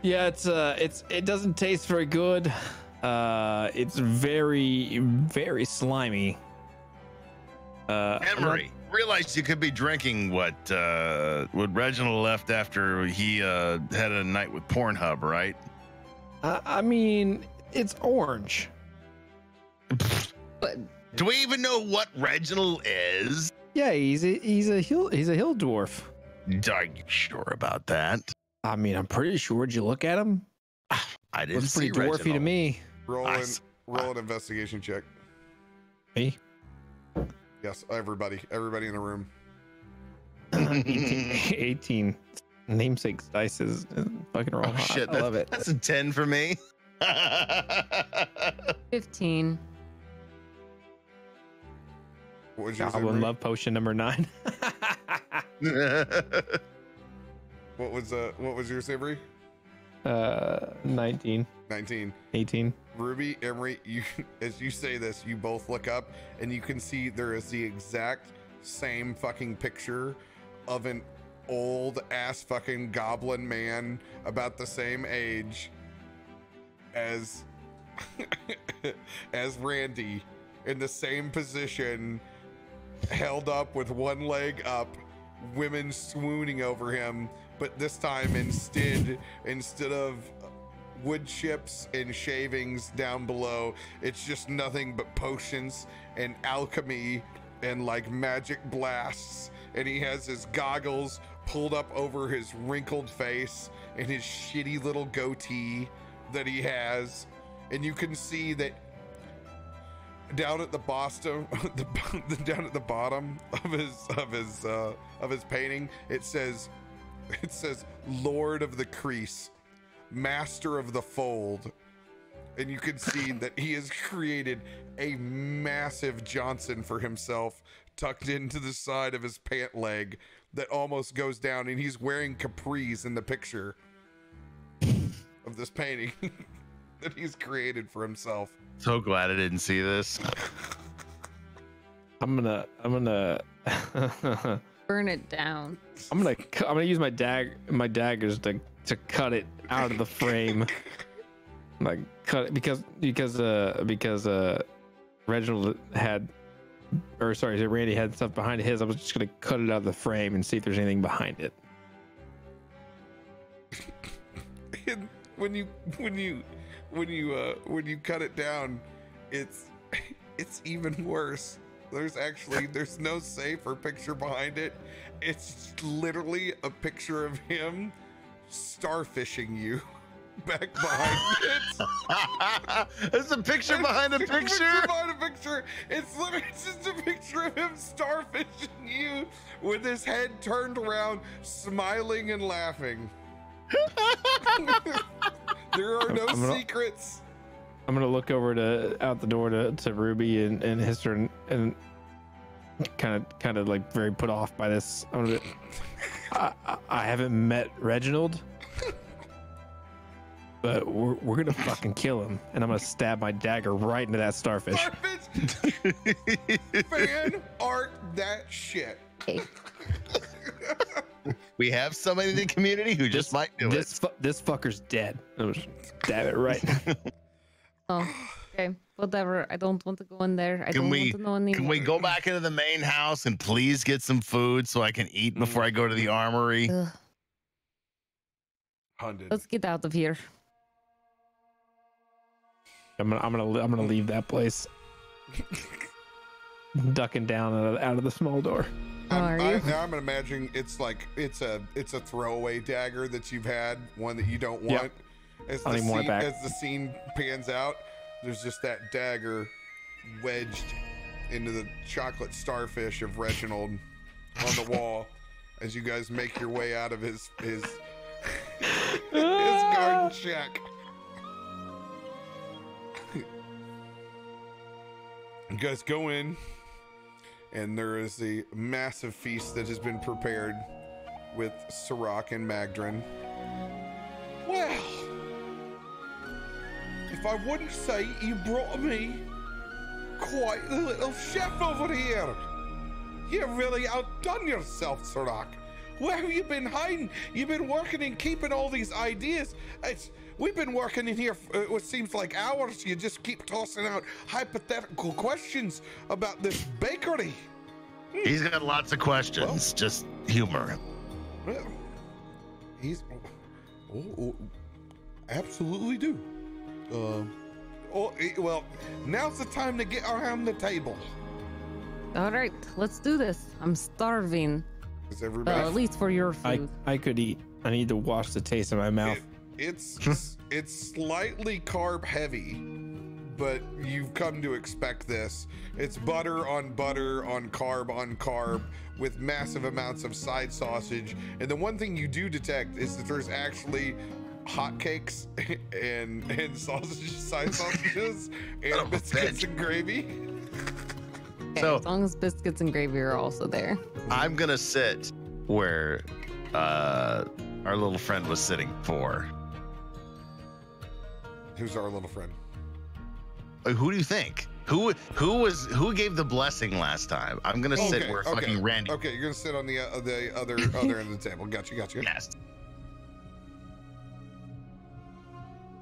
Yeah, it doesn't taste very good. It's very, very slimy. Emery, realized you could be drinking what Reginald left after he had a night with Pornhub, right? I mean, it's orange. But Do we even know what Reginald is? Yeah, he's a hill dwarf. Are you sure about that? I mean, I'm pretty sure. Did you look at him? I didn't Looks see pretty dwarfy to Reginald. me. Roll an investigation check. Me? Yes, everybody in the room. 18. Namesake's dice is fucking wrong. Oh, shit, I love it. That's a 10 for me. 15. What was yours? Goblin love potion number 9. What was yours, Avery? 19. 19. 18. Ruby, Emery, as you say this, you both look up and you can see there is the exact same fucking picture of an old ass fucking goblin man about the same age as as Randy, in the same position, held up with one leg up, women swooning over him, but this time instead of wood chips and shavings down below, it's just nothing but potions and alchemy and like magic blasts, and he has his goggles pulled up over his wrinkled face and his shitty little goatee that he has, and you can see that down at the bottom of his painting, it says Lord of the Crease, Master of the Fold, and you can see that he has created a massive Johnson for himself tucked into the side of his pant leg that almost goes down, and he's wearing capris in the picture of this painting that he's created for himself. So glad I didn't see this. I'm gonna Burn it down. I'm gonna use my daggers to cut it out of the frame. Like cut it because Reginald had, or sorry, Randy had stuff behind his. I was just gonna cut it out of the frame and see if there's anything behind it. And when you cut it down, it's even worse. There's no safe or picture behind it. It's literally a picture of him starfishing you back behind it. There's a picture behind a picture. Behind a picture. It's literally just a picture of him starfishing you with his head turned around, smiling and laughing. There are no secrets. I'm gonna look over out the door to Ruby and Hister and kind of like very put off by this. I haven't met Reginald, but we're gonna fucking kill him, and I'm gonna stab my dagger right into that starfish. Fan art that shit. Okay. We have somebody in the community who just might do this fucker's dead. Stab it right. Oh, okay. Whatever. I don't want to go in there. I don't want to know anymore. Can we go back into the main house and please get some food so I can eat before I go to the armory? Let's get out of here. I'm gonna leave that place. Ducking down out of the small door. Now I'm imagining it's like it's a throwaway dagger that you've had, one that you don't want. As the scene pans out, there's just that dagger wedged into the chocolate starfish of Reginald on the wall as you guys make your way out of his garden shack. You guys go in, and there is a massive feast that has been prepared with Sirach and Magdrin. Well, if I wouldn't say you brought me quite the little chef over here. You've really outdone yourself, Sirach. Where have you been hiding? You've been working and keeping all these ideas. We've been working in here for what seems like hours. You just keep tossing out hypothetical questions about this bakery. He's got lots of questions. Well, just humor him. Well, absolutely do. Well, now's the time to get around the table. All right, let's do this. I'm starving. Is everybody? At least for your food. I could eat. I need to wash the taste in my mouth. It's slightly carb heavy, but you've come to expect this. It's butter on carb with massive amounts of side sausage. And the one thing you do detect is that there's actually hotcakes and side sausages and biscuits and gravy. Okay, so as long as biscuits and gravy are also there. I'm gonna sit where our little friend was sitting before. Who's our little friend? Who do you think? Who gave the blessing last time? I'm gonna sit where fucking Randy. Okay, you're gonna sit on the other end of the table. Gotcha. Yes.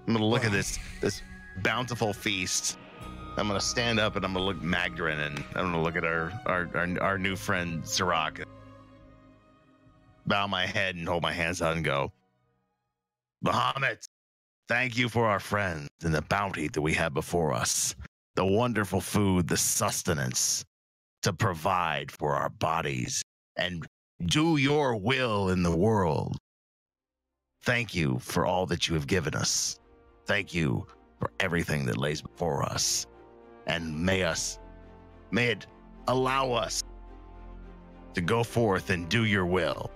I'm gonna look at this bountiful feast. I'm gonna stand up and I'm gonna look at Magdrin and I'm gonna look at our new friend Sirach. Bow my head and hold my hands out and go, Bahamut, thank you for our friends and the bounty that we have before us. The wonderful food, the sustenance to provide for our bodies and do your will in the world. Thank you for all that you have given us. Thank you for everything that lays before us. And may it allow us to go forth and do your will.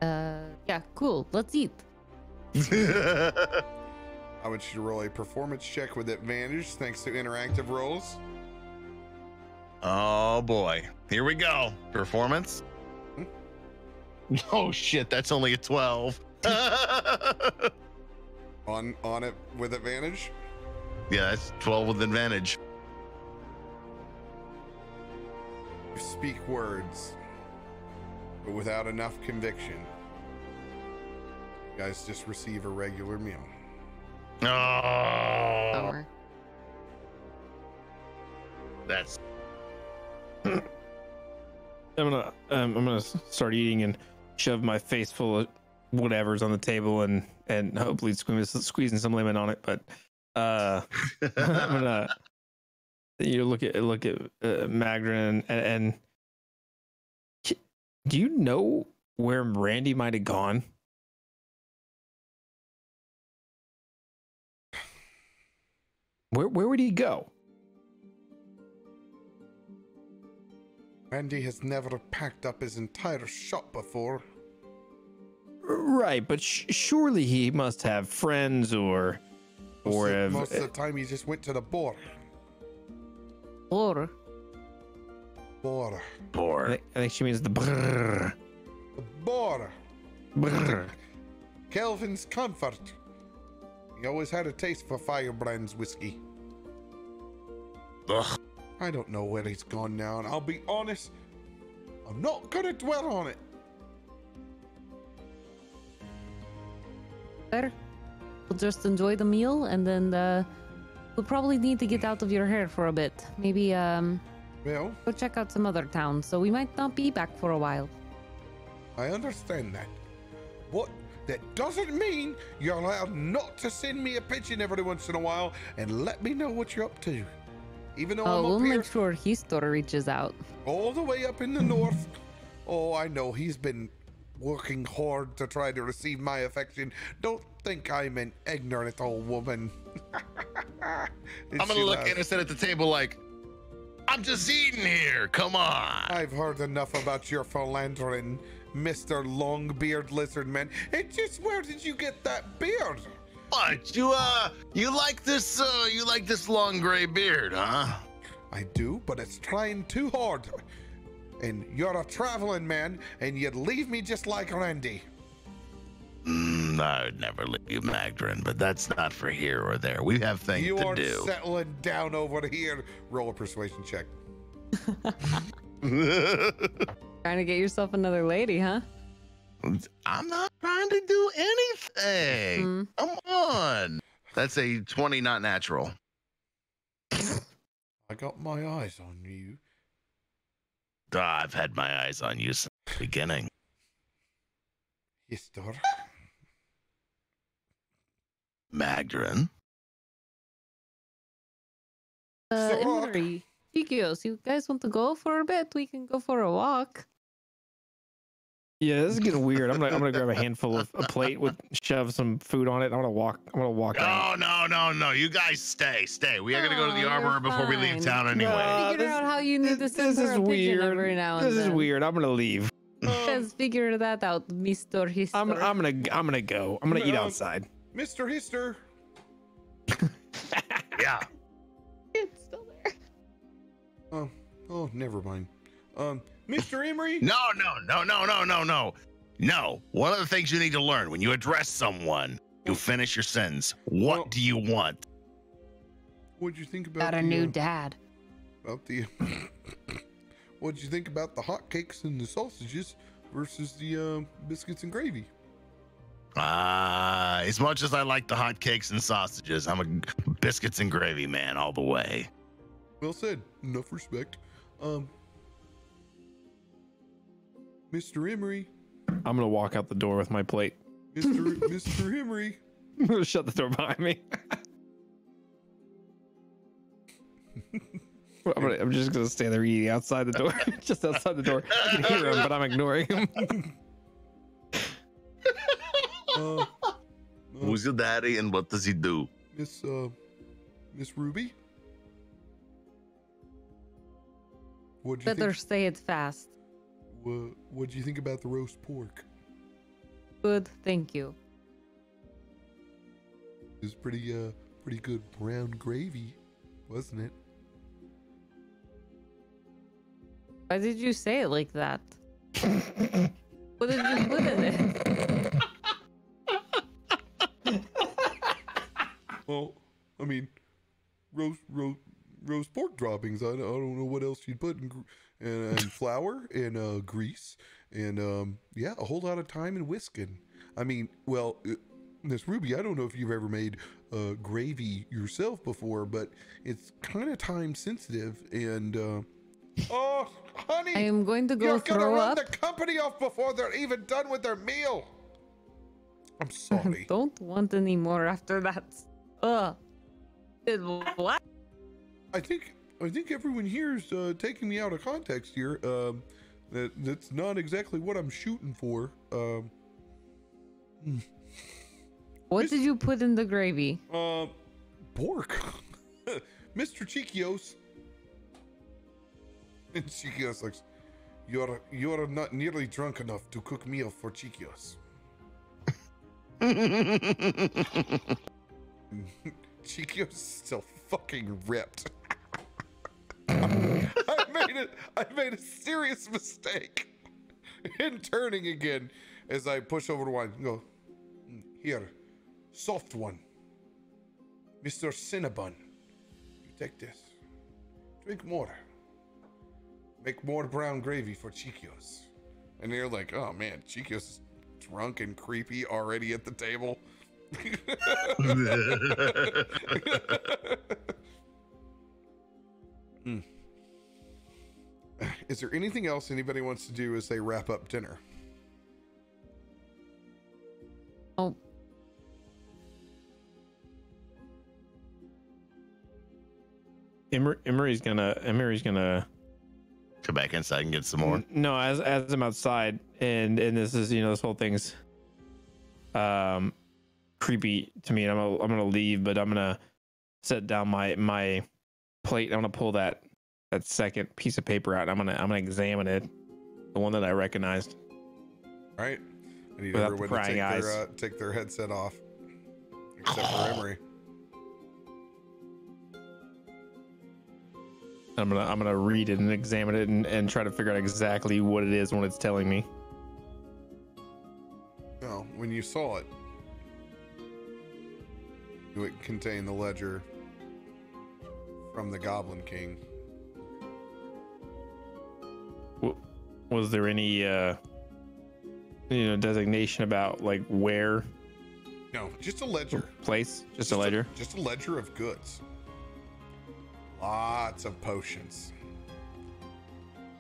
Yeah, cool. Let's eat. I want you to roll a performance check with advantage thanks to interactive rolls. Oh boy. Here we go. Performance. Oh shit, that's only a 12. On it with advantage? Yeah, that's 12 with advantage. You speak words, but without enough conviction. You guys just receive a regular meal. Oh. That's. I'm gonna start eating and shove my face full of whatever's on the table and hopefully squeezing some lemon on it. But I'm gonna look at Magdrin and do you know where Randy might have gone? Where would he go? Randy has never packed up his entire shop before. Right, but surely he must have friends or most of the time he just went to the bar. Bar. I think she means the brrr. The bar. Brrr. Kelvin's Comfort. He always had a taste for Firebrand's whiskey. Ugh. I don't know where he's gone now, and I'll be honest, I'm not gonna dwell on it. There. We'll just enjoy the meal, and then we'll probably need to get out of your hair for a bit. Maybe Well, go check out some other towns, so we might not be back for a while. I understand that. But that doesn't mean you're allowed not to send me a pigeon every once in a while and let me know what you're up to. Even though I'm we'll up here make sure Histor reaches out. all the way up in the north. Oh, I know he's been working hard to try to receive my affection. Don't think I'm an ignorant old woman. I'm gonna look innocent at the table like, I'm just eating here. Come on. I've heard enough about your philandering, Mr. Long-Beard Lizard Man. And just where did you get that beard? What? You like this long gray beard, huh? I do, but it's trying too hard. And you're a traveling man, and you'd leave me just like Randy. I would never leave you, Magdrin, but that's not for here or there. We have things You to are do. settling down over here. Roll a persuasion check. Trying to get yourself another lady, huh? I'm not trying to do anything. Come on. That's a 20, not natural. I got my eyes on you. I've had my eyes on you since the beginning. Histor. Magdrin. Emery, Chiquios, you guys want to go for a bit? We can go for a walk. Yeah, this is getting weird. I'm gonna grab a handful of a plate with shove some food on it. I'm gonna walk out. No. You guys stay. We are gonna go to the arbor before we leave town anyway. Figure out how you need to send This her is a pigeon weird. every now and This is then. weird. I'm gonna leave. Let's figure that out, Mr. Histor. I'm gonna go. I'm gonna eat outside. Mr. Histor. Yeah. It's still there. Oh, never mind. Mr. Emery? No. No. One of the things you need to learn when you address someone, you finish your sentence. What do you want? What'd you think about Got a new dad. About the what'd you think about the hotcakes and the sausages versus the biscuits and gravy? As much as I like the hotcakes and sausages, I'm a biscuits and gravy man all the way. Well said. Enough respect. Mr. Emery. I'm gonna walk out the door with my plate. Mr. Emery. I'm gonna shut the door behind me. I'm just gonna stand there eating outside the door, just outside the door. I can hear him, but I'm ignoring him. Who's your daddy and what does he do? Miss Ruby? What'd you Better think? say it fast. What'd you think about the roast pork? Good, thank you. It was pretty good brown gravy, wasn't it? Why did you say it like that? What did you put in it? Well, I mean, roast pork droppings. I don't know what else you'd put and flour and grease and a whole lot of time and whisking. I mean, well, Miss Ruby, I don't know if you've ever made gravy yourself before, but it's kind of time sensitive and oh, honey, I am going to go you're gonna throw run up. the company off before they're even done with their meal. I'm sorry. Don't want any more after that. What? I think everyone here is taking me out of context here. That's not exactly what I'm shooting for. What did you put in the gravy? Pork. Mr. Chiquios. And Chiquios looks, you're not nearly drunk enough to cook meal for Chiquios. Chiquios is still fucking ripped. I made a serious mistake in turning again as I push over the wine and go, here, soft one. Mr. Cinnabon, you take this. Drink more. Make more brown gravy for Chiquios. And you're like, oh man, Chiquios is drunk and creepy already at the table. Is there anything else anybody wants to do as they wrap up dinner? Oh. Emery's gonna go back inside and get some more. No, as I'm outside, and this is, you know, this whole thing's creepy to me, and I'm gonna leave, but I'm gonna set down my plate. I'm gonna pull that second piece of paper out. I'm gonna examine it, the one that I recognized. All right. I need Without everyone the to take their headset off, except for Emery. I'm gonna read it and examine it and try to figure out exactly what it is when it's telling me. No, when you saw it, it contained the ledger from the Goblin King. Was there any designation about like where? No, just a ledger. Place? Just a ledger? Just a ledger of goods. Lots of potions.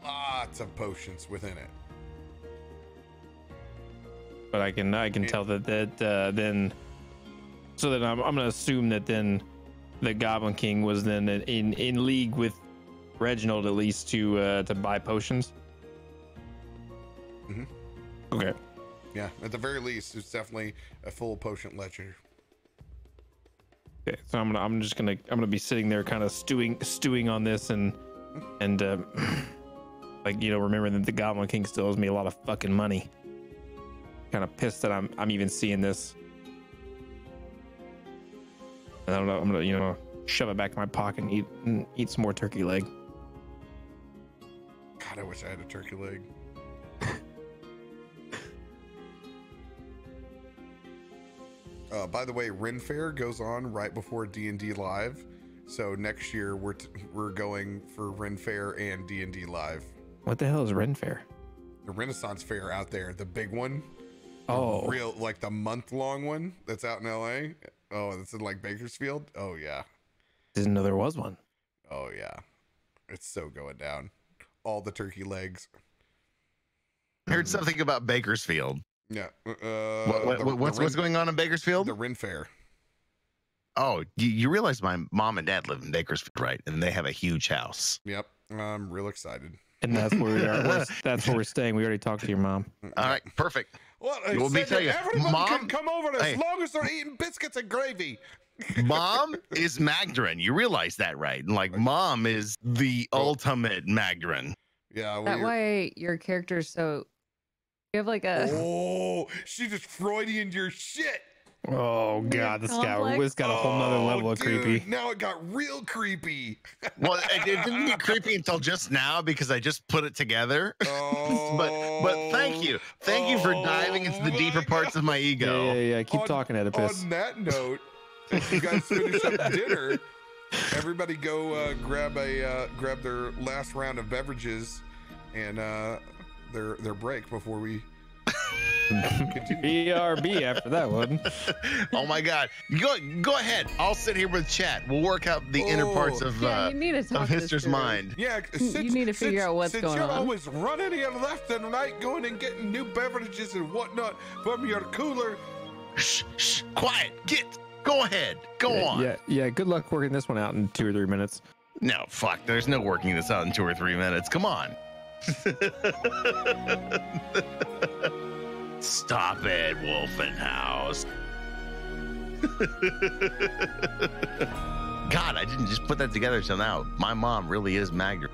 Lots of potions within it. But I can tell that then, so that I'm gonna assume that then the Goblin King was then in league with Reginald, at least to buy potions. Mm-hmm. Okay. Yeah, at the very least, it's definitely a full potion ledger. Okay, so I'm gonna be sitting there, kind of stewing on this, and like, you know, remembering that the Goblin King still owes me a lot of fucking money. Kind of pissed that I'm even seeing this. And I don't know. I'm gonna, you know, shove it back in my pocket and eat some more turkey leg. God, I wish I had a turkey leg. By the way, Ren Fair goes on right before D&D Live, so next year we're going for Ren Fair and D&D Live. What the hell is Ren Fair? The Renaissance Fair out there, the big one. Oh, real, like the month-long one that's out in LA. Oh, it's in like Bakersfield. Oh yeah. Didn't know there was one. Oh yeah, it's so going down. All the turkey legs. I heard something about Bakersfield. Yeah. What's going on in Bakersfield? The Ren Fair. Oh, you realize my mom and dad live in Bakersfield, right? And they have a huge house. Yep. I'm real excited. And that's where we are. That's where we're staying. We already talked to your mom. All right, perfect. Well, Let me tell you, everyone Mom can come over as long as they're eating biscuits and gravy. Mom is Magdarin. You realize that, right? Like, Mom is the ultimate Magdarin. Yeah. That's why your character's so. You have like a. Oh, she just Freudian your shit. Oh God, this got a whole nother level of creepy. Now it got real creepy. Well, it didn't get creepy until just now because I just put it together. Oh, but thank you for diving into the deeper parts of my ego. Yeah. Keep talking, Oedipus. On that note, if you guys finish up dinner, everybody go grab their last round of beverages and their break before we continue. BRB after that one. Oh my God! Go ahead. I'll sit here with chat. We'll work out the inner parts of Hister's mind. Yeah, you need to figure out what's going on. Since you're always running here left and right, going and getting new beverages and whatnot from your cooler. Shh, quiet. Go ahead. Go on. Yeah. Good luck working this one out in 2 or 3 minutes. No, fuck. There's no working this out in 2 or 3 minutes. Come on. Stop it, Wolfenhouse. God, I didn't just put that together till now. My mom really is Magda.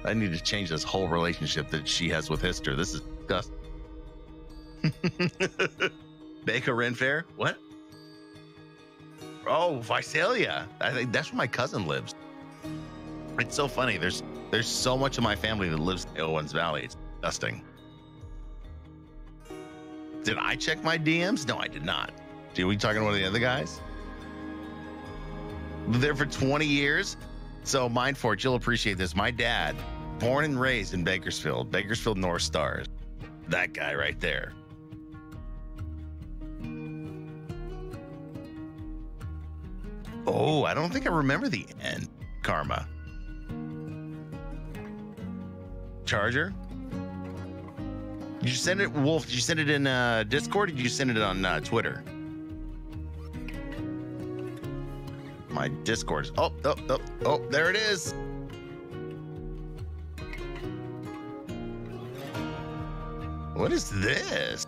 I need to change this whole relationship that she has with Hister. This is disgusting. Baker Ren Fair? What? Oh, Visalia. I think that's where my cousin lives. It's so funny. There's so much of my family that lives in Owens Valley. It's disgusting. Did I check my DMs? No, I did not. Did we talking to one of the other guys? There for 20 years. So Mindforge, you'll appreciate this. My dad Born and raised in Bakersfield North Stars. That guy right there. Oh, I don't think I remember the end. Karma. Charger? Did you send it, Wolf? Did you send it in Discord or did you send it on Twitter? My Discord. Oh, there it is. What is this?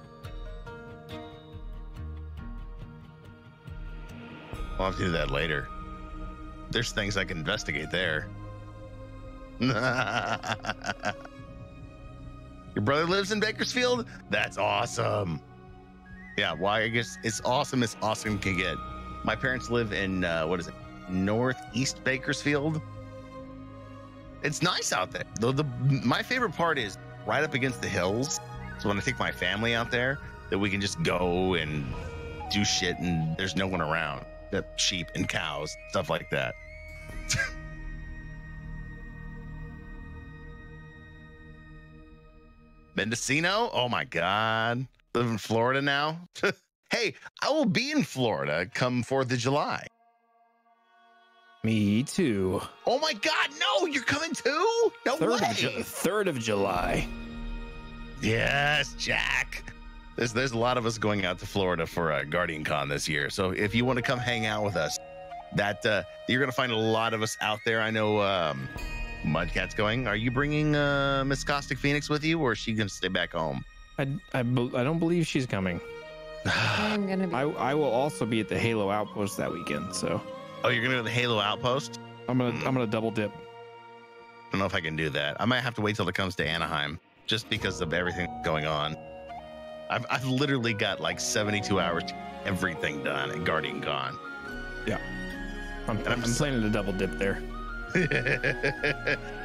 I'll have to do that later. There's things I can investigate there. Your brother lives in Bakersfield? That's awesome. Yeah, why? I guess it's awesome as awesome can get. My parents live in, northeast Bakersfield. It's nice out there. My favorite part is right up against the hills. So when I take my family out there, that we can just go and do shit and there's no one around. Sheep and cows, stuff like that. Mendocino? Oh my God. Live in Florida now? Hey, I will be in Florida come 4th of July. Me too. Oh my God, no, you're coming too? No way. 3rd of July. Yes, Jack. There's a lot of us going out to Florida for Guardian Con this year. So if you want to come hang out with us, that you're going to find a lot of us out there. I know Mudcat's going. Are you bringing Miss Caustic Phoenix with you, or is she going to stay back home? I don't believe she's coming. I'm gonna be. I will also be at the Halo Outpost that weekend. So. Oh, you're going to go to the Halo Outpost? I'm gonna double dip. I don't know if I can do that. I might have to wait till it comes to Anaheim, just because of everything going on. I've literally got like 72 hours to get everything done at Guardian Con. Yeah. I'm planning to double dip there.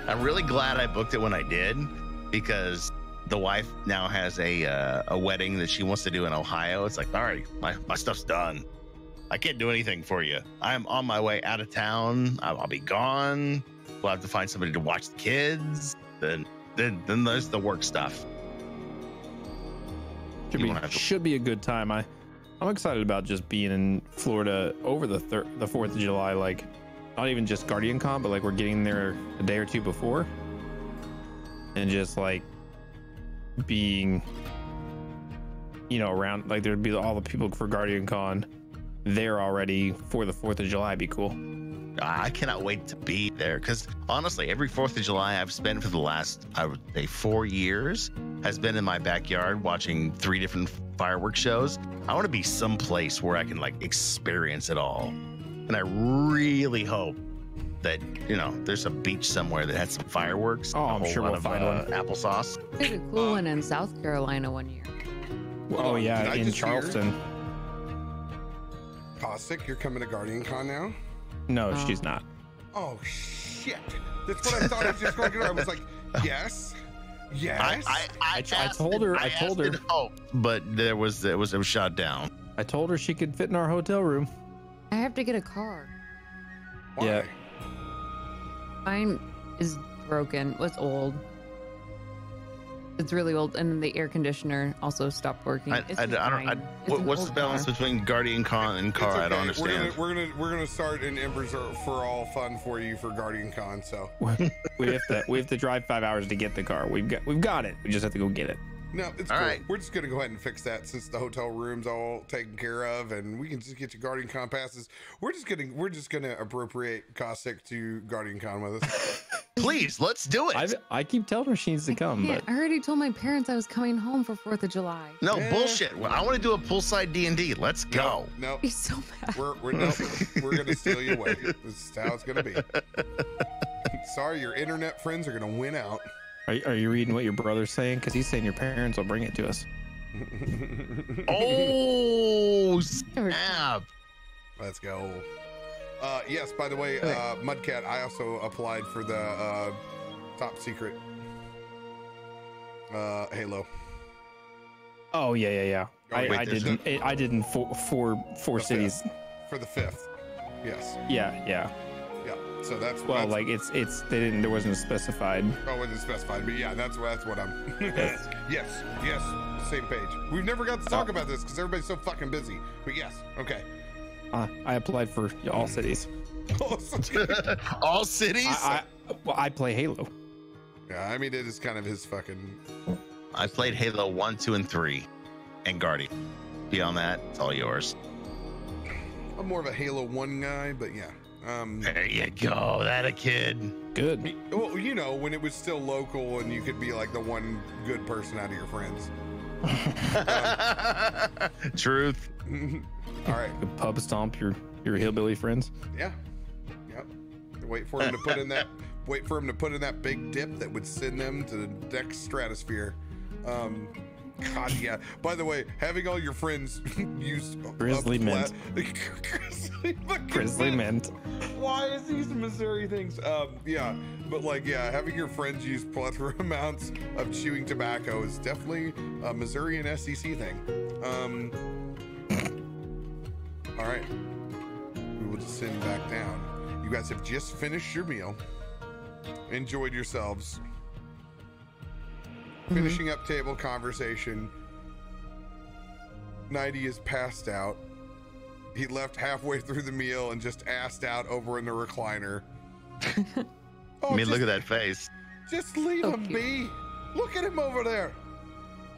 I'm really glad I booked it when I did, because the wife now has a wedding that she wants to do in Ohio. It's like, all right, my stuff's done. I can't do anything for you. I'm on my way out of town. I'll be gone. We'll have to find somebody to watch the kids. Then there's the work stuff. Should be a good time. I'm excited about just being in Florida over the 4th of July. Like, not even just Guardian Con, but like we're getting there a day or two before, and just like being, around. Like there'd be all the people for Guardian Con there already for the 4th of July. Be cool. I cannot wait to be there, because honestly, every 4th of July I've spent for the last, I would say, 4 years has been in my backyard watching 3 different fireworks shows. I want to be someplace where I can like experience it all. And I really hope that, there's a beach somewhere that has some fireworks. Oh, I'm sure we'll find one. Applesauce. There's a cool one in South Carolina one year. Oh, yeah, in Charleston. Caustic, you're coming to Guardian Con now? No, she's not. Oh, shit. That's what I thought I was just going to do. I was like, yes. I told her. But it was shot down. I told her she could fit in our hotel room. I have to get a car. Why? Yeah. Mine is broken. It's old. It's really old, and the air conditioner also stopped working. What's the balance between Guardian Con and car? Okay. I don't understand. We're gonna start an Embers for all fun for you for Guardian Con. So we have to drive 5 hours to get the car. We've got it. We just have to go get it. No, it's all cool. Right. We're just gonna go ahead and fix that since the hotel room's all taken care of, and we can just get you Guardian Con passes. We're just gonna appropriate Caustic to Guardian Con with us. Please, let's do it. I keep telling her she needs to come. Yeah, but I already told my parents I was coming home for 4th of July. No bullshit. Well, I want to do a poolside D&D. Let's go. No, He's so mad. we're gonna steal you away. This is how it's gonna be. Sorry, your internet friends are gonna win out. Are you reading what your brother's saying? Because he's saying your parents will bring it to us. Oh, snap. Let's go. Yes, by the way, Mudcat, I also applied for the top secret Halo. Oh, yeah. I did in four cities. For the 5th. Yes. Yeah. Yeah. So that's Well, like there wasn't specified. Oh, it wasn't specified, but yeah, that's what I'm. Yes. Same page. We've never got to talk about this because everybody's so fucking busy. But yes, okay. I applied for all cities. All cities? I play Halo. Yeah, I mean, it is kind of his fucking. I played Halo 1, 2, and 3, and Guardian. Beyond that, it's all yours. I'm more of a Halo 1 guy, but yeah. There you go. That a kid. Good. Well, you know, when it was still local and you could be like the one good person out of your friends. Truth. All right. Pub stomp your hillbilly friends. Yeah. Yep. Wait for him to put in that. Wait for him to put in that big dip that would send them to the next stratosphere. God, yeah. By the way, having all your friends use Grizzly mint. Grizzly mint. Why is these Missouri things? Yeah, but like, yeah, having your friends use plethora amounts of chewing tobacco is definitely a Missouri and SEC thing. All right, we will descend back down. You guys have just finished your meal, enjoyed yourselves. Finishing up table conversation. Nighty is passed out. He left halfway through the meal and just assed out over in the recliner. I mean, look at that face. Just leave him be. Look at him over there.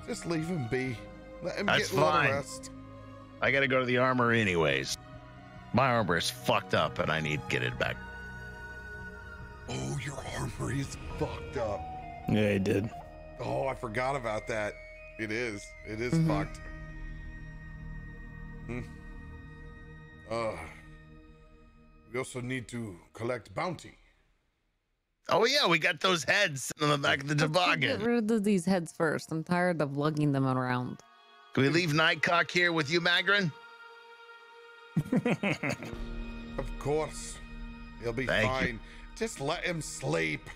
Just leave him be. Let him That's get a little fine. rest. I got to go to the armor anyways. My armor is fucked up and I need to get it back. Oh, your armor is fucked up. Yeah, he did. Oh, I forgot about that. It is. It is fucked. We also need to collect bounty. Oh yeah, we got those heads on the back of the toboggan. Get rid of these heads first. I'm tired of lugging them around. Can we leave Nightcock here with you, Magrin? Of course. He'll be Thank fine. you. Just let him sleep.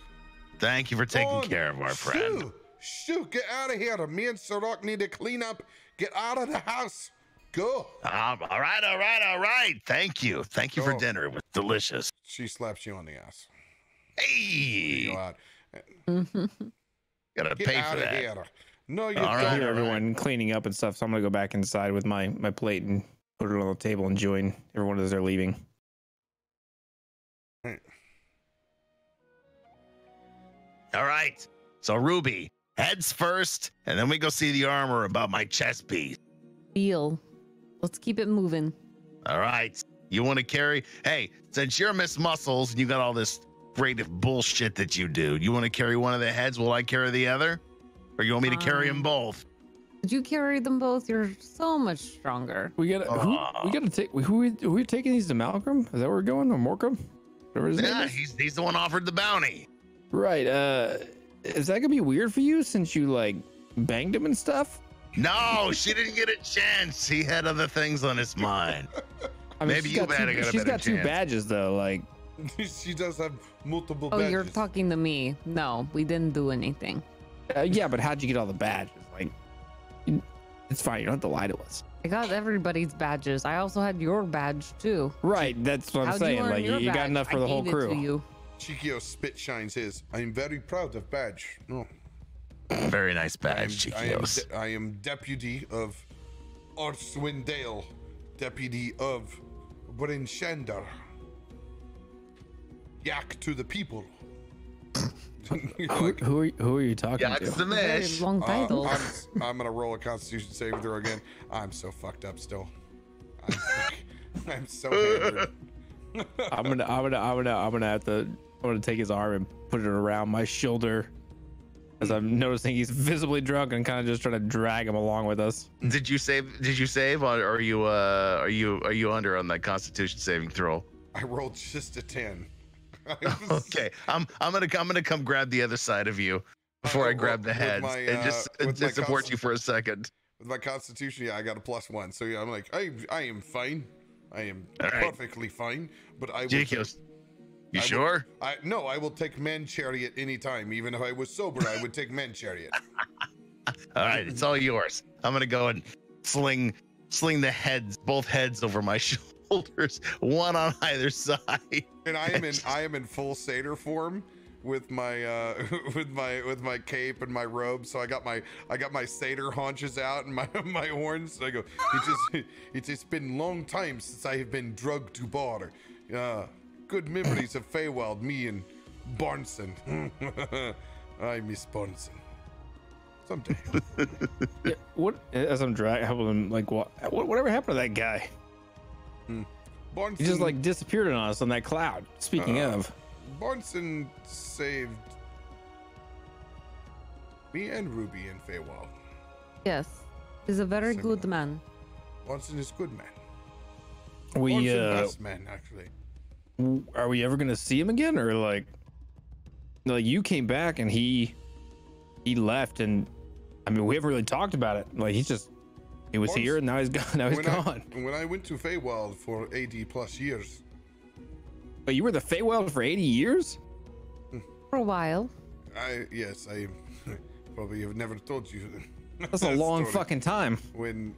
Thank you for taking On. care of our friend. Shoo, get out of here. Me and Sorok need to clean up. Get out of the house. Go. All right. Thank you. Thank you for Go. dinner. It was delicious. She slaps you on the ass. Hey, Go out. gotta Get pay out for of that. here. No, you All I right. don't. hear everyone cleaning up and stuff, so I'm gonna go back inside with my plate and put it on the table and join everyone as they're leaving. All right. So Ruby, heads first, and then we go see the armor about my chess piece. Deal. Let's keep it moving. All right. You want to carry? Hey, since you're Miss Muscles and you got all this creative bullshit that you do, you want to carry one of the heads? Will I carry the other? Or you want me to carry them both? Did you carry them both? You're so much stronger. We gotta take who are we taking these to Malcolm? Is that where we're going? Or Morcom? Whatever his name Yeah, is? he's the one offered the bounty. Right. Is that gonna be weird for you since you like banged him and stuff? No, she didn't get a chance. He had other things on his mind. I mean, Maybe she's you got better two, get a she's better got two chance. badges though. Like, She does have multiple Oh, badges. you're talking to me. No, we didn't do anything. yeah, but how'd you get all the badges? Like, it's fine. You don't have to lie to us. I got everybody's badges. I also had your badge too. Right. That's what I'm How'd you saying. earn Like, your you got badge? enough for I the whole gave it to crew. you. Chikio spit shines his. I am very proud of badge. No. Very nice badge, Chiquios. I am deputy of Arswindale, deputy of Brinshander. Yak to the people. Like, Who are you talking Yeah, to? it's the Very mesh. long title. I'm gonna roll a Constitution saving throw again. I'm so fucked up still. I'm so hammered. I'm gonna take his arm and put it around my shoulder as I'm noticing he's visibly drunk and kind of just trying to drag him along with us. Did you save, or are you under on that Constitution saving throw? I rolled just a 10. Okay, I'm gonna come grab the other side of you before I grab the with heads my, and with my just support you for a second. With my Constitution, yeah, I got a +1. So yeah, I'm like, I am fine. I am All right. perfectly fine. But I will. Chiquios, you I will- sure? No, I will take man chariot anytime. Even if I was sober, I would take man chariot. All right, it's all yours. I'm gonna go and sling the heads, both heads over my shoulder. shoulders, one on either side. And I am in full satyr form with my with my cape and my robe. So I got my satyr haunches out and my horns. And I go, it's been long time since I have been drugged to bar. Good memories of Feywild, me and Barnson. I miss Barnson. Someday. Yeah, what as I'm driving, like whatever happened to that guy? Barnson, He just like disappeared on us on that cloud. Speaking of, Barnson saved me and Ruby in Feywild. Yes, he's a very Same good one. man. Barnson is good man. we Barnson best man actually. are we ever gonna see him again, or like you came back and he left, and I mean we haven't really talked about it. Like he was here and now he's gone. Now he's gone. When I went to Feywild for 80 plus years. But you were the Feywild for 80 years? For a while. I probably have never told you. That's a long story. fucking time. When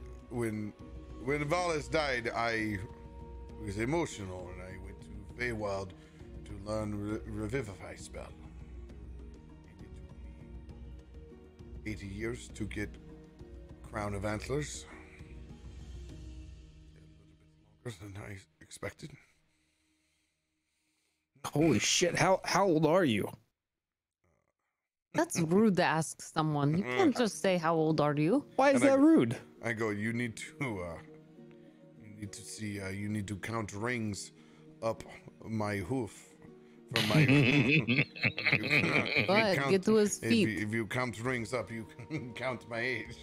Valis died, I was emotional and I went to Feywild to learn Revivify spell. And it took me 80 years to get Crown of Antlers. A little bit longer than I expected. Holy shit! How old are you? That's rude to ask someone. You can't just say how old are you. Why is that rude? I go. You need to see. You need to count rings up my hoof. From my. Go ahead, get to his feet. If you count rings up, you can count my age.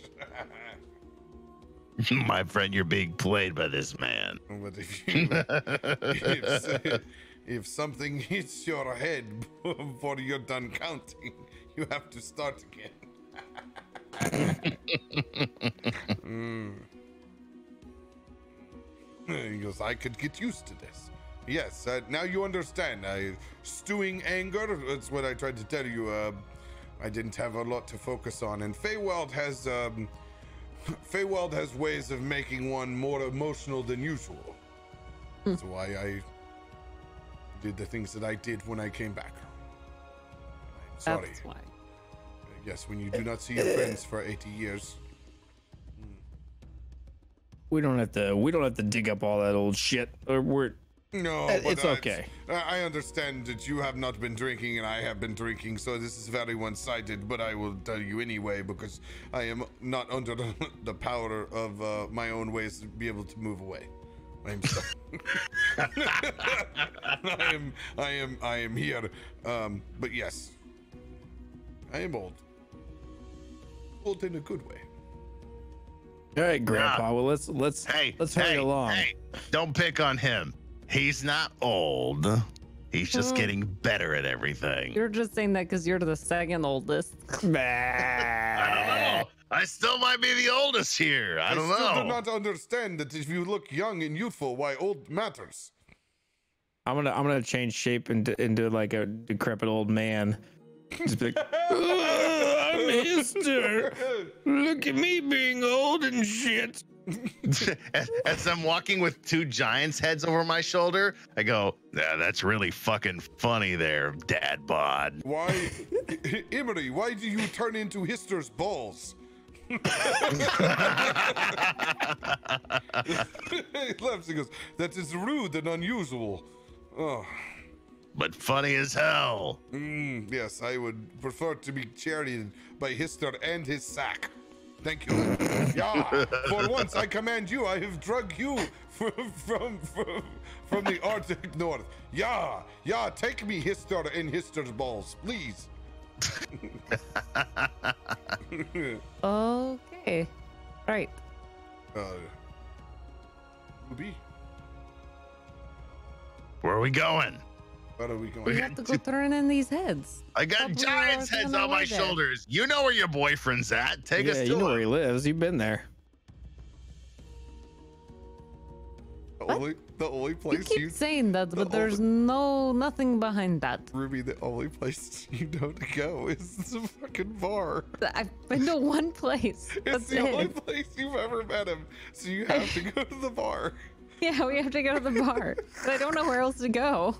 My friend, you're being played by this man. But if something hits your head before you're done counting, you have to start again. He goes, I could get used to this. Yes, now you understand. Stewing anger, that's what I tried to tell you. I didn't have a lot to focus on. And Feywild has ways of making one more emotional than usual. That's why I did the things that I did when I came back. I'm sorry. That's why. Yes, when you do not see your friends for 80 years. We don't have to dig up all that old shit. No, it's okay. I understand that you have not been drinking and I have been drinking, so this is very one-sided, but I will tell you anyway because I am not under the power of my own ways to be able to move away. I'm sorry. I am here. But yes. I am old. Old in a good way. All right, Grandpa. Well, let's hurry along. Hey, don't pick on him. He's not old. He's just getting better at everything. You're just saying that because you're the second oldest. I don't know. I still might be the oldest here. I don't know. I still do not understand that if you look young and youthful, why old matters. I'm gonna change shape into like a decrepit old man. Just be like, mister, look at me being old and shit. As I'm walking with two giants' heads over my shoulder, I go, yeah, that's really fucking funny there, dad bod. Why, Emery, why do you turn into Hister's balls? He laughs and goes, that is rude and unusual. Oh. But funny as hell. Yes, I would prefer to be charioted by Hister and his sack. Thank you. Yeah, for once I command you. I have drug you from the Arctic North. Yeah, take me, Hister and Hister's balls, please. Okay. Right. Ruby, where are we going? where are we going? We have to go turn in these heads. I got Probably giants' already heads on on the my way there. shoulders. You know where your boyfriend's at. Take us to you know where he him. lives. You've been there. How old only place You keep saying that, but there's nothing behind that. Ruby, the only place you know to go is the fucking bar. I've been to one place. It's the only place you've ever met him, so you have to go to the bar. Yeah, we have to go to the bar. But I don't know where else to go.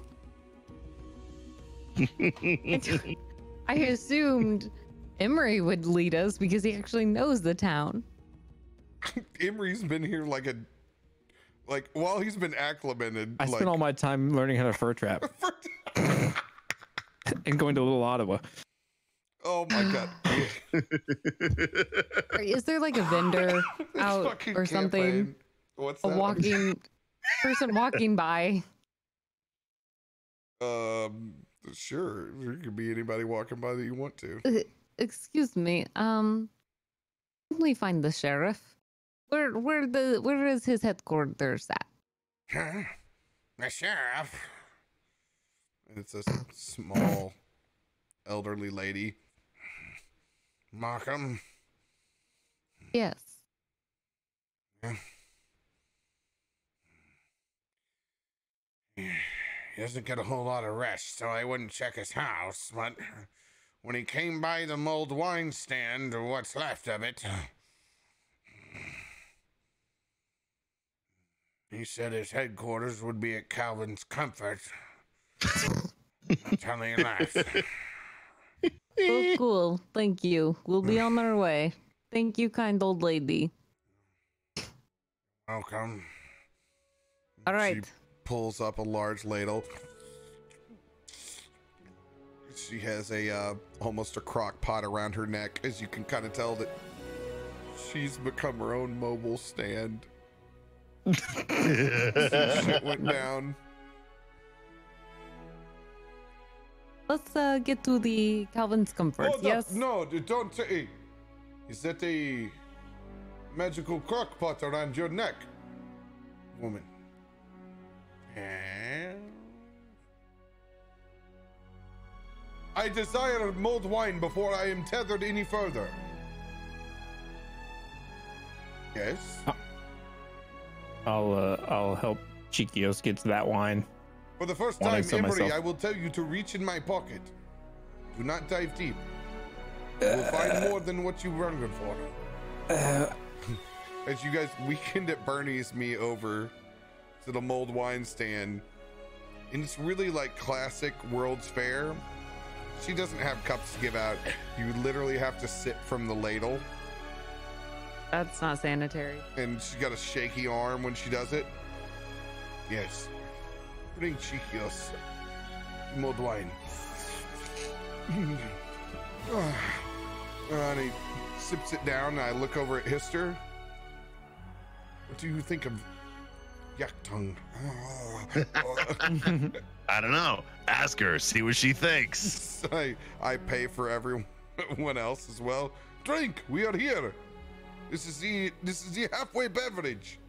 I assumed Emery would lead us because he actually knows the town. Emery's been here while he's been acclimated. I spent all my time learning how to fur trap and going to Little Ottawa. Oh my god! Is there like a vendor out or something? What's a that? Person walking by? Sure. There could be anybody walking by that you want to. Excuse me. Can we find the sheriff? Where is his headquarters at? Huh? The sheriff. It's a small, elderly lady. Markham. Yes. Yeah. He doesn't get a whole lot of rest, so I wouldn't check his house, but when he came by the mulled wine stand, or what's left of it, he said his headquarters would be at Calvin's Comfort. That's how they left. Oh, cool. Thank you. We'll be on our way. Thank you, kind old lady. Welcome. All right. She pulls up a large ladle. She has almost a crock pot around her neck, as you can kind of tell that she's become her own mobile stand. Shit went down. Let's get to the Calvin's Comfort. Hold yes. up. No, don't say. Is that a magical crock pot around your neck, woman? I desire mulled wine before I am tethered any further. Yes. I'll help Chiquios get to that wine. For the first time, Emery, I will tell you to reach in my pocket. Do not dive deep. You will find more than what you were looking for. As you guys weekend at Bernie's me over to the mulled wine stand, and it's really like classic World's Fair. She doesn't have cups to give out. You literally have to sip from the ladle. That's not sanitary. And she's got a shaky arm when she does it. Yes. Bring Chiquios. Mulled wine. And he sips it down, and I look over at Hister. What do you think of yak tongue? I don't know. Ask her. See what she thinks. I pay for everyone else as well. Drink. We are here. This is the halfway beverage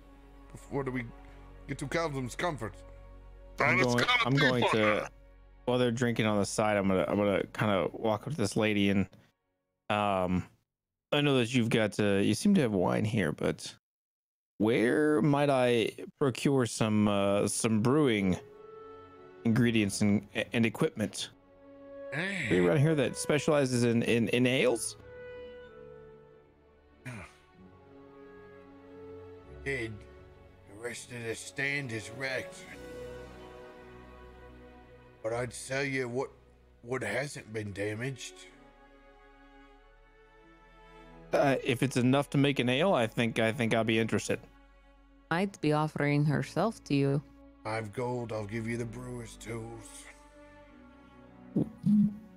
before we get to Calvin's Comfort. I'm going to, while they're drinking on the side, I'm gonna kind of walk up to this lady and I know that you've got you seem to have wine here, but where might I procure some brewing ingredients and equipment? Are you around here that specializes in ales? Did the rest of the stand is wrecked, but I'd tell you what hasn't been damaged. If it's enough to make an ale, I think I'll be interested. Might be offering herself to you. 5 gold. I'll give you the brewer's tools.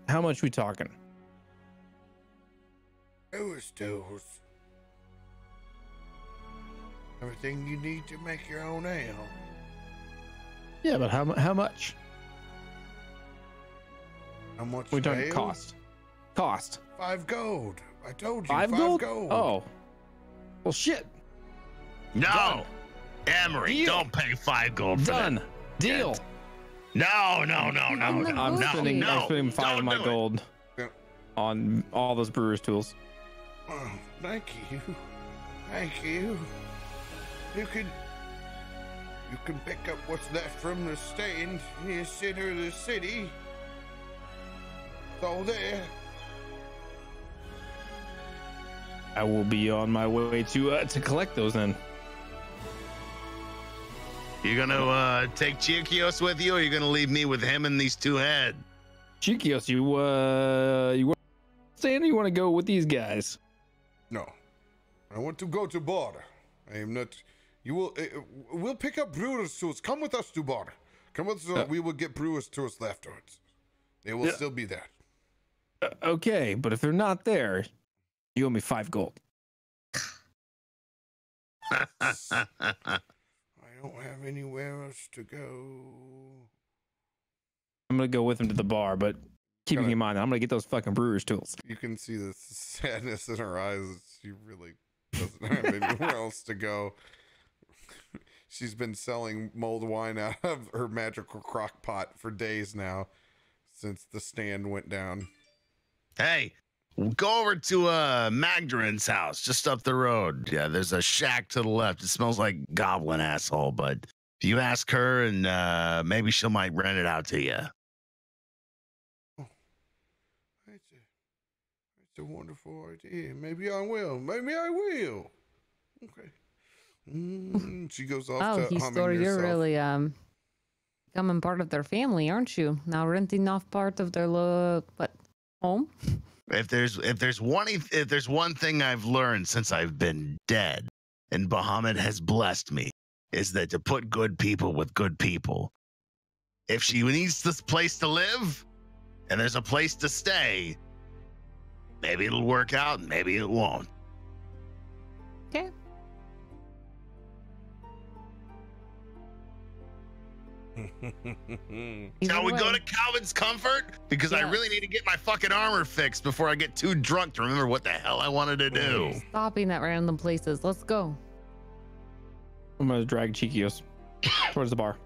How much we talking? Brewer's tools. Everything you need to make your own ale. Yeah, but how much? How much? We're talking cost. 5 gold. I told you. 5 gold? Oh. Well, shit. No. Done. Emery, Deal. don't pay 5 gold for Done. that. Deal. No. I'm spending 5 of my gold Yeah. on all those brewer's tools. Oh, thank you. Thank you. You You can pick up what's left from the stand in the center of the city. It's all there. I will be on my way to collect those then. You gonna take Chiquios with you, or you gonna leave me with him and these two heads? Chiquios, you want to stay in, or you want to go with these guys? No, I want to go to bar. I am not. You will. We'll pick up brewers tools. Come with us to bar. Come with us. We will get brewers tools afterwards. They will still be there. Okay, but if they're not there, you owe me 5 gold. I don't have anywhere else to go. I'm gonna go with him to the bar, but keeping in mind, I'm gonna get those fucking brewer's tools. You can see the sadness in her eyes. She really doesn't have anywhere else to go. She's been selling mulled wine out of her magical crock pot for days now, since the stand went down. Hey, go over to Magdarin's house, just up the road. Yeah, there's a shack to the left. It smells like goblin asshole, but if you ask her, and maybe she might rent it out to you. Oh, that's a wonderful idea. Maybe I will. Maybe I will. Okay. She goes off to humming you're yourself. really becoming part of their family, aren't you? Now renting off part of their home. If there's one thing I've learned since I've been dead, and Bahamut has blessed me, is that to put good people with good people. If she needs this place to live, and there's a place to stay, maybe it'll work out, and maybe it won't. Okay. Shall we go to Calvin's Comfort? Because I really need to get my fucking armor fixed before I get too drunk to remember what the hell I wanted to do. Stopping at random places. Let's go. I'm gonna drag Chiquios towards the bar.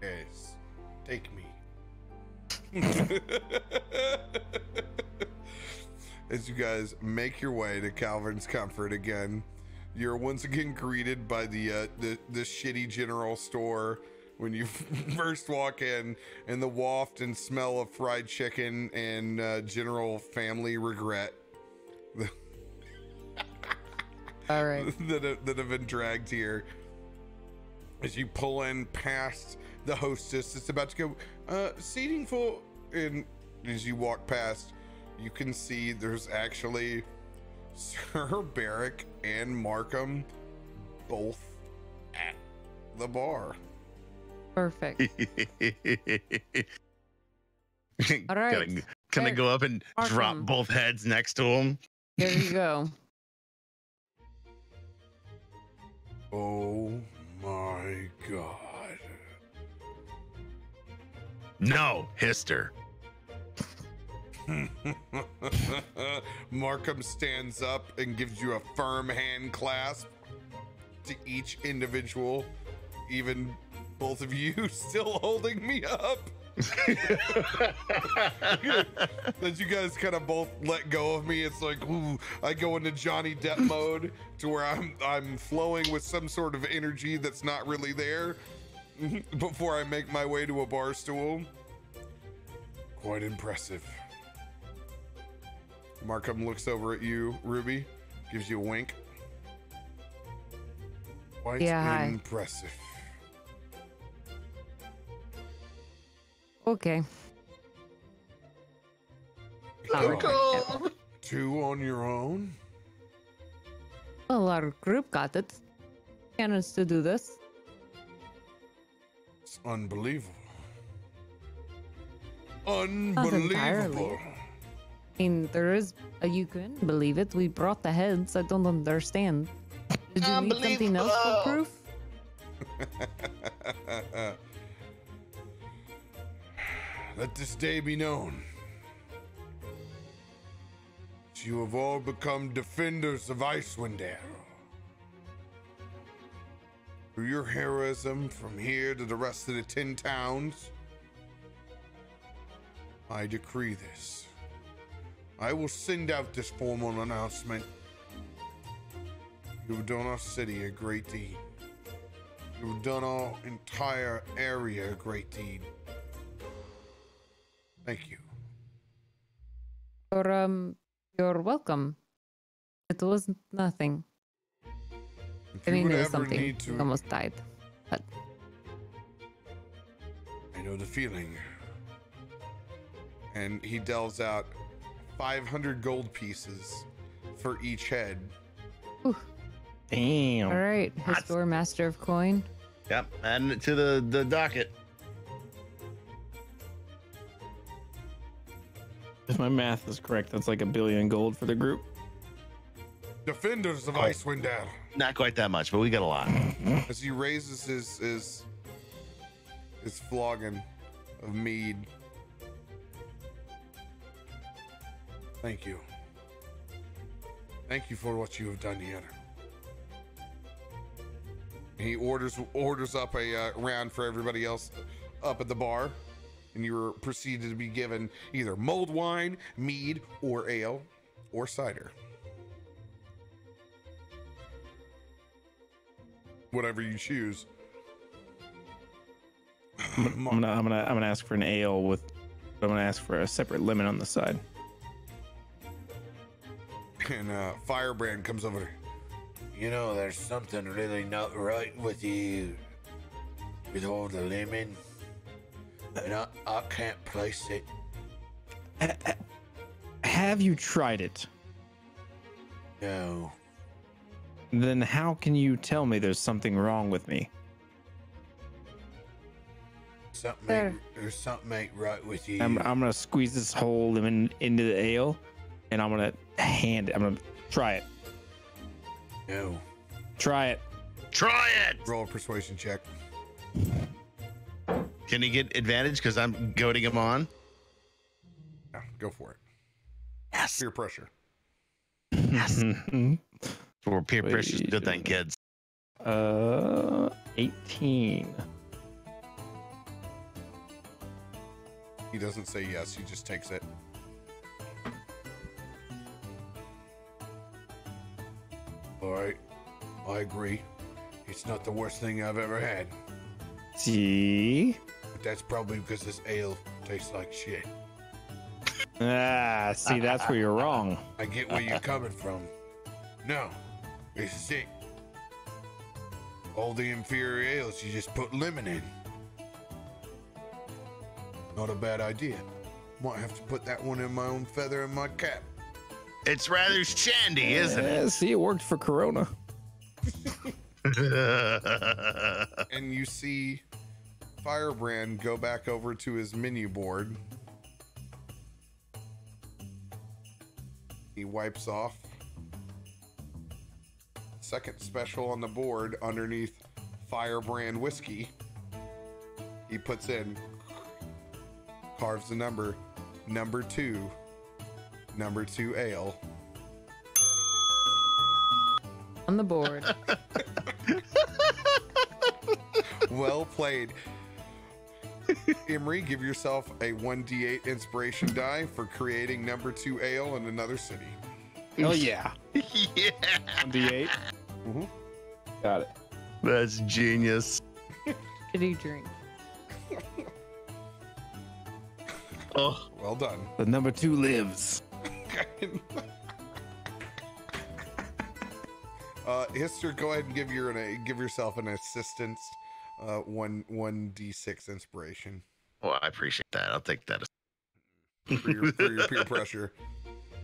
Yes, take me. As you guys make your way to Calvin's Comfort again, you're once again greeted by the shitty general store when you first walk in, and the waft and smell of fried chicken and general family regret. All right. that have been dragged here. As you pull in past the hostess, it's about to go seating for. And as you walk past, you can see there's actually Sir Barrick and Markham both at the bar. Perfect. All right. Can I go up and drop both heads next to him? There you go. Oh my god. No, Hister. Markham stands up and gives you a firm hand clasp to each individual, even both of you still holding me up. As you guys kind of both let go of me, it's like, ooh, I go into Johnny Depp mode to where I'm flowing with some sort of energy that's not really there before I make my way to a bar stool. Quite impressive. Markham looks over at you, Ruby, gives you a wink. Quite impressive. Okay. Cool. 2 on your own? Well, our group got it. Managed to do this. It's unbelievable. Not Unbelievable. entirely. I mean, there is you couldn't believe it. We brought the heads. I don't understand. Did you need something else for proof? Let this day be known. You have all become defenders of Icewind Dale. Through your heroism from here to the rest of the 10 towns, I decree this. I will send out this formal announcement. You have done our city a great deed. You You've done our entire area a great deed. Thank you. You're welcome. It was nothing. If I mean, you it was ever something. need to, We almost died. But I know the feeling. And he delves out 500 gold pieces for each head. Ooh. Damn. All right, Historic Master of Coin. Yep, adding it to the docket. If my math is correct, that's like 1 billion gold for the group. Defenders of Icewind Dale. Not quite that much, but we got a lot. As he raises his flagon of mead. Thank you. Thank you for what you have done here. He orders up a round for everybody else up at the bar, and you're proceeded to be given either mulled wine, mead, or ale, or cider. Whatever you choose. I'm gonna ask for an ale with. I'm gonna ask for a separate lemon on the side. And Firebrand comes over. You know, there's something really not right with you, with all the lemon, and I can't place it. Have you tried it? No. Then how can you tell me there's something wrong with me? There's something ain't right with you. I'm gonna squeeze this whole lemon into the ale, and I'm gonna hand it. I'm gonna try it. No. Try it. Try it. Roll a persuasion check. Can he get advantage because I'm goading him on? Yeah, go for it. Yes. Peer pressure. Yes. For peer pressure's a good thing, kids. 18. He doesn't say yes, he just takes it. All right, I agree. It's not the worst thing I've ever had. See? But that's probably because this ale tastes like shit. Ah, see, that's where you're wrong. I get where you're coming from. No, it's sick. All the inferior ales, you just put lemon in. Not a bad idea. Might have to put that one in my own feather in my cap. It's rather shandy, isn't it? See, it worked for Corona. And you see Firebrand go back over to his menu board. He wipes off. Second special on the board underneath Firebrand whiskey. He puts in, carves the number 2, number 2 ale. On the board. Well played. Imri, give yourself a 1d8 inspiration die for creating number 2 ale in another city. Oh, yeah. Yeah. 1d8. Mm-hmm. Got it. That's genius. Shitty drink. Oh, Well done. The number 2 lives. Hister, go ahead and give yourself an assistance. 1d6 inspiration well, I appreciate that. I'll take that. for your peer pressure.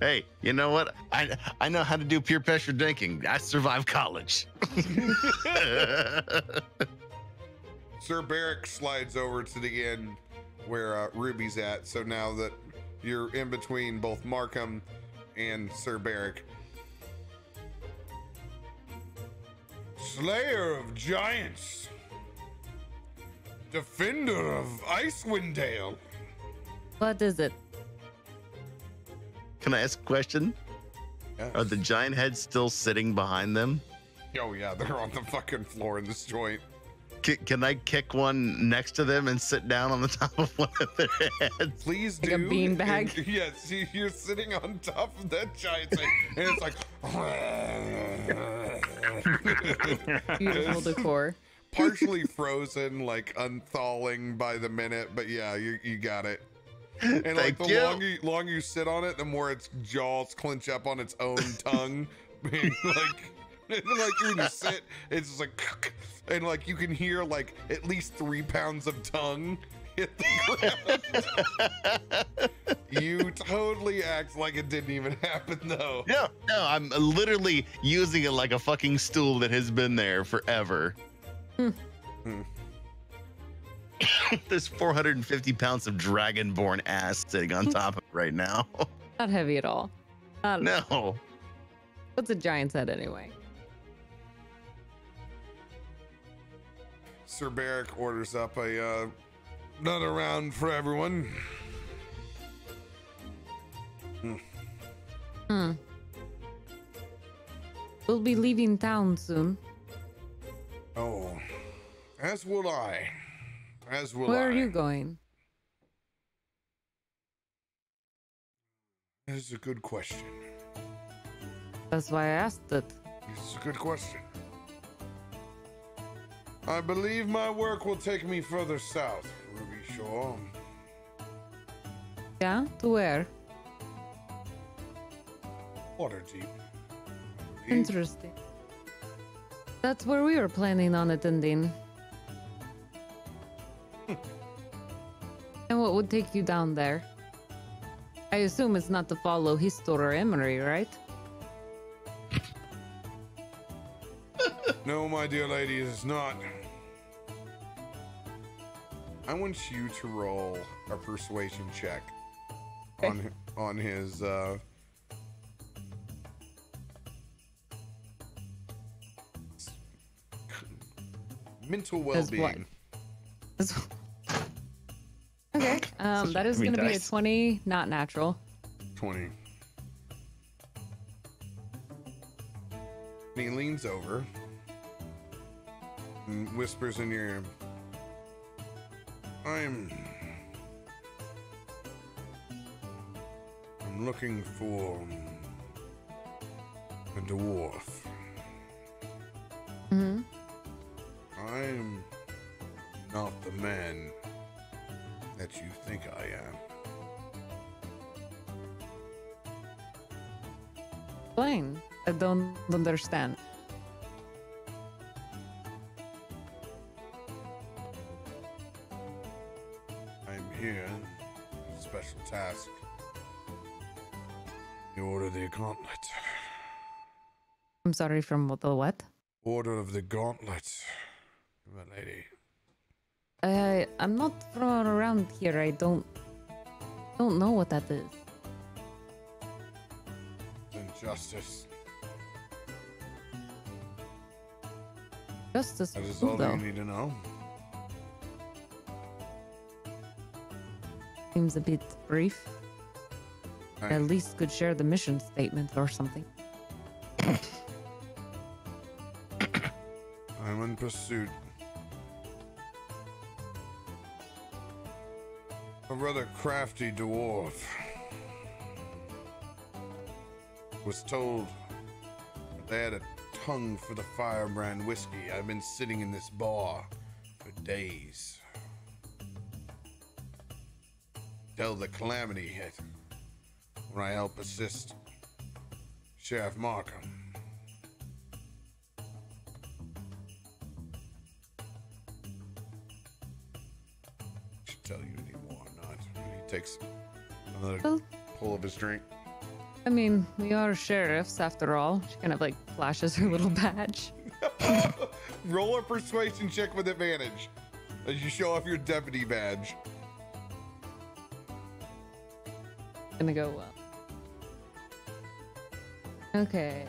Hey, you know what? I know how to do peer pressure drinking. I survived college. Sir Barrick slides over to the inn where Ruby's at. So now that you're in between both Markham and Sir Barrick. Slayer of giants. Defender of Icewind Dale. What is it? Can I ask a question? Yes. Are the giant heads still sitting behind them? Oh yeah, they're on the fucking floor in this joint. Can I kick one next to them and sit down on the top of one of their heads? Please Like do. a beanbag? And, yes, you're sitting on top of that giant thing, and it's like Beautiful decor. partially frozen, like unthawing by the minute. But yeah, you got it. And like the longer you sit on it, the more its jaws clench up on its own tongue. like when you sit, it's just like, and like you can hear like at least 3 pounds of tongue hit the ground. You totally act like it didn't even happen though. No, I'm literally using it like a fucking stool that has been there forever. There's 450 pounds of dragonborn ass sitting on top of it right now. Not heavy at all. No. What's a giant's head anyway? Sir Barrick orders up another round for everyone. We'll be leaving town soon. Oh, as will I. As will I. Where are you going? This is a good question. That's why I asked it. This is a good question. I believe my work will take me further south, Ruby Shore. Yeah? To where? Waterdeep. Interesting. That's where we were planning on attending. And what would take you down there? I assume it's not to follow Histor or Emery, right? No, my dear lady, it is not. I want you to roll a persuasion check on his mental well-being. Okay, that is going to be a 20, not natural. 20. And he leans over and whispers in your ear, I'm looking for a dwarf. I'm not the man that you think I am. Explain. I don't understand. I'm here. Special task. You order the gauntlet. I'm sorry, from the what? Order of the gauntlet, my lady. I'm not from around here. I don't know what that is. Injustice. Justice. That is all you need to know. Seems a bit brief. At least could share the mission statement or something. I'm in pursuit a rather crafty dwarf. Was told that they had a tongue for the firebrand whiskey. I've been sitting in this bar for days. Till the calamity hit, when I help assist Sheriff Markham. Should tell you anymore or not. He takes another pull of his drink. I mean, we are sheriffs after all. She kind of like flashes her little badge. Roll a persuasion check with advantage as you show off your deputy badge. Gonna go well. Okay.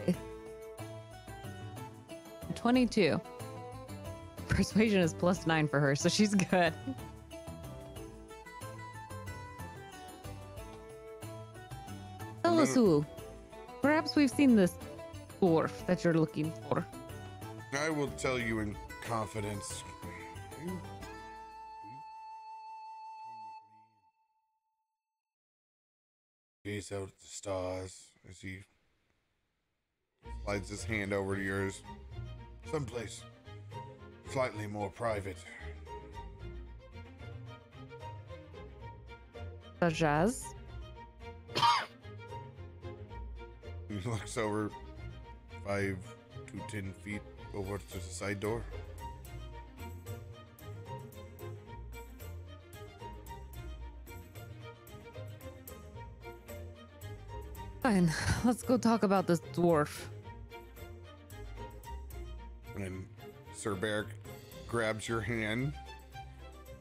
22. Persuasion is +9 for her, so she's good. Tell us who. Perhaps we've seen this dwarf that you're looking for. I will tell you in confidence. Will you gaze out at the stars as he slides his hand over to yours. Someplace slightly more private. Such as? He looks over 5 to 10 feet over to the side door. Fine, let's go talk about this dwarf. And Sir Bear grabs your hand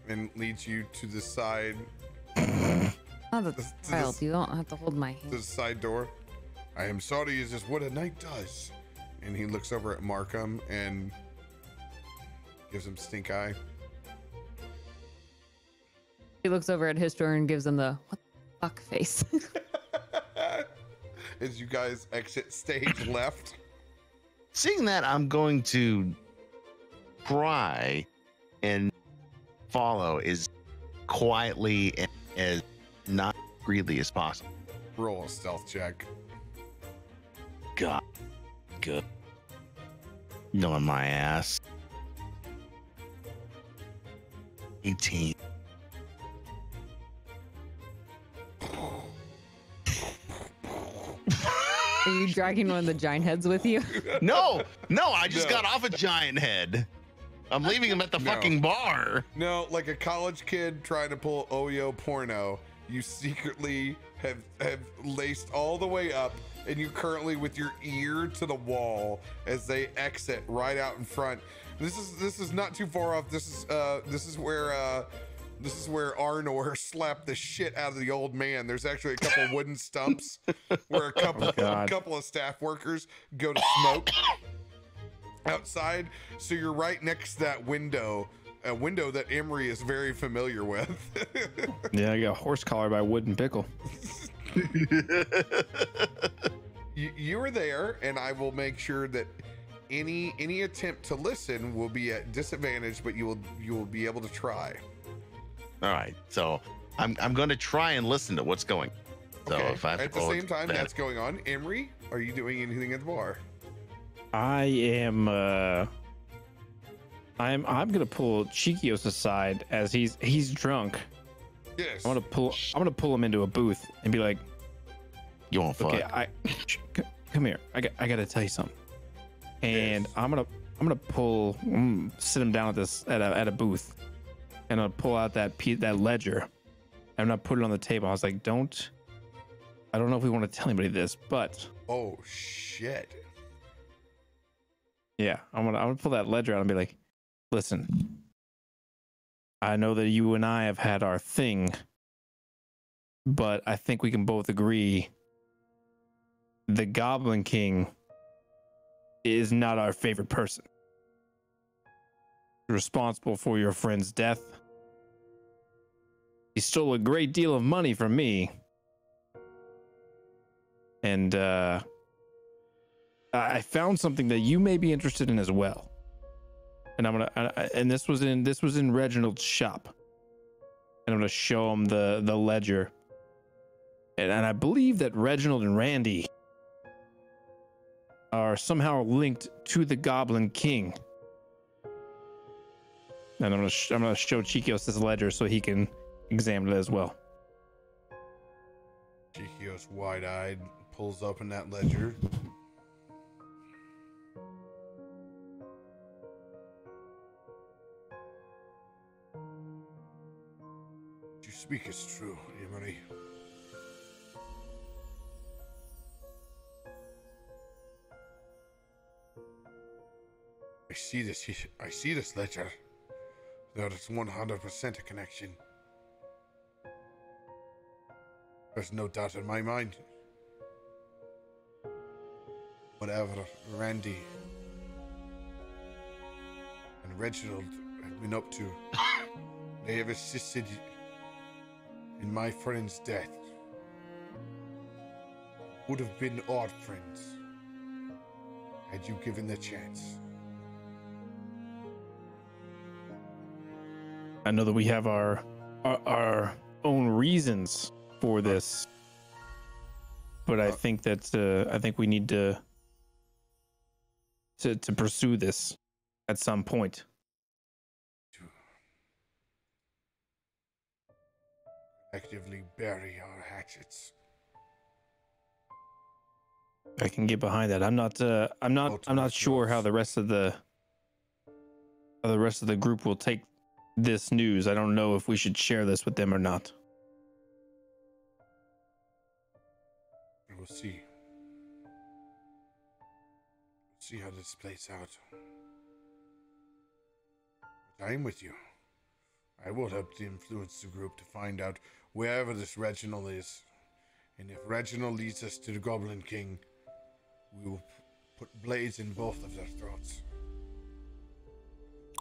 and leads you to the side. Not a child, you don't have to hold my hand. To the side door. I am sorry, is this what a knight does? And he looks over at Markham and gives him stink eye. He looks over at his door and gives him the what the fuck face. As you guys exit stage left. Seeing that, I'm going to try and follow as quietly and as not greedily as possible. Roll a stealth check. God, good. Knowing my ass. 18. Are you dragging one of the giant heads with you? No, I just got off a giant head. I'm leaving him at the fucking bar. No, like a college kid trying to pull Oyo porno, you secretly have laced all the way up, and you currently with your ear to the wall as they exit right out in front. This is not too far off. This is where Arnor slapped the shit out of the old man. There's actually a couple wooden stumps where a couple of staff workers go to smoke outside. So you're right next to that window, a window that Emery is very familiar with. Yeah, I got a horse collar by Wooden Pickle. You are there, and I will make sure that any attempt to listen will be at disadvantage, but you will be able to try. All right, so I'm going to try and listen to what's going. So okay. if I have at to the same time that's going on, Emery, are you doing anything at the bar? I am. I'm gonna pull Chikios aside as he's drunk. Yes. I'm gonna pull him into a booth and be like, "You won't fuck." Okay, come here. I gotta tell you something. And yes. I'm gonna sit him down at a booth, and I'll pull out that ledger. I'm gonna put it on the table. I was like, I don't know if we want to tell anybody this, but oh shit. Yeah, I'm gonna pull that ledger out and be like, listen, I know that you and I have had our thing, but I think we can both agree the Goblin King is not our favorite person. Responsible for your friend's death. He stole a great deal of money from me. And I found something that you may be interested in as well. And and this was in Reginald's shop. And I'm gonna show him the ledger. And I believe that Reginald and Randy are somehow linked to the Goblin King. And I'm gonna show Chikios this ledger so he can examine it as well. Chikios, wide-eyed, pulls open that ledger. What you speak is true, Emery. I see this ledger. There is 100% a connection. There's no doubt in my mind. Whatever Randy and Reginald have been up to, they have assisted in my friend's death. Would have been odd friends had you given the chance. I know that we have our own reasons for this, but I think that we need to pursue this at some point. actively bury our hatchets. I can get behind that. I'm not sure how the rest of the group will take this news. I don't know if we should share this with them or not. We'll see. See how this plays out. But I'm with you. I will help to influence the group to find out wherever this Reginald is. And if Reginald leads us to the Goblin King, we will put blades in both of their throats.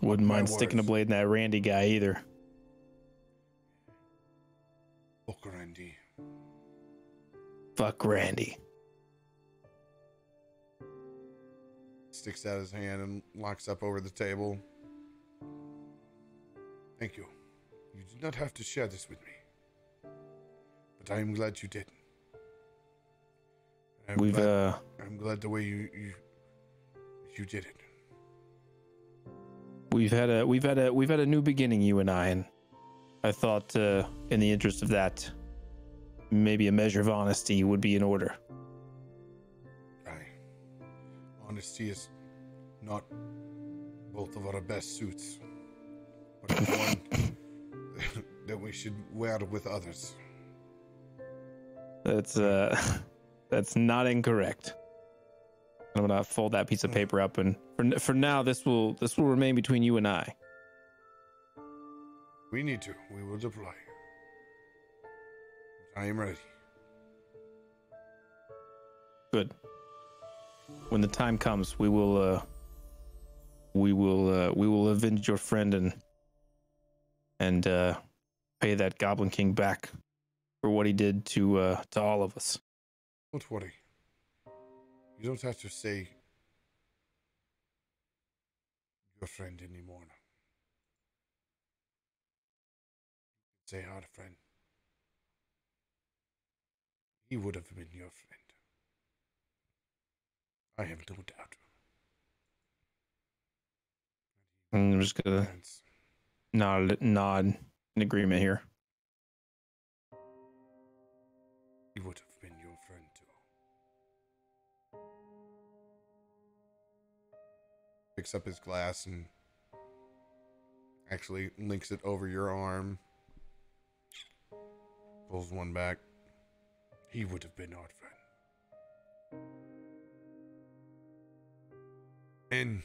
Wouldn't mind sticking a blade in that Randy guy either. Fuck Randy. Fuck Randy. Sticks out his hand and locks up over the table. Thank you. You did not have to share this with me. But I am glad you did. I'm glad the way you did it. We've had a new beginning, you and I, and I thought in the interest of that, maybe a measure of honesty would be in order. Honesty is not both of our best suits, but it's one that we should wear with others. That's not incorrect. I'm gonna fold that piece of paper up, and for now, this will remain between you and I. We need to. We will deploy. I am ready. Good. When the time comes, we will avenge your friend and pay that Goblin King back for what he did to all of us. Don't worry. You don't have to say your friend anymore. Say our friend. He would have been your friend. I have no doubt. I'm just gonna nod in agreement here. He would have been your friend too. Picks up his glass and actually links it over your arm. Pulls one back. He would have been our friend. And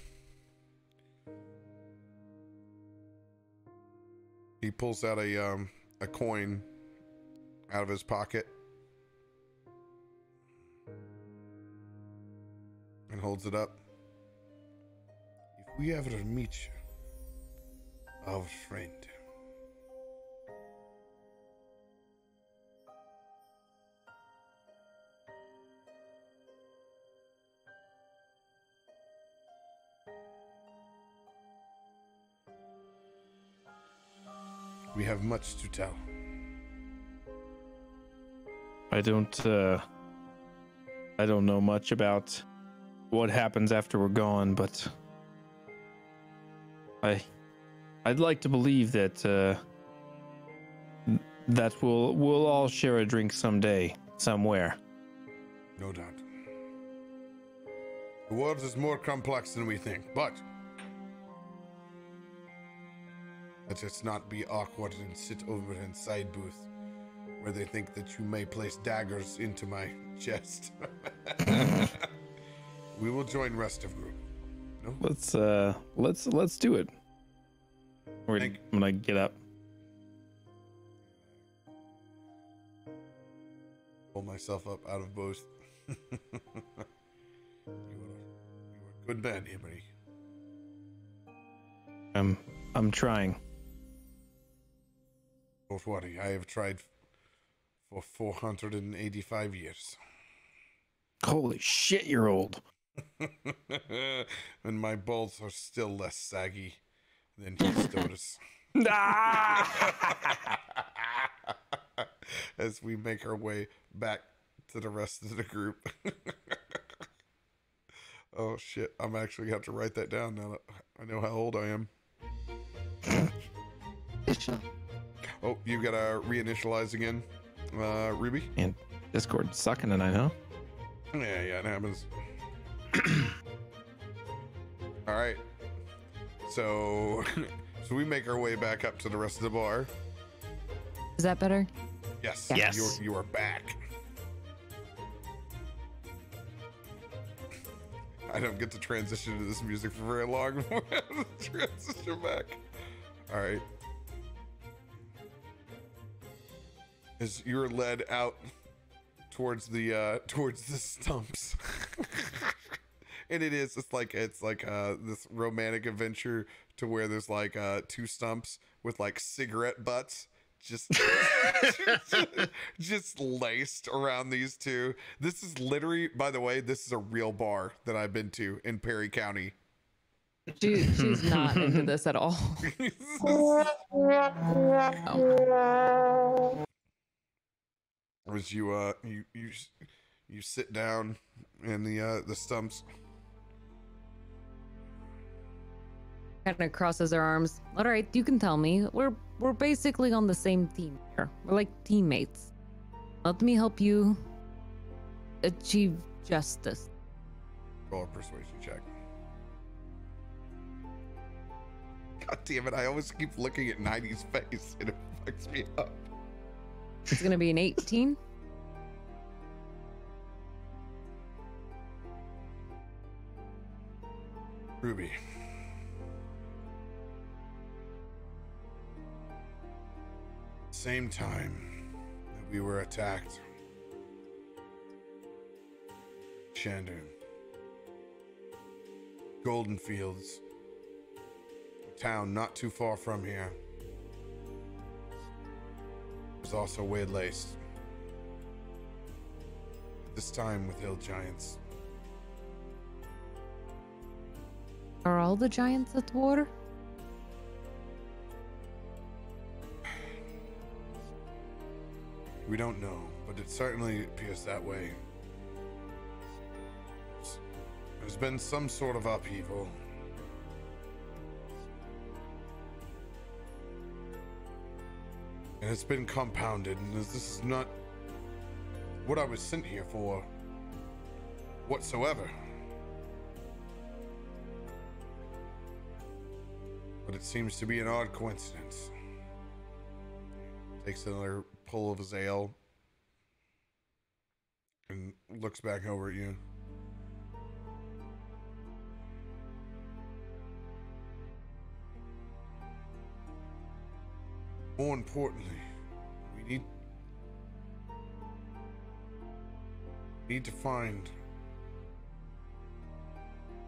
he pulls out a coin out of his pocket and holds it up. If we ever meet you, our friend, we have much to tell. I don't know much about what happens after we're gone, but I'd like to believe that we'll all share a drink someday, somewhere. No doubt. The world is more complex than we think, but let us not be awkward and sit over in side booth where they think that you may place daggers into my chest. We will join rest of group. No? Let's do it. I'm gonna get up. Pull myself up out of booth. You are a good man, Emery. I'm trying. Don't worry, I have tried for 485 years. Holy shit, you're old. And my balls are still less saggy than his daughters. As we make our way back to the rest of the group. Oh shit, I'm actually gonna have to write that down now that I know how old I am. Oh, you gotta reinitialize again, Ruby. And Discord sucking tonight, huh? Yeah, it happens. All right. So we make our way back up to the rest of the bar. Is that better? Yes. Yeah. Yes. You are back. I don't get to transition to this music for very long. Transition back. All right. As you're led out towards the stumps, and it's like this romantic adventure to where there's like two stumps with like cigarette butts just just laced around these two. This is literally, by the way, this is a real bar that I've been to in Perry County. She's not into this at all. As you sit down in the stumps. Kind of crosses her arms. All right, you can tell me. We're basically on the same team here. We're like teammates. Let me help you achieve justice. Roll a persuasion check. God damn it! I always keep looking at 90's face, and it fucks me up. It's gonna be an 18. Ruby. Same time that we were attacked, Shandon, Golden Fields, a town not too far from here, was also waylaid. This time with hill giants. Are all the giants at war? We don't know, but it certainly appears that way. There's been some sort of upheaval. And it's been compounded, and this is not what I was sent here for whatsoever. But it seems to be an odd coincidence. Takes another pull of his ale and looks back over at you. More importantly, we need to find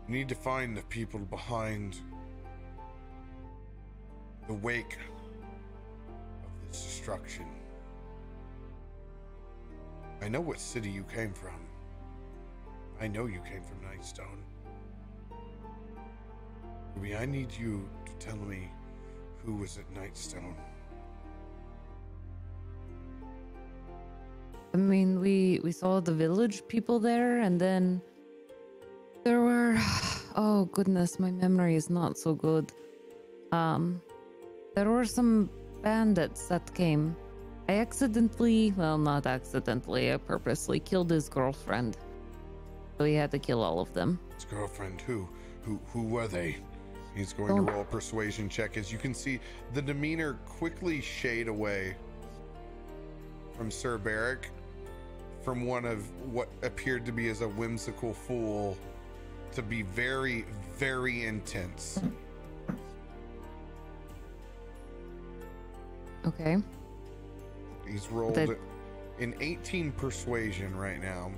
the people behind the wake of this destruction. I know what city you came from. I know you came from Nightstone. Ruby, I need you to tell me who was at Nightstone. I mean, we saw the village people there, and then there were, oh goodness, my memory is not so good. There were some bandits that came. I accidentally, well, not accidentally, I purposely killed his girlfriend. So he had to kill all of them. His girlfriend, who were they? He's going to roll a persuasion check. As you can see, the demeanor quickly shade away from Sir Barrick, from one of what appeared to be as a whimsical fool to be very, very intense. Okay. He's rolled an 18 persuasion right now.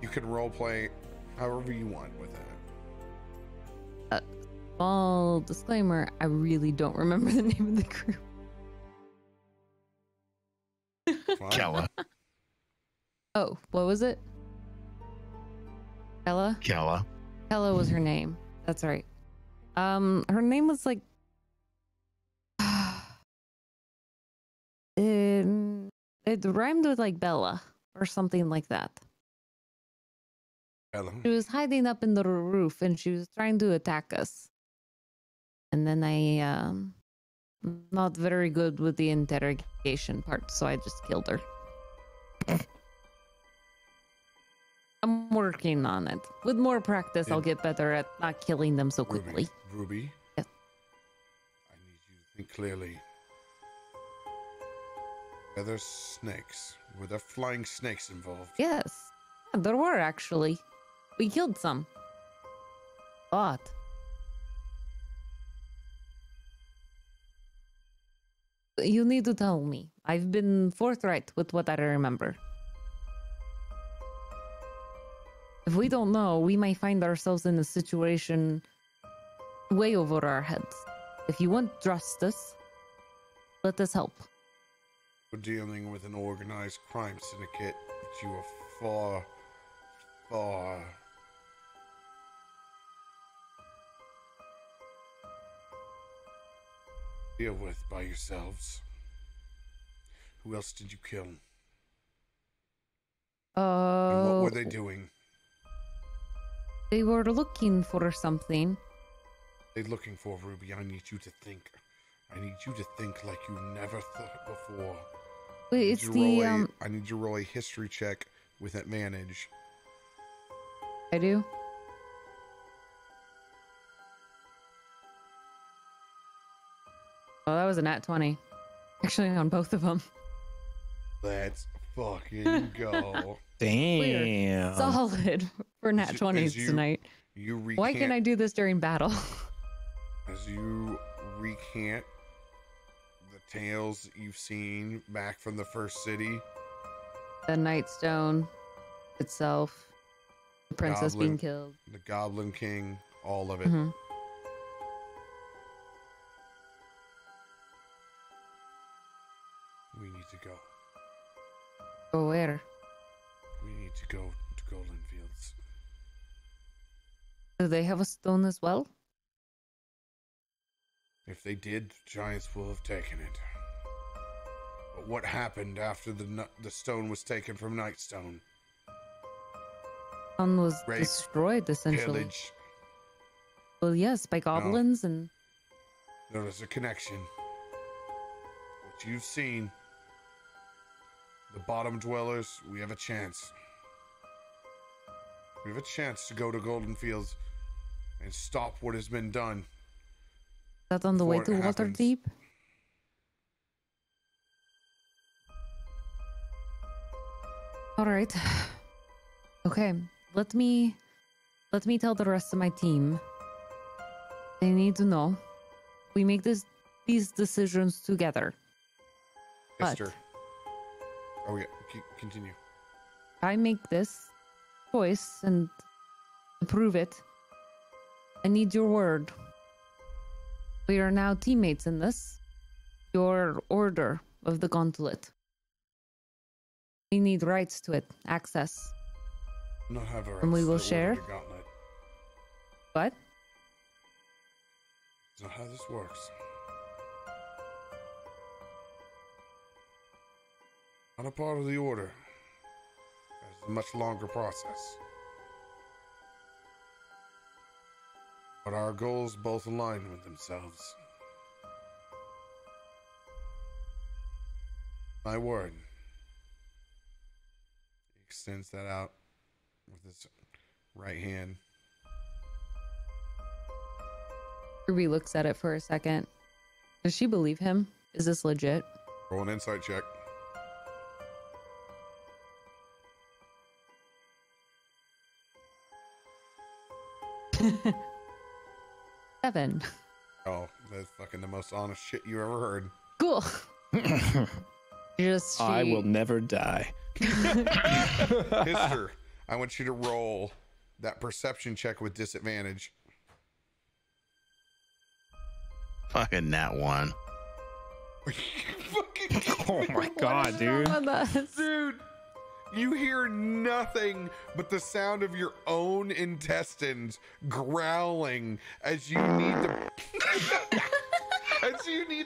You can role play however you want with that. Small disclaimer, I really don't remember the name of the group. Kella. Oh, what was it? Kella? Kella. Kella was her name. That's right. Her name was like it rhymed with like Bella or something like that. Bella. She was hiding up in the roof and she was trying to attack us. And then I not very good with the interrogation part, so I just killed her. I'm working on it. With more practice, I'll get better at not killing them so quickly. Ruby? Yes. I need you to think clearly. Are there snakes? Were there flying snakes involved? Yes. Yeah, there were, actually. We killed some. But... you need to tell me. I've been forthright with what I remember. If we don't know, we might find ourselves in a situation way over our heads. If you want justice, let us help. We're dealing with an organized crime syndicate that you are far, far... deal with by yourselves. Who else did you kill? And what were they doing? They were looking for something. They're looking for, Ruby. I need you to think. I need you to think like you never thought before. Wait, it's the I need you to roll a history check with advantage. I do. Oh, that was a nat 20. Actually, on both of them. Let's fucking go. Damn. Weird. Solid for nat 20s tonight. Why can't I do this during battle? As you recant the tales that you've seen back from the first city. The Nightstone itself. The princess being killed. The Goblin King. All of it. Mm-hmm. We need to go. Go where? We need to go to Golden Fields. Do they have a stone as well? If they did, giants will have taken it. But what happened after the stone was taken from Nightstone? Stone was Rape, destroyed, essentially. Pillage. Well, yes, by goblins and... No, there's a connection. What you've seen... The bottom dwellers, we have a chance. We have a chance to go to Golden Fields and stop what has been done. Is that on the way to Waterdeep? All right. Okay, let me tell the rest of my team. They need to know. We make these decisions together. Esther. Oh yeah, continue. I make this choice and approve it. I need your word. We are now teammates in this. Your order of the gauntlet. We need rights to it, access. Not have a rights and we will to the share. order of the gauntlet. What? That's not how this works. Not a part of the order. It's a much longer process. But our goals both align with themselves. My word. He extends that out with his right hand. Ruby looks at it for a second. Does she believe him? Is this legit? Roll an insight check. Seven. Oh, that's fucking the most honest shit you ever heard. Cool. I will never die. Hister, I want you to roll that perception check with disadvantage. Fucking nat 1. Oh my god, dude. Dude, you hear nothing but the sound of your own intestines growling as you need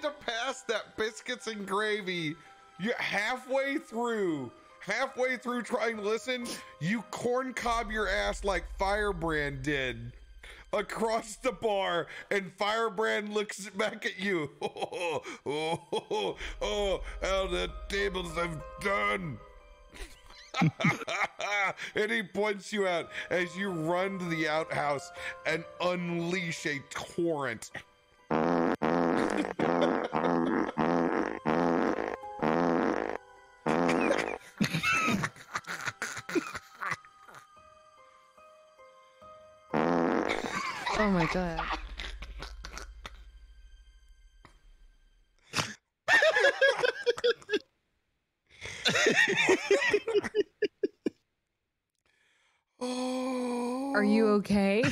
to pass that biscuits and gravy. You halfway through trying to listen, you corn cob your ass like Firebrand did. across the bar, and Firebrand looks back at you. How the tables have done. And he points you out as you run to the outhouse and unleash a torrent. Oh my god. Are you okay?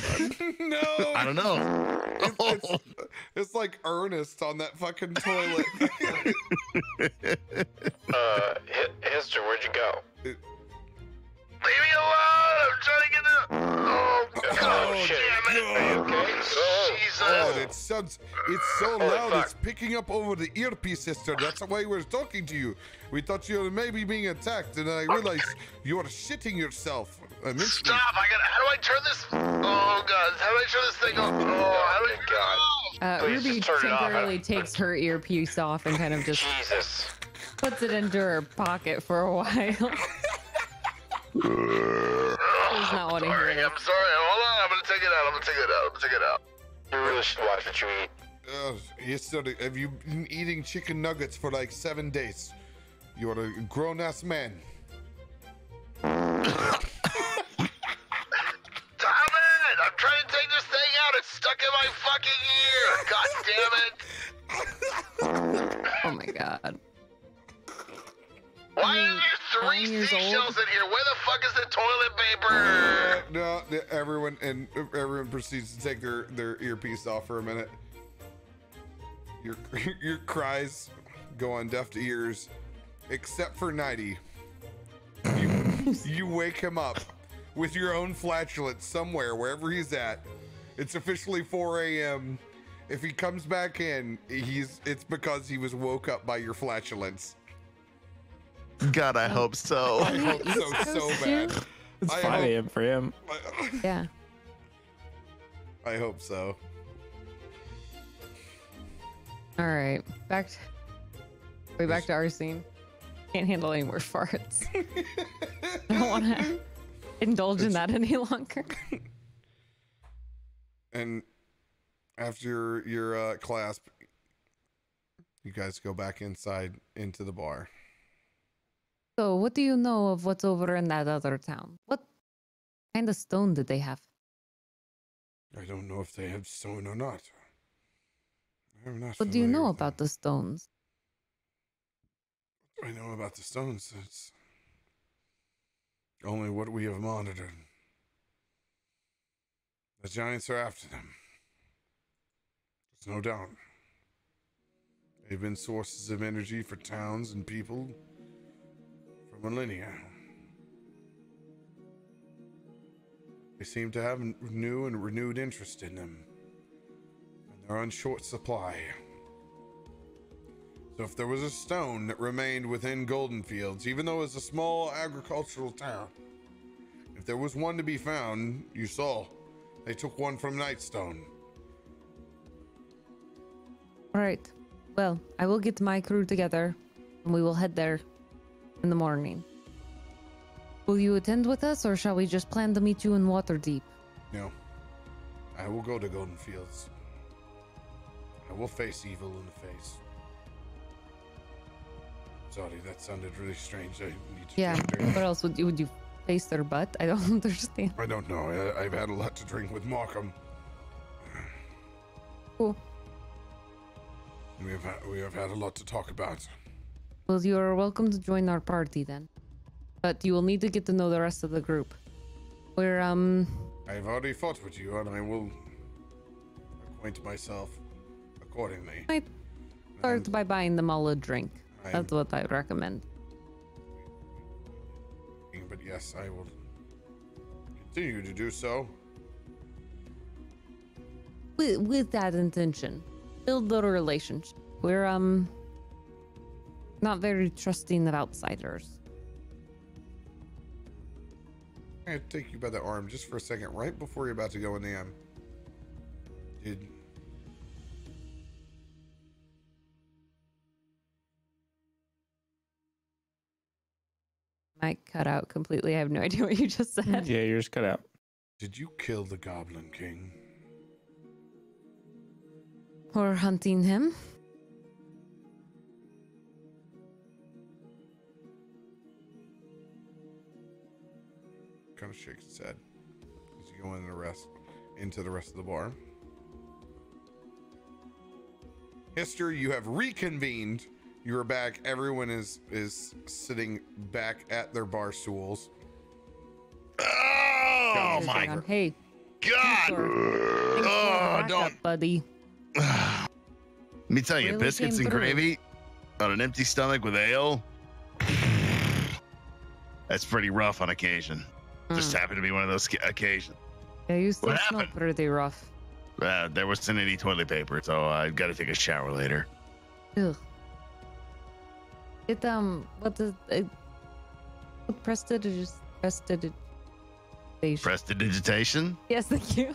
No. I don't know. It's like Ernest on that fucking toilet. Hester, where'd you go? Leave me alone! I'm trying to get the. Oh, shit. God. Okay. Jesus. Oh, it's so Holy loud. fuck. It's picking up over the earpiece, sister. That's why we're talking to you. We thought you were maybe being attacked, and I realized you are shitting yourself. Stop! How do I turn this? Oh god! How do I turn this thing off? Oh, how do I God. Please Ruby just turn it off. temporarily takes her earpiece off and kind of just Jesus. puts it into her pocket for a while. Does not want to hear Sorry, it. I'm sorry. Hold on. I'm gonna take it out. You really should watch what you eat. Yes, sir. Have you been eating chicken nuggets for like 7 days? You are a grown-ass man. Stop it! I'm trying to take this thing out. It's stuck in my fucking ear. God damn it! Oh my god. Why are there 3 seashells in here? Where the fuck is the toilet paper? No, everyone proceeds to take their earpiece off for a minute. Your cries go on deaf ears, except for Nighty. You wake him up with your own flatulence somewhere, wherever he's at. It's officially 4 a.m. If he comes back in, it's because he was woke up by your flatulence. God, I hope so. I hope so bad. It's 5 a.m. for him. Yeah. I hope so. All right. Back to our scene. Can't handle any more farts. I don't want to indulge in that any longer. And after your clasp, you guys go back inside into the bar. So, what do you know of what's over in that other town? What kind of stone did they have? I don't know if they have stone or not. I'm not. What do you familiar know with them. about the stones? I know about the stones. It's only what we have monitored. The giants are after them. There's no doubt. They've been sources of energy for towns and people for millennia. They seem to have new and renewed interest in them, and they're on short supply. So if there was a stone that remained within Golden Fields, even though it's a small agricultural town, if there was one to be found, you saw, they took one from Nightstone. All right. Well, I will get my crew together, and we will head there in the morning. Will you attend with us, or shall we just plan to meet you in Waterdeep? No. I will go to Golden Fields. I will face evil in the face. Sorry, that sounded really strange. I need to Yeah. drink. What else would you face their butt? I don't understand. I don't know. I've had a lot to drink with Markham. Cool. We have had a lot to talk about. Well, you are welcome to join our party then. But you will need to get to know the rest of the group. We're, I've already fought with you, and I will acquaint myself accordingly. I start by buying them all a drink. I'm- That's what I recommend. But yes, I will continue to do so. With that intention. Build the relationship. We're, not very trusting of outsiders. I take you by the arm just for a second, right before you're about to go in the Did Mike cut out completely. I have no idea what you just said. Yeah, yours cut out. Did you kill the Goblin King? Or hunting him. Kind of shakes his head as you go into the rest of the bar. Hister, you have reconvened. You are back. Everyone is sitting back at their bar stools. Oh my God. Hey. God! Oh, don't, buddy. Let me tell you, Really biscuits came and through. gravy on an empty stomach with ale. That's pretty rough on occasion. Just happened to be one of those occasions. Yeah, you still What smell happened? pretty rough. There wasn't any toilet paper, so I've got to take a shower later. Ugh. What prestidigitation? Prestidigitation? Yes, thank you.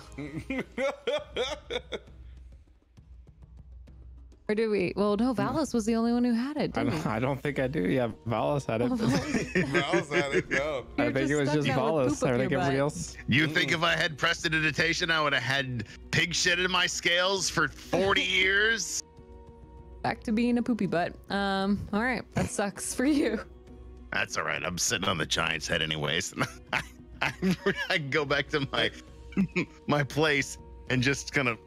Or do we? Well, no, Valis was the only one who had it, didn't he? I don't think I do. Yeah, Valis had it. Valis had it. No. I think it was just Valis. I think everybody else. You think if I had prestidigitation, I would have had pig shit in my scales for 40 years? Back to being a poopy butt. All right, that sucks for you. That's all right. I'm sitting on the Giant's head anyways. I can go back to my place and just kind of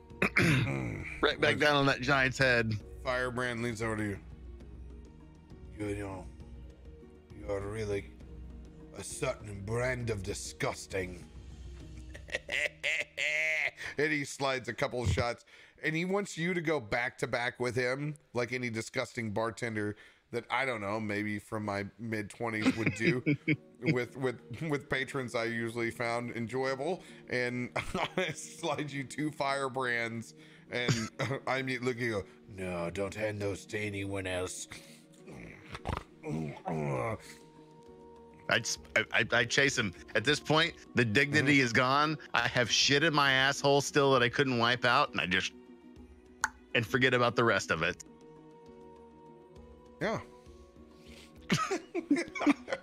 right back down on that Giant's head. Firebrand leans over to you. You know, you're really a certain brand of disgusting. And he slides a couple of shots, and he wants you to go back to back with him, like any disgusting bartender that I don't know, maybe from my mid-20s would do with patrons I usually found enjoyable, and I slide you 2 firebrands, and I immediately look at you and go, No, don't hand those to anyone else. I chase him. At this point, the dignity is gone. I have shit in my asshole still that I couldn't wipe out, and I just forget about the rest of it. yeah.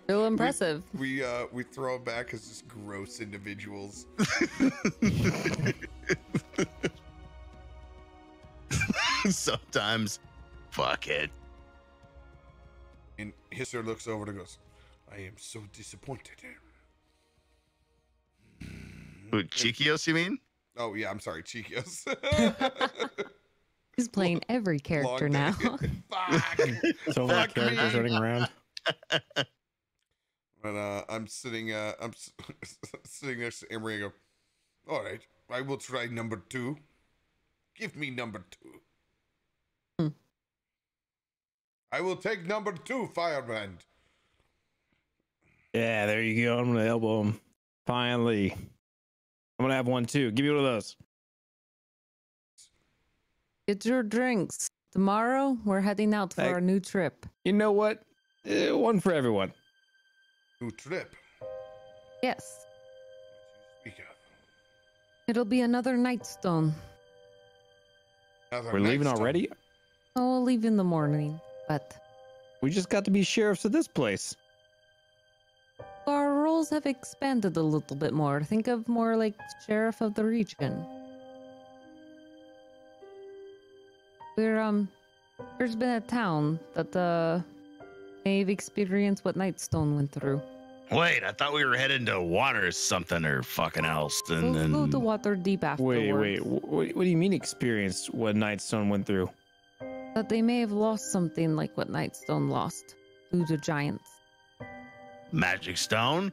Real impressive. We throw them back as just gross individuals. Sometimes, fuck it. And Hisser looks over and goes, I am so disappointed. Who, Chiquios, you mean? Oh, yeah, I'm sorry, Chiquios. He's playing every character now. Fuck. So many characters running around. But I'm sitting sitting next to Emery and go, all right, I will try number 2. Give me number 2. I will take number 2, Firebrand. Yeah, there you go. I'm gonna elbow him. Finally, I'm gonna have one too. Give me one of those. Get your drinks. Tomorrow, we're heading out for our new trip. You know what? One for everyone. New trip? Yes. Speak of. It'll be another Nightstone. We're leaving already? Oh, we'll leave in the morning, but We just got to be sheriffs of this place. our roles have expanded a little bit more. Think of more like sheriff of the region. There's been a town that may have experienced what Nightstone went through. Wait, I thought we were heading to water something or fucking else. We'll go to Waterdeep afterwards. Wait. What do you mean experienced what Nightstone went through? That they may have lost something like what Nightstone lost due to giants. Magic stone?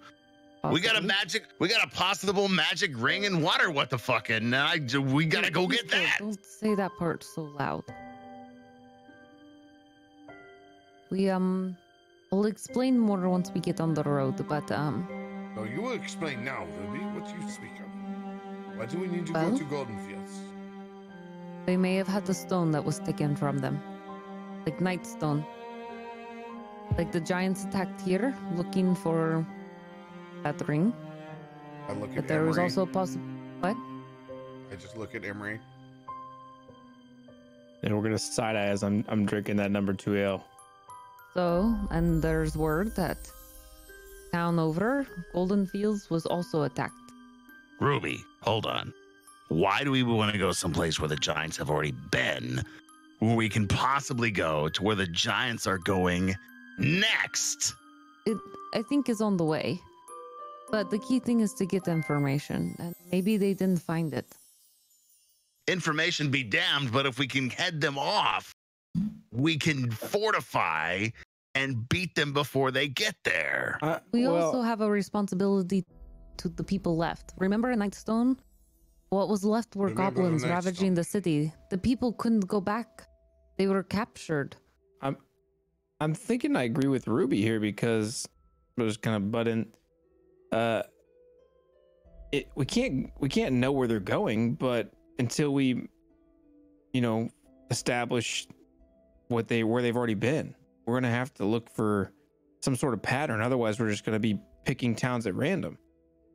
We got a possible magic ring and water. What the fuck? And we gotta go get that. Don't say that part so loud. I'll explain more once we get on the road, but No, you will explain now, Ruby, what you speak of. Why do we need to go to Goldenfields? they may have had the stone that was taken from them. Like Nightstone. Like the giants attacked here, looking for that ring. I look at But there was Emery. also possible. What? I just look at Emery. And we're gonna side eye as I'm drinking that number 2 ale. So, and there's word that town over, Golden Fields was also attacked. Ruby, hold on. Why do we want to go someplace where the giants have already been, where we can possibly go to where the giants are going next? I think is on the way. But the key thing is to get information, and maybe they didn't find it. Information be damned, but if we can head them off, we can fortify and beat them before they get there. We also have a responsibility to the people left. Remember in Nightstone? What was left were goblins ravaging the city. The people couldn't go back. They were captured. I'm thinking I agree with Ruby here because we're just kind of butting. We can't know where they're going, but until we, establish where they've already been, we're gonna have to look for some sort of pattern. Otherwise, we're just gonna be picking towns at random.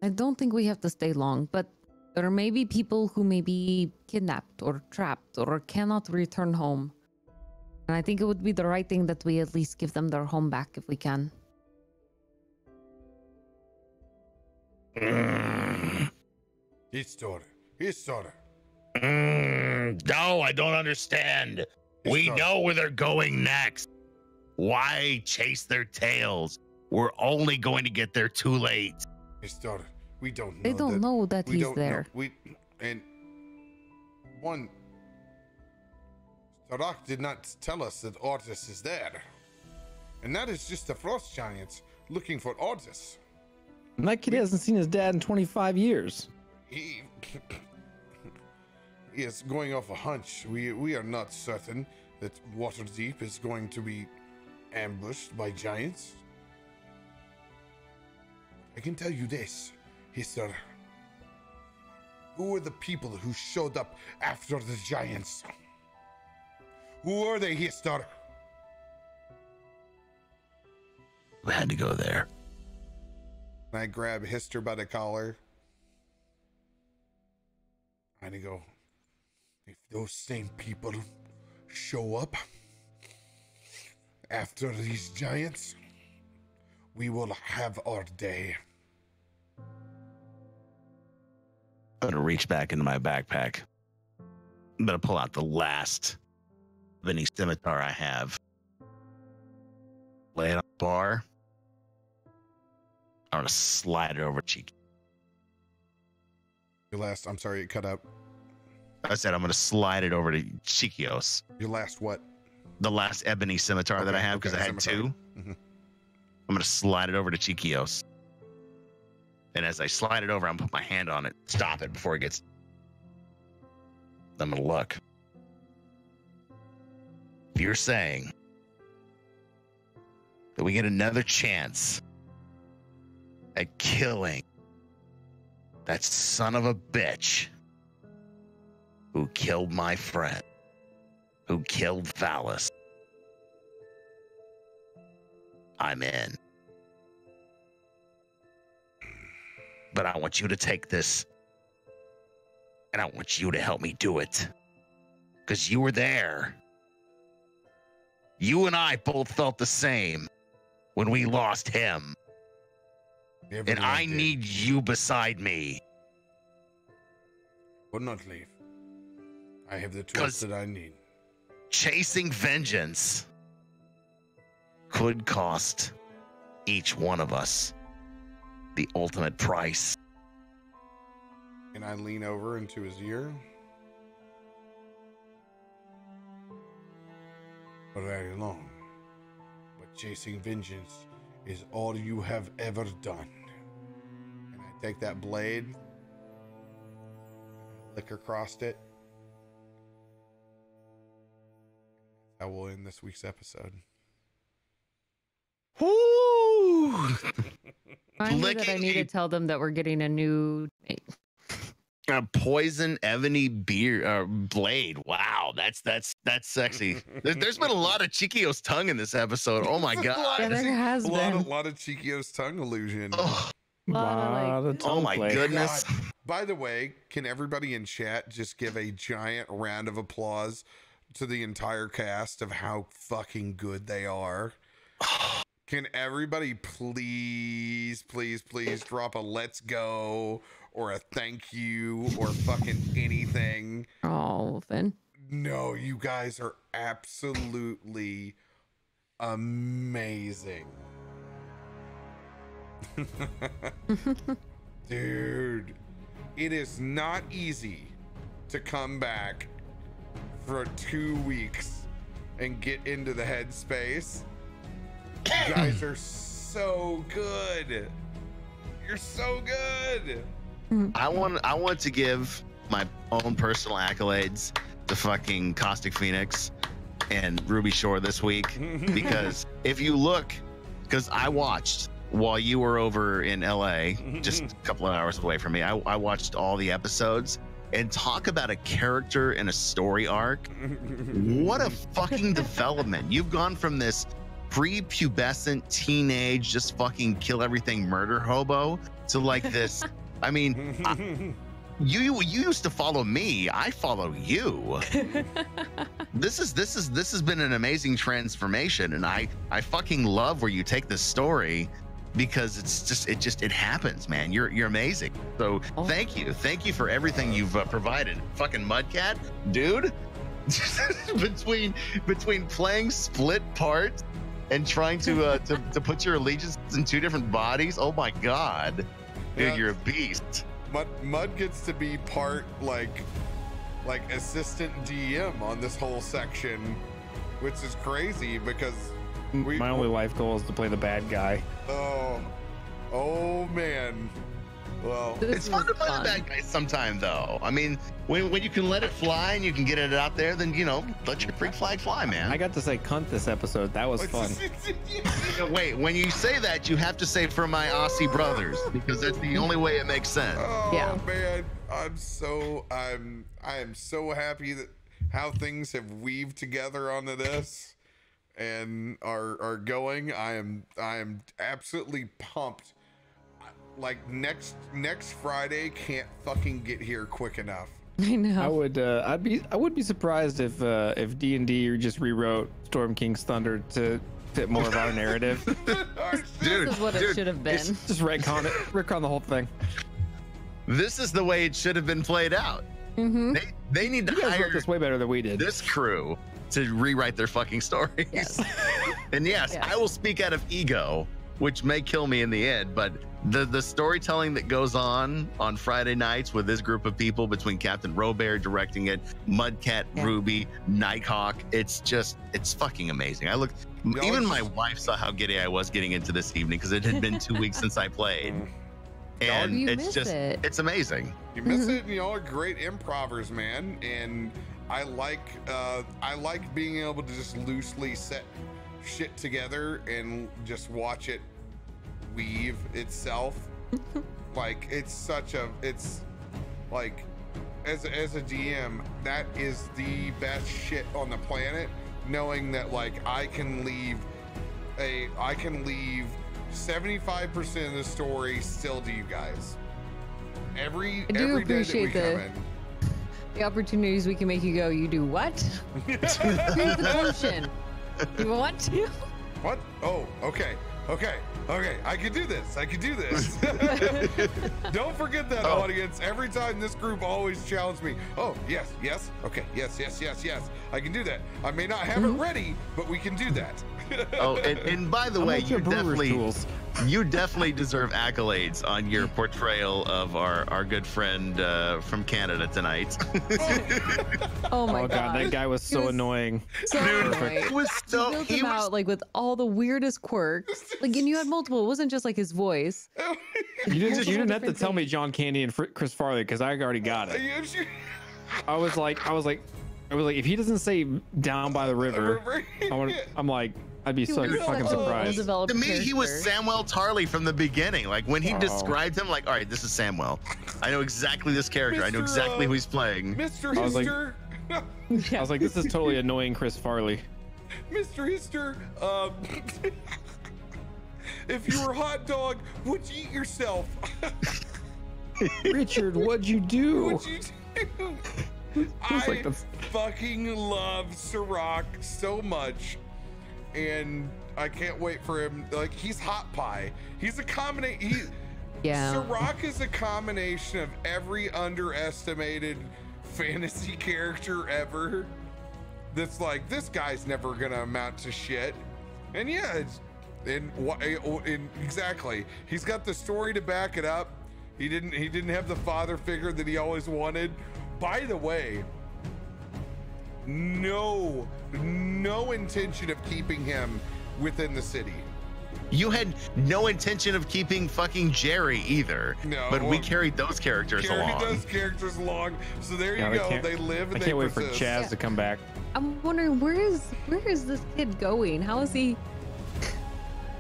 I don't think we have to stay long, but there may be people who may be kidnapped or trapped or cannot return home. And I think it would be the right thing that we at least give them their home back if we can. His daughter. No, I don't understand. We know where they're going next. Why chase their tails? We're only going to get there too late. His daughter. We don't know. They don't know that he's there. Starak did not tell us that Artis is there. And that is just the frost giants looking for Artis. And that kid hasn't seen his dad in 25 years. He is going off a hunch. We are not certain that Waterdeep is going to be ambushed by giants. I can tell you this, Hister. Who are the people who showed up after the giants? Who are they, Hister? We had to go there. And I grab Hister by the collar. And I go, if those same people show up after these giants, we will have our day. I'm gonna reach back into my backpack. I'm gonna pull out the last Vinny scimitar I have. Lay it on the bar. I'm gonna slide it over cheek. Your last, I'm sorry, it cut out. I said I'm gonna slide it over to Chikios. Your last what? The last ebony scimitar that I have, because I had two. Mm-hmm. I'm gonna slide it over to Chikios. And as I slide it over, I'm gonna put my hand on it, stop it before it gets. I'm gonna look. If you're saying that we get another chance at killing that son of a bitch who killed my friend, who killed Valis, I'm in. But I want you to take this, and I want you to help me do it. Because you were there. You and I both felt the same when we lost him. And I need you beside me. Will not leave. I have the tools that I need. Chasing vengeance could cost each one of us the ultimate price. And I lean over into his ear. For very long. But chasing vengeance is all you have ever done. And I take that blade, lick across it. I will end this week's episode. Woo! I knew that I need to tell them that we're getting a new a poison ebony blade. Wow, that's sexy. There's been a lot of Chikios tongue in this episode. Oh my god. Yeah, there has been a lot of Chikios tongue illusion. Oh, oh my goodness. God. By the way, can everybody in chat just give a giant round of applause to the entire cast of how fucking good they are? Can everybody please drop a let's go or a thank you or fucking anything? Oh, Finn. No, you guys are absolutely amazing. Dude, it is not easy to come back for 2 weeks and get into the headspace. You guys are so good. You're so good. I want to give my own personal accolades to fucking Caustic Phoenix and Ruby Shore this week, because if you look, because I watched while you were over in LA, just a couple of hours away from me, I watched all the episodes, and talk about a character and a story arc. What a fucking development. You've gone from this prepubescent teenage, just fucking kill everything murder hobo to like this. I mean, you used to follow me. I follow you. This has been an amazing transformation, and I fucking love where you take this story, because it happens, man. You're amazing. So thank you for everything you've provided. Fucking Mudcat, dude. between playing split parts and trying to put your allegiance in 2 different bodies. Oh my god, dude, you're a beast. Mud gets to be part like assistant DM on this whole section, which is crazy because my only life goal is to play the bad guy. Oh man. Well, it's fun to play the bad guy sometime, though. I mean, when you can let it fly and you can get it out there, then, you know, let your freak flag fly, man. I got to say cunt this episode. That was fun. Wait, when you say that, you have to say for my Aussie brothers, because that's the only way it makes sense. Oh man, I am so happy that how things have weaved together onto this and are going. I am absolutely pumped. Like next Friday can't fucking get here quick enough. I know. I would be surprised if D&D just rewrote Storm King's Thunder to fit more of our narrative. Dude, this is what it should have been. Just retcon the whole thing. This is the way it should have been played out. Mm-hmm. They need to hire this way better than we did. This crew to rewrite their fucking stories. Yes. And yes, I will speak out of ego, which may kill me in the end, but the storytelling that goes on Friday nights with this group of people, between Captain RoBear directing it, Mudcat, Ruby, Nighthawk, it's fucking amazing. Even my wife saw how giddy I was getting into this evening, because it had been 2 weeks since I played. And it's amazing. You miss it, and y'all are great improvers, man. And I like being able to just loosely set shit together and just watch it weave itself. Like it's like as a DM, that is the best shit on the planet, knowing that like I can leave 75% of the story still to you guys. Every day that we come in. The opportunities we can make you go, you do what? Here's the potion. You want to? What? Oh, okay. I can do this. Don't forget that, audience. Every time this group always challenges me. Oh, yes. Okay, yes. I can do that. I may not have it ready, but we can do that. And by the way, you definitely deserve accolades on your portrayal of our good friend from Canada tonight. Oh my god, that guy was so annoying. So annoying. It was so he built him out like with all the weirdest quirks. Like, and you had multiple. It wasn't just like his voice. You didn't have to tell me John Candy and Chris Farley, because I already got it. I was like, if he doesn't say down by the river, I'm like, I'd be so fucking surprised. To me, he was Samuel Tarley from the beginning. Like when he described him, like, all right, this is Samuel. I know exactly this character. I know exactly who he's playing. Mr. Hister. I was like, this is totally annoying Chris Farley. Mr. Hister, if you were a hot dog, would you eat yourself? Richard, what'd you do? I fucking love Sirach so much, and I can't wait for him. Like, he's hot pie. He's a combination. Sirach is a combination of every underestimated fantasy character ever. That's like, this guy's never gonna amount to shit. And yeah, exactly. He's got the story to back it up. He didn't have the father figure that he always wanted. By the way, no intention of keeping him within the city. You had no intention of keeping fucking Jerry either. No, but we carried those characters along. So there you go. They live and they persist. I can't wait for Chaz to come back. I'm wondering where is this kid going? How is he?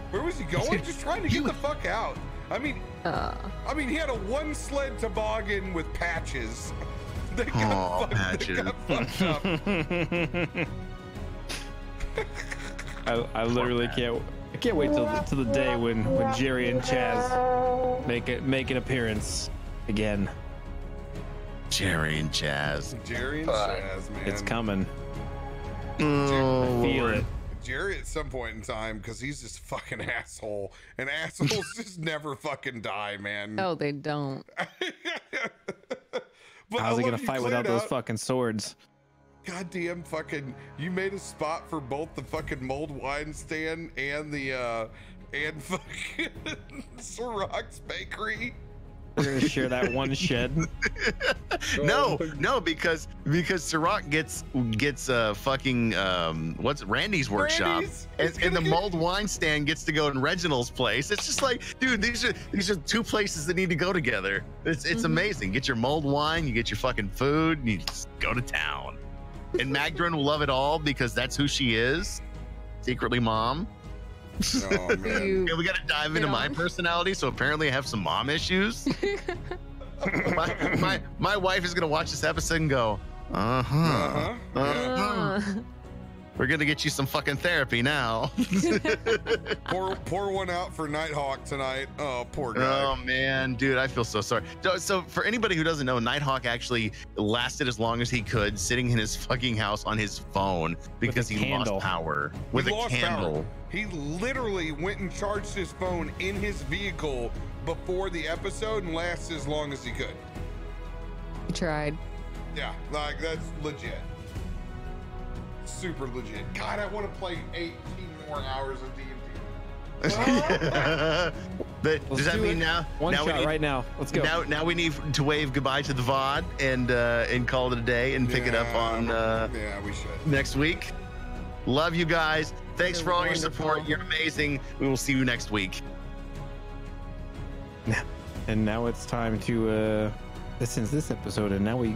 Where was he going? Just trying to get the fuck out. I mean, he had a one sled toboggan with patches. They got fucked up. I literally can't. I can't wait till the day when Jerry and Chaz make an appearance again. Jerry and Chaz. Chaz, man. It's coming. Oh, I feel it. Jerry at some point in time, because he's just fucking asshole, and assholes just never fucking die, man. No, they don't. How's he gonna fight without those fucking swords? Goddamn fucking! You made a spot for both the fucking mulled wine stand and the and fucking Sirach's bakery. We're gonna share that one shed. No, because Sirach gets fucking what's Randy's workshop, and the mulled wine stand gets to go in Reginald's place. It's just like, dude, these are two places that need to go together. It's amazing. Get your mulled wine, you get your fucking food, and you just go to town. And Magdalene will love it all because that's who she is, secretly mom. Oh, man. We gotta dive into my personality, so apparently I have some mom issues. my wife is gonna watch this episode and go, we're gonna get you some fucking therapy now. pour one out for Nighthawk tonight. Oh, poor guy. Oh man, dude, I feel so sorry. So for anybody who doesn't know, Nighthawk actually lasted as long as he could, sitting in his fucking house on his phone because he lost power with a candle. He literally went and charged his phone in his vehicle before the episode and lasted as long as he could. He tried. Yeah, like that's legit. Super legit. God, I want to play 18 more hours of D&D. But does that mean now? One shot right now. Let's go. Now we need to wave goodbye to the VOD and call it a day and pick it up on we should next week. Love you guys. Thanks for all your support. You're amazing. We will see you next week. And now it's time to this ends this episode, and now we